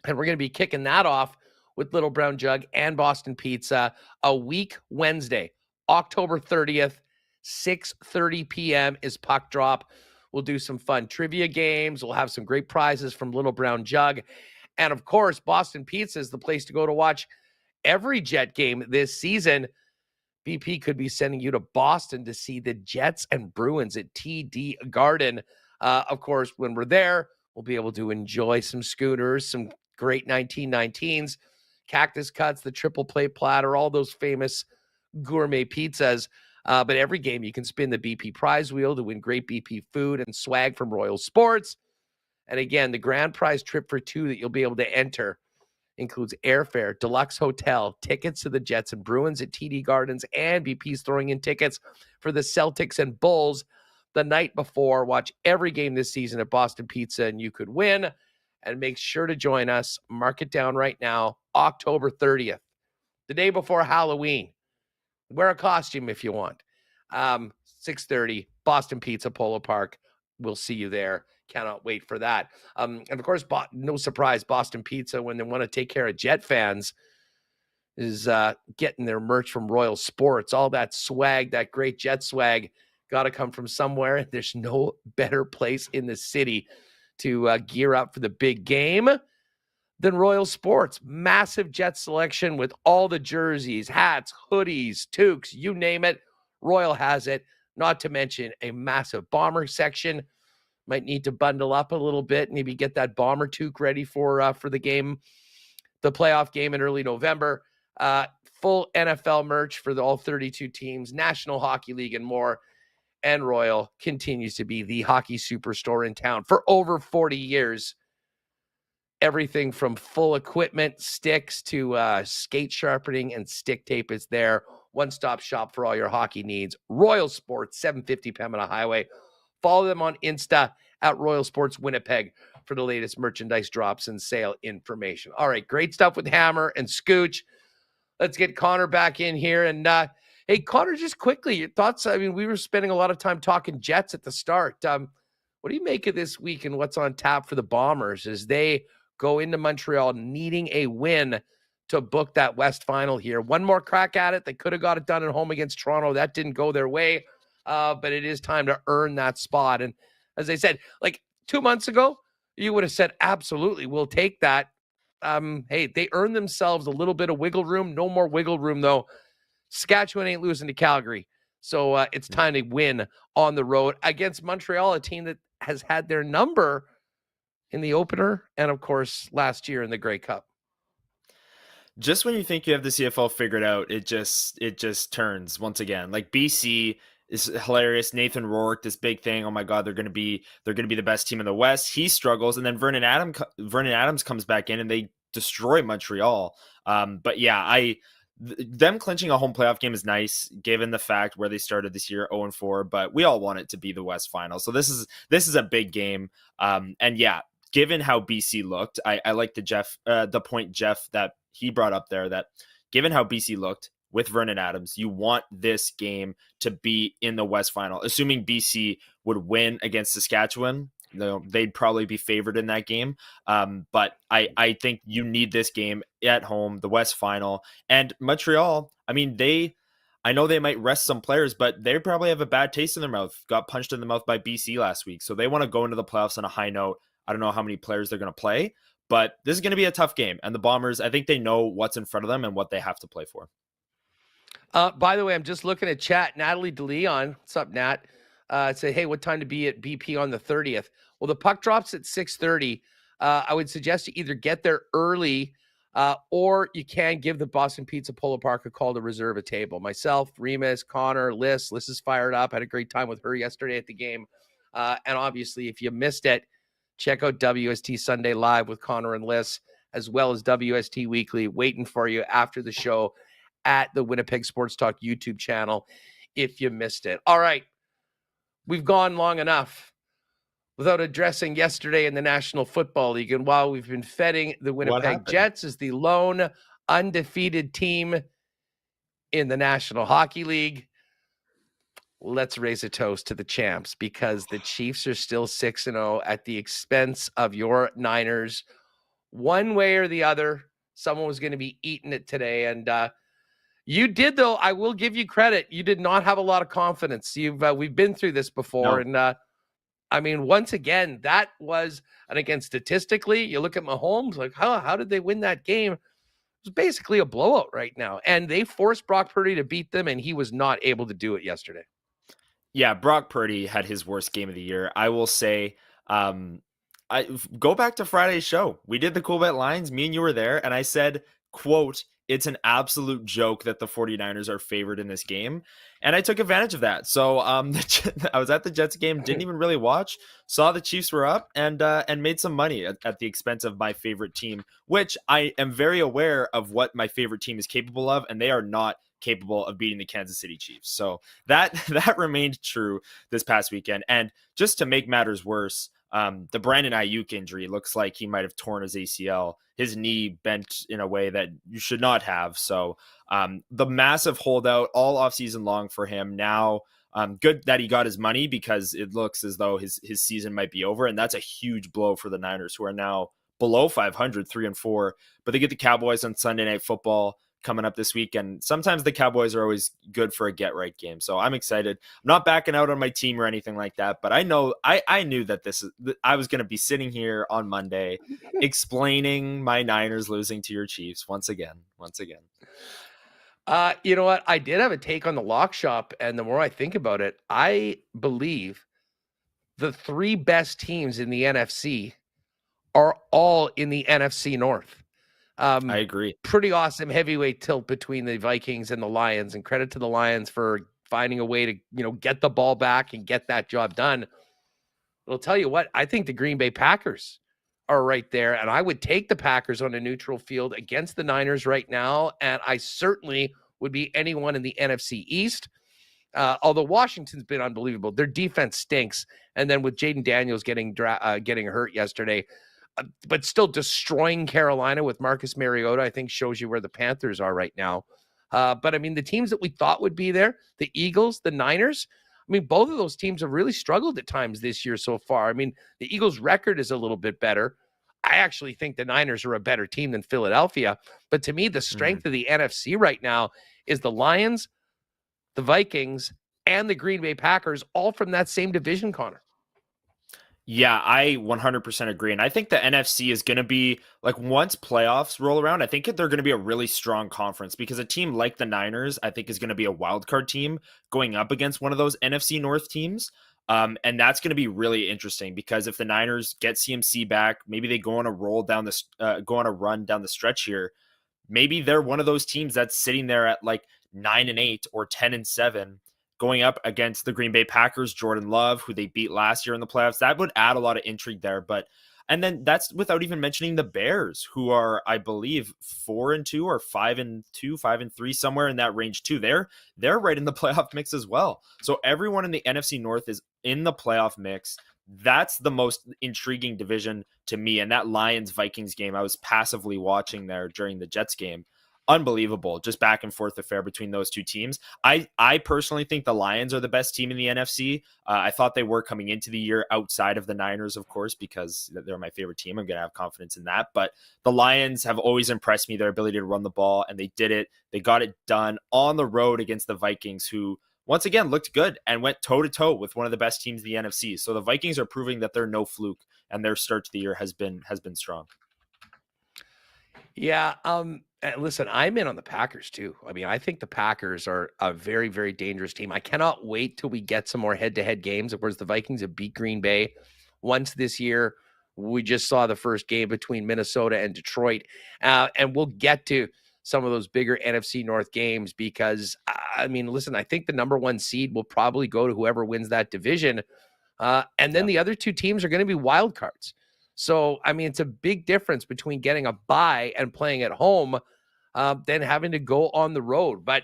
and we're going to be kicking that off with Little Brown Jug and Boston Pizza a week Wednesday, October 30th, 6:30 p.m. is puck drop. We'll do some fun trivia games. We'll have some great prizes from Little Brown Jug. And of course, Boston Pizza is the place to go to watch every Jet game this season. BP could be sending you to Boston to see the Jets and Bruins at TD Garden. Of course, when we're there, we'll be able to enjoy some schooners, some great 1919s, cactus cuts, the triple plate platter, all those famous gourmet pizzas. But every game you can spin the BP prize wheel to win great BP food and swag from Royal Sports. And again, the grand prize trip for 2 that you'll be able to enter includes airfare, deluxe hotel, tickets to the Jets and Bruins at TD Gardens, and BP's throwing in tickets for the Celtics and Bulls the night before. Watch every game this season at Boston Pizza and you could win. And make sure to join us. Mark it down right now, October 30th, the day before Halloween. Wear a costume if you want. 6:30, Boston Pizza Polo Park. We'll see you there. Cannot wait for that. And of course, no surprise, Boston Pizza, when they want to take care of Jet fans, is getting their merch from Royal Sports. All that swag, that great Jet swag, got to come from somewhere. There's no better place in the city to gear up for the big game than Royal Sports. Massive Jet selection with all the jerseys, hats, hoodies, toques, you name it. Royal has it. Not to mention a massive bomber section. Might need to bundle up a little bit, maybe get that bomber toque ready for the game, the playoff game in early November. full NFL merch for all 32 teams, National Hockey League, and more. And Royal continues to be the hockey superstore in town for over 40 years. Everything from full equipment, sticks, to skate sharpening and stick tape is there. One-stop shop for all your hockey needs. Royal Sports, 750 Pembina Highway. Follow them on Insta at Royal Sports Winnipeg for the latest merchandise drops and sale information. All right, great stuff with Hammer and Scooch. Let's get Connor back in here. And hey, Connor, just quickly, your thoughts. I mean, we were spending a lot of time talking Jets at the start. What do you make of this week and what's on tap for the Bombers as they go into Montreal needing a win to book that West final here? One more crack at it. They could have got it done at home against Toronto. That didn't go their way, but it is time to earn that spot. And as I said, like 2 months ago, you would have said, absolutely, we'll take that. Hey, they earned themselves a little bit of wiggle room. No more wiggle room, though. Saskatchewan ain't losing to Calgary. So it's time to win on the road against Montreal, a team that has had their number in the opener and, of course, last year in the Grey Cup. Just when you think you have the CFL figured out, it just turns once again. Like BC is hilarious. Nathan Rourke, this big thing. Oh my God, they're going to be the best team in the West. He struggles, and then Vernon Adams comes back in, and they destroy Montreal. But yeah, them clinching a home playoff game is nice, given the fact where they started this year 0-4. But we all want it to be the West final, so this is a big game. And yeah, given how BC looked, I like the point Jeff that he brought up there, that given how BC looked with Vernon Adams, you want this game to be in the West final. Assuming BC would win against Saskatchewan, they'd probably be favored in that game. But I think you need this game at home, the West final. And Montreal, I mean, I know they might rest some players, but they probably have a bad taste in their mouth. Got punched in the mouth by BC last week. So they want to go into the playoffs on a high note. I don't know how many players they're going to play, but this is going to be a tough game. And the Bombers, I think they know what's in front of them and what they have to play for. By the way, I'm just looking at chat. Natalie DeLeon, what's up, Nat? Say, hey, what time to be at BP on the 30th? Well, the puck drops at 6:30. I would suggest you either get there early or you can give the Boston Pizza Polo Park a call to reserve a table. Myself, Remus, Connor, Liz is fired up. Had a great time with her yesterday at the game. And obviously, if you missed it, check out WST Sunday Live with Connor and Liz, as well as WST Weekly waiting for you after the show at the Winnipeg Sports Talk YouTube channel if you missed it. All right. We've gone long enough without addressing yesterday in the National Football League. And while we've been feting the Winnipeg Jets as the lone undefeated team in the National Hockey League, let's raise a toast to the champs, because the Chiefs are still 6-0 at the expense of your Niners. One way or the other, someone was going to be eating it today. And you did, though. I will give you credit. You did not have a lot of confidence. We've been through this before. No. And I mean, once again, that was, and again, statistically, you look at Mahomes, like, how did they win that game? It was basically a blowout right now. And they forced Brock Purdy to beat them, and he was not able to do it yesterday. Yeah, Brock Purdy had his worst game of the year. I will say, I go back to Friday's show. We did the Cool Bet lines. Me and you were there, and I said, quote, it's an absolute joke that the 49ers are favored in this game. And I took advantage of that. So I was at the Jets game, didn't even really watch, saw the Chiefs were up, and made some money at the expense of my favorite team, which I am very aware of what my favorite team is capable of, and they are not capable of beating the Kansas City Chiefs. So that remained true this past weekend. And just to make matters worse, the Brandon Ayuk injury looks like he might have torn his ACL. His knee bent in a way that you should not have. So the massive holdout all offseason long for him. Now, good that he got his money, because it looks as though his season might be over. And that's a huge blow for the Niners, who are now below 500, 3-4. But they get the Cowboys on Sunday Night Football coming up this week, and sometimes the Cowboys are always good for a get-right game. So I'm excited. I'm not backing out on my team or anything like that, but I know I knew that I was going to be sitting here on Monday explaining my Niners losing to your Chiefs once again. You know what? I did have a take on the lock shop, and the more I think about it, I believe the three best teams in the NFC are all in the NFC North. I agree. Pretty awesome heavyweight tilt between the Vikings and the Lions, and credit to the Lions for finding a way to, get the ball back and get that job done. I'll tell you what, I think the Green Bay Packers are right there, and I would take the Packers on a neutral field against the Niners right now, and I certainly would be anyone in the NFC East. Although Washington's been unbelievable. Their defense stinks, and then with Jaden Daniels getting hurt yesterday, but still destroying Carolina with Marcus Mariota, I think shows you where the Panthers are right now. But I mean, the teams that we thought would be there, the Eagles, the Niners, I mean, both of those teams have really struggled at times this year so far. I mean, the Eagles' record is a little bit better. I actually think the Niners are a better team than Philadelphia. But to me, the strength of the NFC right now is the Lions, the Vikings, and the Green Bay Packers, all from that same division, Connor. Yeah, I 100% agree. And I think the NFC is going to be, like, once playoffs roll around, I think they're going to be a really strong conference, because a team like the Niners, I think, is going to be a wild card team going up against one of those NFC North teams. And that's going to be really interesting, because if the Niners get CMC back, maybe they go on a run down the stretch here. Maybe they're one of those teams that's sitting there at like 9-8 or 10-7. Going up against the Green Bay Packers, Jordan Love, who they beat last year in the playoffs. That would add a lot of intrigue there. And then that's without even mentioning the Bears, who are, I believe, 4-2 or 5-2, 5-3, somewhere in that range too. They're right in the playoff mix as well. So everyone in the NFC North is in the playoff mix. That's the most intriguing division to me. And that Lions-Vikings game, I was passively watching there during the Jets game. Unbelievable, just back and forth affair between those two teams. I personally think the Lions are the best team in the NFC. I thought they were coming into the year, outside of the Niners, of course, because they're my favorite team. I'm going to have confidence in that. But the Lions have always impressed me, their ability to run the ball, and they did it. They got it done on the road against the Vikings, who once again looked good and went toe-to-toe with one of the best teams in the NFC. So the Vikings are proving that they're no fluke, and their start to the year has been strong. Yeah, listen, I'm in on the Packers too. I mean, I think the Packers are a very, very dangerous team. I cannot wait till we get some more head-to-head games. Of course, the Vikings have beat Green Bay once this year. We just saw the first game between Minnesota and Detroit, and we'll get to some of those bigger NFC North games because, I mean, listen, I think the number one seed will probably go to whoever wins that division, and then the other two teams are going to be wild cards. So, I mean, it's a big difference between getting a bye and playing at home than having to go on the road. But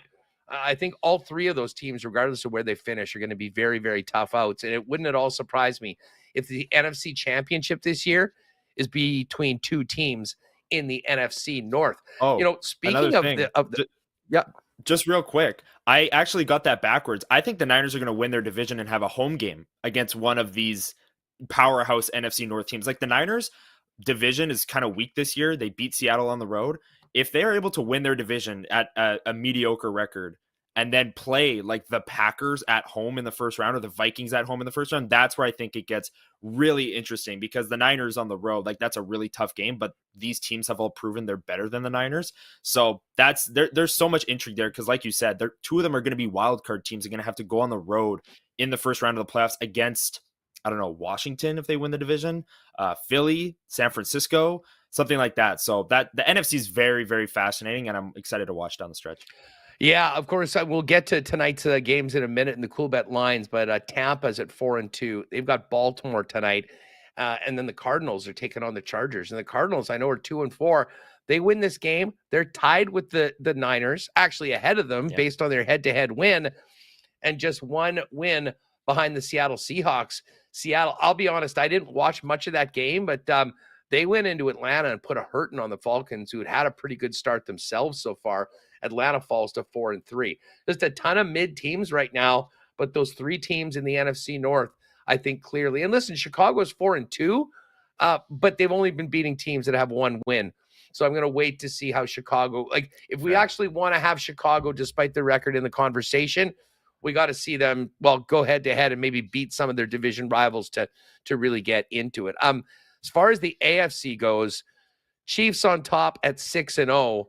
I think all three of those teams, regardless of where they finish, are going to be very, very tough outs. And it wouldn't at all surprise me if the NFC Championship this year is between two teams in the NFC North. Oh, speaking of the just real quick, I actually got that backwards. I think the Niners are going to win their division and have a home game against one of these powerhouse NFC North teams. Like the Niners division is kind of weak this year. They beat Seattle on the road. If they are able to win their division at a mediocre record and then play like the Packers at home in the first round or the Vikings at home in the first round, that's where I think it gets really interesting, because the Niners on the road, like that's a really tough game, but these teams have all proven they're better than the Niners. So there's so much intrigue there, because like you said, two of them are going to be wild card teams. They're going to have to go on the road in the first round of the playoffs against, I don't know, Washington if they win the division, Philly, San Francisco, something like that. So that the NFC is very, very fascinating, and I'm excited to watch down the stretch. Yeah, of course, we'll get to tonight's games in a minute in the Cool Bet lines, but Tampa's at 4-2. They've got Baltimore tonight, and then the Cardinals are taking on the Chargers. And the Cardinals, I know, are 2-4. They win this game, they're tied with the Niners, actually ahead of them based on their head-to-head win, and just one win behind the Seattle Seahawks. Seattle, I'll be honest, I didn't watch much of that game, but they went into Atlanta and put a hurting on the Falcons, who had a pretty good start themselves so far. Atlanta falls to 4-3. Just a ton of mid teams right now, but those three teams in the NFC North, I think clearly. And listen, Chicago's 4-2, but they've only been beating teams that have one win. So I'm going to wait to see how Chicago, like if we actually want to have Chicago, despite the record in the conversation, we got to see them, well, go head to head and maybe beat some of their division rivals to really get into it. As far as the AFC goes, Chiefs on top at 6-0.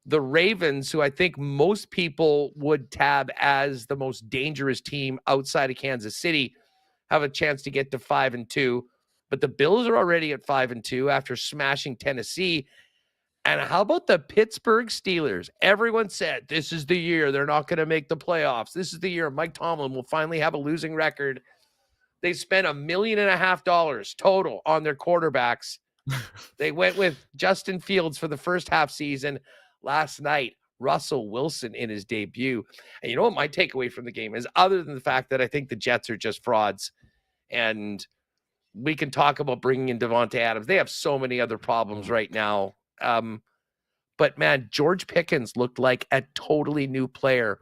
The Ravens, who I think most people would tab as the most dangerous team outside of Kansas City, have a chance to get to 5-2. But the Bills are already at 5-2 after smashing Tennessee. And how about the Pittsburgh Steelers? Everyone said this is the year they're not going to make the playoffs. This is the year Mike Tomlin will finally have a losing record. They spent $1.5 million total on their quarterbacks. They went with Justin Fields for the first half season. Last night, Russell Wilson in his debut. And you know what my takeaway from the game is, other than the fact that I think the Jets are just frauds, and we can talk about bringing in Davante Adams. They have so many other problems right now. But man, George Pickens looked like a totally new player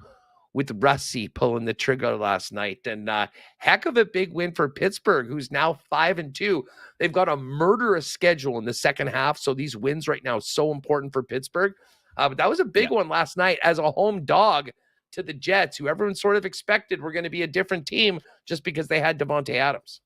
with Russie pulling the trigger last night. And heck of a big win for Pittsburgh, who's now 5-2. They've got a murderous schedule in the second half. So these wins right now are so important for Pittsburgh. But that was a big one last night as a home dog to the Jets, who everyone sort of expected were going to be a different team just because they had Davante Adams.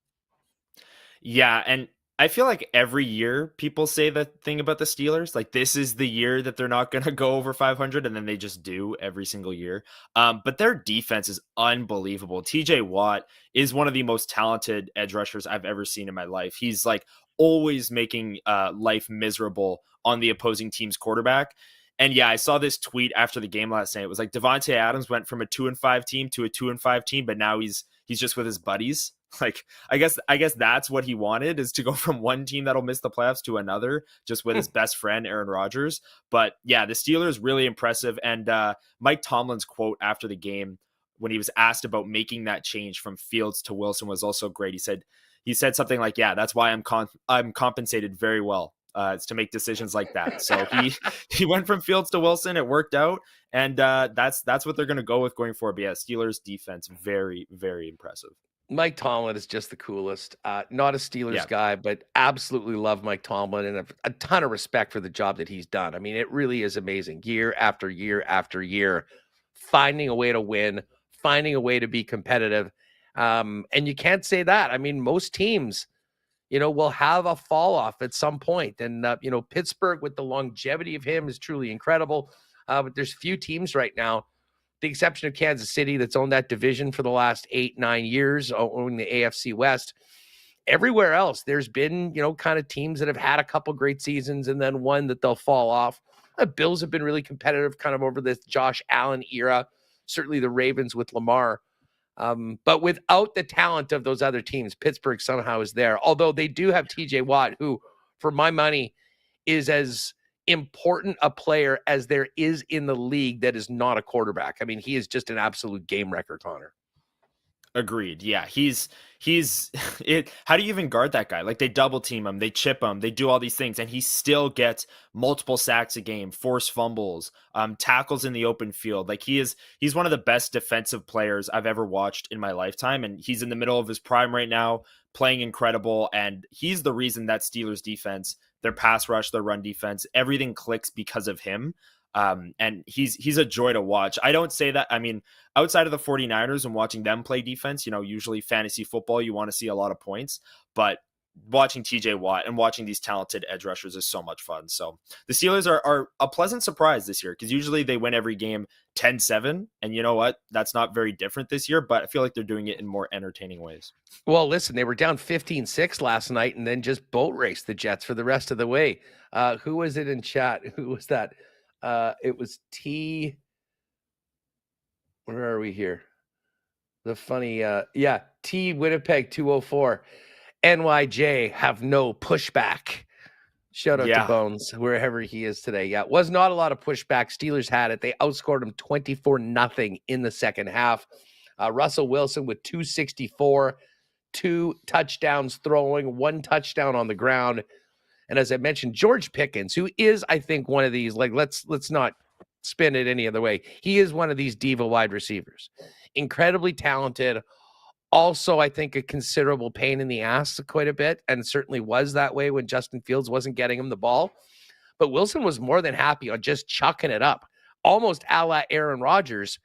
Yeah, and I feel like every year people say the thing about the Steelers, like this is the year that they're not going to go over 500, and then they just do every single year. But their defense is unbelievable. TJ Watt is one of the most talented edge rushers I've ever seen in my life. He's like always making life miserable on the opposing team's quarterback. And yeah, I saw this tweet after the game last night. It was like Davante Adams went from a 2-5 team to a 2-5 team, but now he's just with his buddies. Like, I guess that's what he wanted, is to go from one team that'll miss the playoffs to another, just with his best friend, Aaron Rodgers. But yeah, the Steelers really impressive. And Mike Tomlin's quote after the game, when he was asked about making that change from Fields to Wilson, was also great. He said something like, yeah, that's why I'm compensated very well. It's to make decisions like that. So he went from Fields to Wilson. It worked out. And that's what they're going to go with going forward. But yeah, Steelers defense, very, very impressive. Mike Tomlin is just the coolest. Not a Steelers guy, but absolutely love Mike Tomlin and a ton of respect for the job that he's done. I mean, it really is amazing. Year after year after year, finding a way to win, finding a way to be competitive. And you can't say that. I mean, most teams, will have a fall off at some point. And, Pittsburgh, with the longevity of him, is truly incredible. But there's few teams right now, the exception of Kansas City, that's owned that division for the last 8-9 years, owning the AFC West. Everywhere else, there's been, kind of teams that have had a couple great seasons and then one that they'll fall off. The Bills have been really competitive kind of over this Josh Allen era. Certainly the Ravens with Lamar. But without the talent of those other teams, Pittsburgh somehow is there. Although they do have TJ Watt, who, for my money, is as important a player as there is in the league that is not a quarterback. I mean, he is just an absolute game wrecker, Connor. Agreed. Yeah, he's it. How do you even guard that guy? Like, they double team him, they chip him, they do all these things, and he still gets multiple sacks a game, forced fumbles, tackles in the open field. Like, he's one of the best defensive players I've ever watched in my lifetime, and he's in the middle of his prime right now, playing incredible. And he's the reason that Steelers defense, their pass rush, their run defense, everything clicks because of him. And he's a joy to watch. I don't say that. I mean, outside of the 49ers and watching them play defense, usually fantasy football, you want to see a lot of points, but watching TJ Watt and watching these talented edge rushers is so much fun. So the Steelers are a pleasant surprise this year, because usually they win every game 10-7. And you know what? That's not very different this year, but I feel like they're doing it in more entertaining ways. Well, listen, they were down 15-6 last night and then just boat raced the Jets for the rest of the way. Who was it in chat? Who was that? It was T. Where are we here? The funny, T Winnipeg 204. NYJ have no pushback. Shout out to Bones, wherever he is today. Yeah, was not a lot of pushback. Steelers had it. They outscored them 24-0 in the second half. Russell Wilson with 264, 2 touchdowns throwing, 1 touchdown on the ground. And as I mentioned, George Pickens, who is, I think, one of these, like, let's not spin it any other way. He is one of these diva wide receivers. Incredibly talented. Also, I think a considerable pain in the ass quite a bit, and certainly was that way when Justin Fields wasn't getting him the ball. But Wilson was more than happy on just chucking it up, almost a la Aaron Rodgers,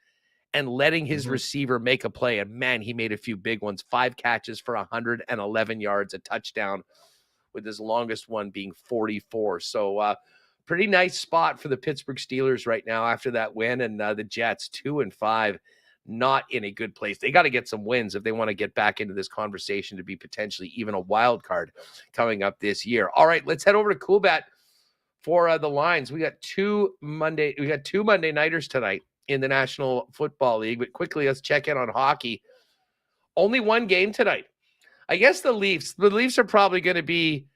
and letting his receiver make a play. And man, he made a few big ones. 5 catches for 111 yards, a touchdown, with his longest one being 44. So pretty nice spot for the Pittsburgh Steelers right now after that win. And the Jets 2-5, not in a good place. They got to get some wins if they want to get back into this conversation to be potentially even a wild card coming up this year. All right, let's head over to Coolbet for the lines. We got two Monday nighters tonight in the National Football League. But quickly, let's check in on hockey. Only one game tonight. I guess the Leafs are probably going to be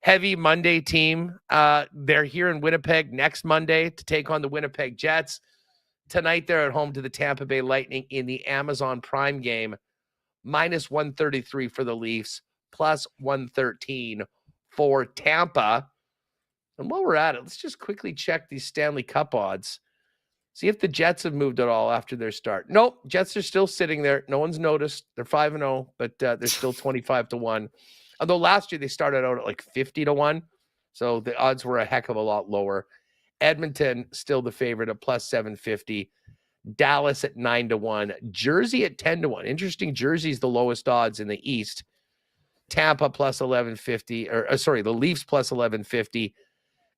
heavy Monday team. They're here in Winnipeg next Monday to take on the Winnipeg Jets. Tonight, they're at home to the Tampa Bay Lightning in the Amazon Prime game. Minus 133 for the Leafs, plus 113 for Tampa. And while we're at it, let's just quickly check these Stanley Cup odds. See if the Jets have moved at all after their start. Nope, Jets are still sitting there. No one's noticed. They're 5-0, but they're still 25-1. Although last year they started out at like 50-1, so the odds were a heck of a lot lower. Edmonton still the favorite at plus 750. Dallas at 9-1. Jersey at 10-1. Interesting. Jersey's the lowest odds in the East. Tampa plus 1150. The Leafs plus 1150.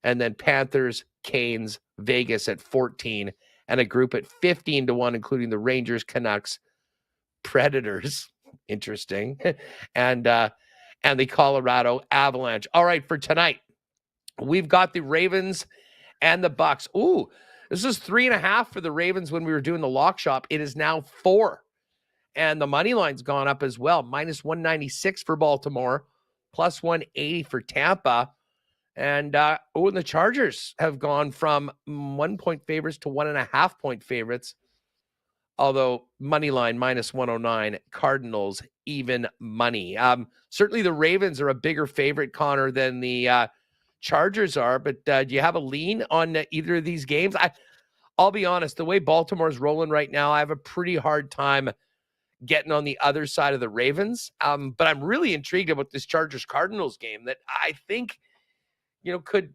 And then Panthers, Canes, Vegas at 14, and a group at 15-1, including the Rangers, Canucks, Predators. Interesting. And the Colorado Avalanche. All right, for tonight, we've got the Ravens and the Bucks. Ooh, this is 3.5 for the Ravens when we were doing the lock shop. It is now 4. And the money line's gone up as well. Minus 196 for Baltimore, plus 180 for Tampa. And the Chargers have gone from 1-point favorites to 1.5-point favorites. Although money line minus 109, Cardinals even money. Certainly the Ravens are a bigger favorite, Connor, than the Chargers are. But do you have a lean on either of these games? I'll be honest, the way Baltimore's rolling right now, I have a pretty hard time getting on the other side of the Ravens. But I'm really intrigued about this Chargers-Cardinals game that I think, could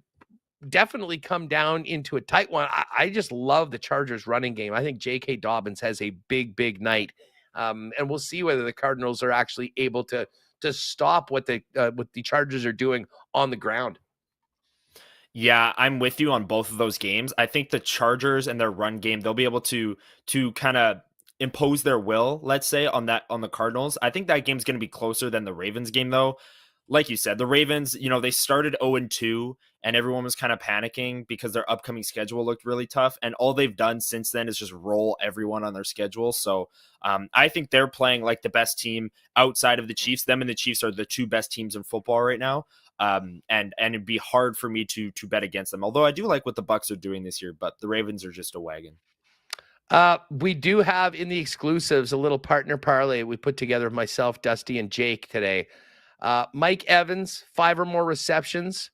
definitely come down into a tight one. I just love the Chargers running game. I think J.K. Dobbins has a big, big night. And we'll see whether the Cardinals are actually able to stop what the Chargers are doing on the ground. Yeah, I'm with you on both of those games. I think the Chargers and their run game, they'll be able to kind of impose their will, let's say, on the Cardinals. I think that game's going to be closer than the Ravens game, though. Like you said, the Ravens, they started 0-2 and everyone was kind of panicking because their upcoming schedule looked really tough. And all they've done since then is just roll everyone on their schedule. So I think they're playing like the best team outside of the Chiefs. Them and the Chiefs are the two best teams in football right now. And it'd be hard for me to bet against them. Although I do like what the Bucs are doing this year, but the Ravens are just a wagon. We do have in the exclusives a little partner parlay we put together, myself, Dusty, and Jake today. Mike Evans, 5 or more receptions,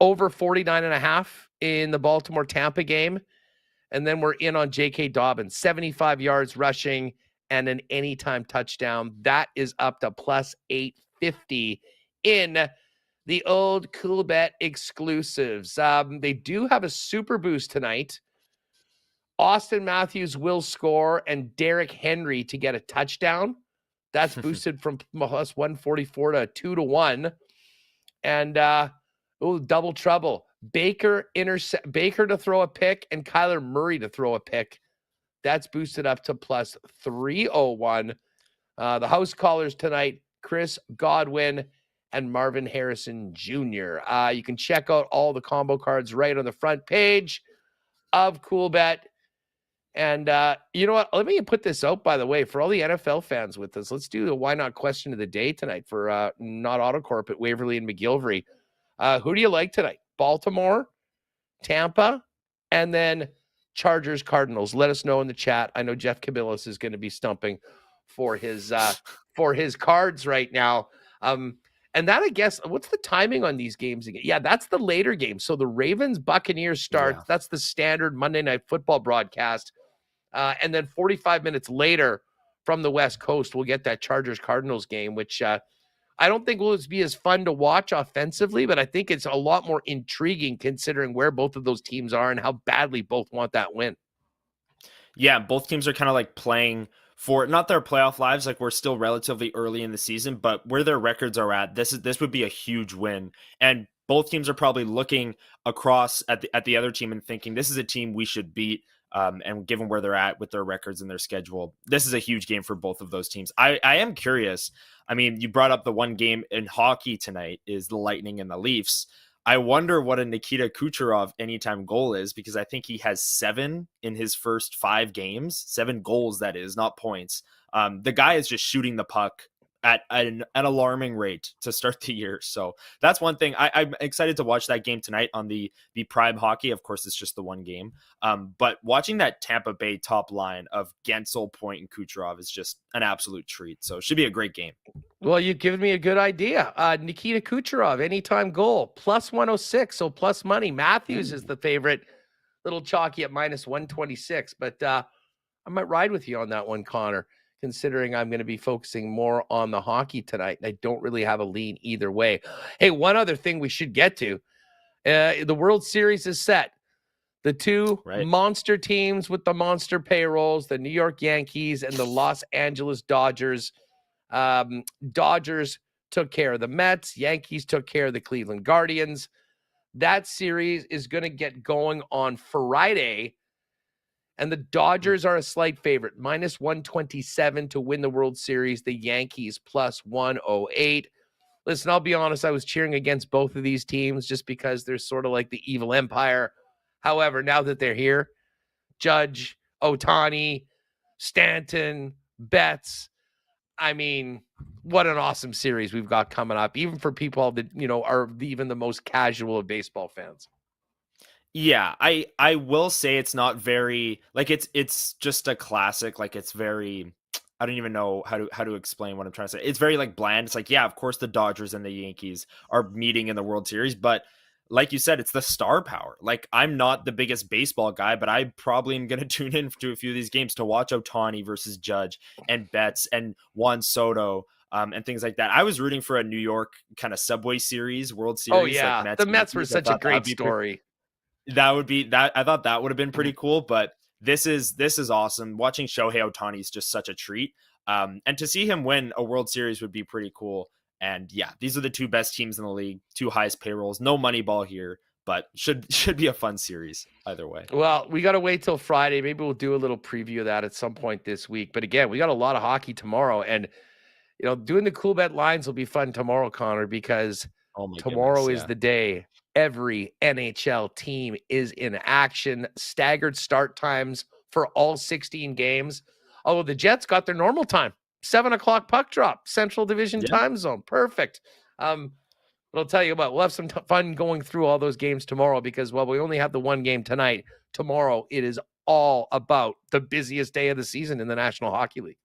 over 49.5 in the Baltimore-Tampa game. And then we're in on J.K. Dobbins, 75 yards rushing and an anytime touchdown. That is up to plus 850 in the old Cool Bet exclusives. They do have a super boost tonight. Austin Matthews will score and Derrick Henry to get a touchdown. That's boosted from plus 144 to 2-1. And double trouble. Baker to throw a pick and Kyler Murray to throw a pick. That's boosted up to plus 301. The house callers tonight, Chris Godwin and Marvin Harrison Jr. You can check out all the combo cards right on the front page of Cool Bet. And you know what? Let me put this out, by the way, for all the NFL fans with us. Let's do the why not question of the day tonight for Not Autocorp at Waverly and McGillivray. Who do you like tonight? Baltimore, Tampa, and then Chargers, Cardinals. Let us know in the chat. I know Jeff Cabillas is going to be stumping for his cards right now. And that, I guess, what's the timing on these games again? Yeah, that's the later game. So the Ravens Buccaneers start. Yeah. That's the standard Monday Night Football broadcast. And then 45 minutes later from the West Coast, we'll get that Chargers Cardinals game, which I don't think will be as fun to watch offensively, but I think it's a lot more intriguing considering where both of those teams are and how badly both want that win. Yeah, both teams are kind of like playing for not their playoff lives. Like, we're still relatively early in the season, but where their records are at, this would be a huge win. And both teams are probably looking across at the other team and thinking, this is a team we should beat. And given where they're at with their records and their schedule, this is a huge game for both of those teams. I am curious. I mean, you brought up the one game in hockey tonight is the Lightning and the Leafs. I wonder what a Nikita Kucherov anytime goal is, because I think he has 7 in his first 5 games, 7 goals, that is, not points. The guy is just shooting the puck at an alarming rate to start the year. So that's one thing. I'm excited to watch that game tonight on the Prime Hockey. Of course, it's just the one game. But watching that Tampa Bay top line of Gensel, Point, and Kucherov is just an absolute treat. So it should be a great game. Well, you've given me a good idea. Nikita Kucherov, anytime goal, plus 106, so plus money. Matthews is the favorite, little chalky at minus 126. But I might ride with you on that one, Connor, considering I'm going to be focusing more on the hockey tonight. I don't really have a lean either way. Hey, one other thing we should get to. The World Series is set. The two monster teams with the monster payrolls, the New York Yankees and the Los Angeles Dodgers. Dodgers took care of the Mets. Yankees took care of the Cleveland Guardians. That series is going to get going on Friday. And the Dodgers are a slight favorite, minus 127 to win the World Series. The Yankees plus 108. Listen, I'll be honest, I was cheering against both of these teams just because they're sort of like the evil empire. However, now that they're here, Judge, Ohtani, Stanton, Betts, I mean, what an awesome series we've got coming up, even for people that, are even the most casual of baseball fans. Yeah, I will say it's not very, like, it's just a classic. Like, it's very, I don't even know how to explain what I'm trying to say. It's very, like, bland. It's like, yeah, of course the Dodgers and the Yankees are meeting in the World Series, but like you said, it's the star power. Like, I'm not the biggest baseball guy, but I probably am going to tune in to a few of these games to watch Ohtani versus Judge and Betts and Juan Soto and things like that. I was rooting for a New York kind of Subway Series, World Series. Oh, yeah. Like the Mets were such a great story. That would be that. I thought that would have been pretty cool, but this is awesome. Watching Shohei Ohtani is just such a treat. And to see him win a World Series would be pretty cool. And yeah, these are the two best teams in the league, 2 highest payrolls, no money ball here, but should be a fun series either way. Well, we got to wait till Friday. Maybe we'll do a little preview of that at some point this week. But again, we got a lot of hockey tomorrow, and doing the cool bet lines will be fun tomorrow, Connor, because tomorrow is the day every NHL team is in action. Staggered start times for all 16 games. Although the Jets got their normal time. 7:00 puck drop, Central Division time zone. Perfect. But I'll tell you what, we'll have some fun going through all those games tomorrow because while we only have the one game tonight, tomorrow it is all about the busiest day of the season in the National Hockey League.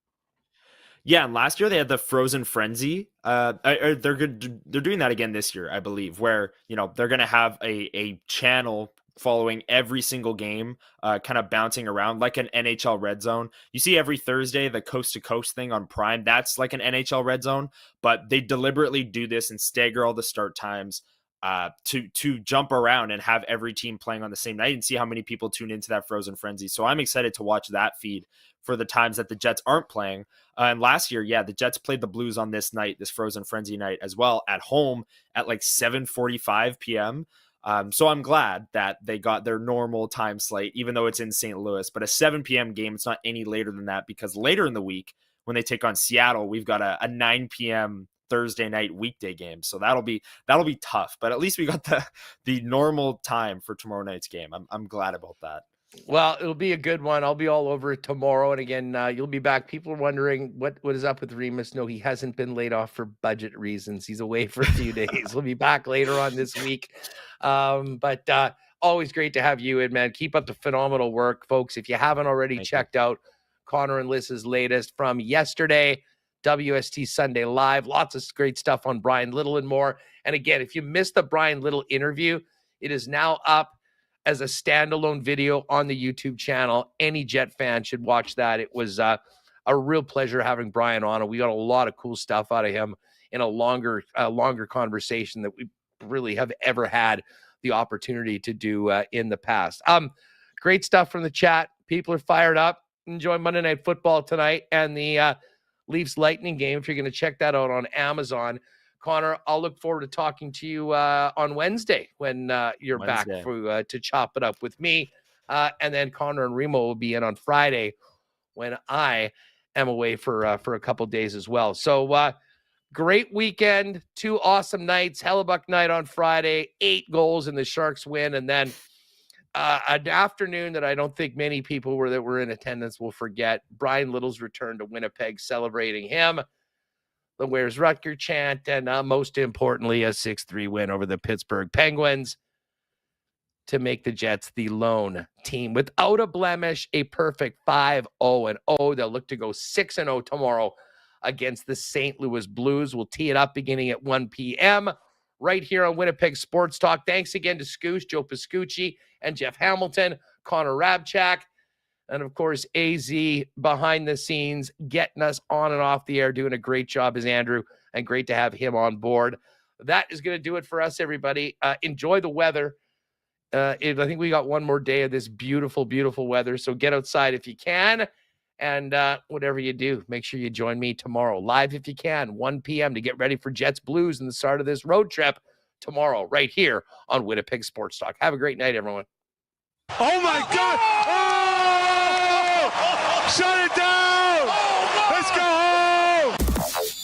Yeah, and last year they had the Frozen Frenzy. They're doing that again this year, I believe, where they're going to have a channel following every single game, kind of bouncing around like an NHL Red Zone. You see every Thursday the Coast to Coast thing on Prime. That's like an NHL Red Zone, but they deliberately do this and stagger all the start times to jump around and have every team playing on the same night and see how many people tune into that Frozen Frenzy. So I'm excited to watch that feed for the times that the Jets aren't playing. And last year, the Jets played the Blues on this night, this Frozen Frenzy night as well, at home at like 7:45 p.m. So I'm glad that they got their normal time slate, even though it's in St. Louis. But a 7 p.m. game, it's not any later than that, because later in the week, when they take on Seattle, we've got a 9 p.m. Thursday night weekday game. So that'll be tough. But at least we got the normal time for tomorrow night's game. I'm glad about that. Well, it'll be a good one. I'll be all over it tomorrow. And again, you'll be back. People are wondering what is up with Remus. No, he hasn't been laid off for budget reasons. He's away for a few days. We'll be back later on this week. But always great to have you in, man. Keep up the phenomenal work, folks. If you haven't already checked out Connor and Liz's latest from yesterday, WST Sunday Live, lots of great stuff on Brian Little and more. And again, if you missed the Brian Little interview, it is now up as a standalone video on the YouTube channel. Any Jet fan should watch that. It was a real pleasure having Brian on, and we got a lot of cool stuff out of him in a longer conversation that we really have ever had the opportunity to do in the past. Great stuff from the chat. People are fired up. Enjoy Monday Night Football tonight and the Leafs Lightning game. If you're going to check that out on Amazon, Connor, I'll look forward to talking to you on Wednesday when you're back to chop it up with me. And then Connor and Remo will be in on Friday when I am away for a couple days as well. So great weekend, 2 awesome nights. Hellebuyck night on Friday, 8 goals and the Sharks win. And then an afternoon that I don't think many people that were in attendance will forget. Brian Little's return to Winnipeg, celebrating him. The Where's Rucker chant, and most importantly, a 6-3 win over the Pittsburgh Penguins to make the Jets the lone team without a blemish, a perfect 5-0-0. They'll look to go 6-0 tomorrow against the St. Louis Blues. We'll tee it up beginning at 1 p.m. right here on Winnipeg Sports Talk. Thanks again to Scooch, Joe Pascucci, and Jeff Hamilton, Connor Hrabchak, and of course, AZ behind the scenes, getting us on and off the air, doing a great job as Andrew, and great to have him on board. That is going to do it for us, everybody. Enjoy the weather. I think we got one more day of this beautiful, beautiful weather. So get outside if you can. And whatever you do, make sure you join me tomorrow, live if you can, 1 p.m. to get ready for Jets Blues and the start of this road trip tomorrow, right here on Winnipeg Sports Talk. Have a great night, everyone. Oh, my God! Oh! Shut it down! Let's go home!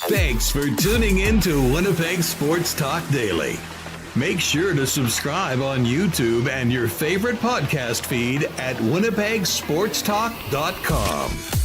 Thanks for tuning in to Winnipeg Sports Talk Daily. Make sure to subscribe on YouTube and your favorite podcast feed at winnipegsportstalk.com.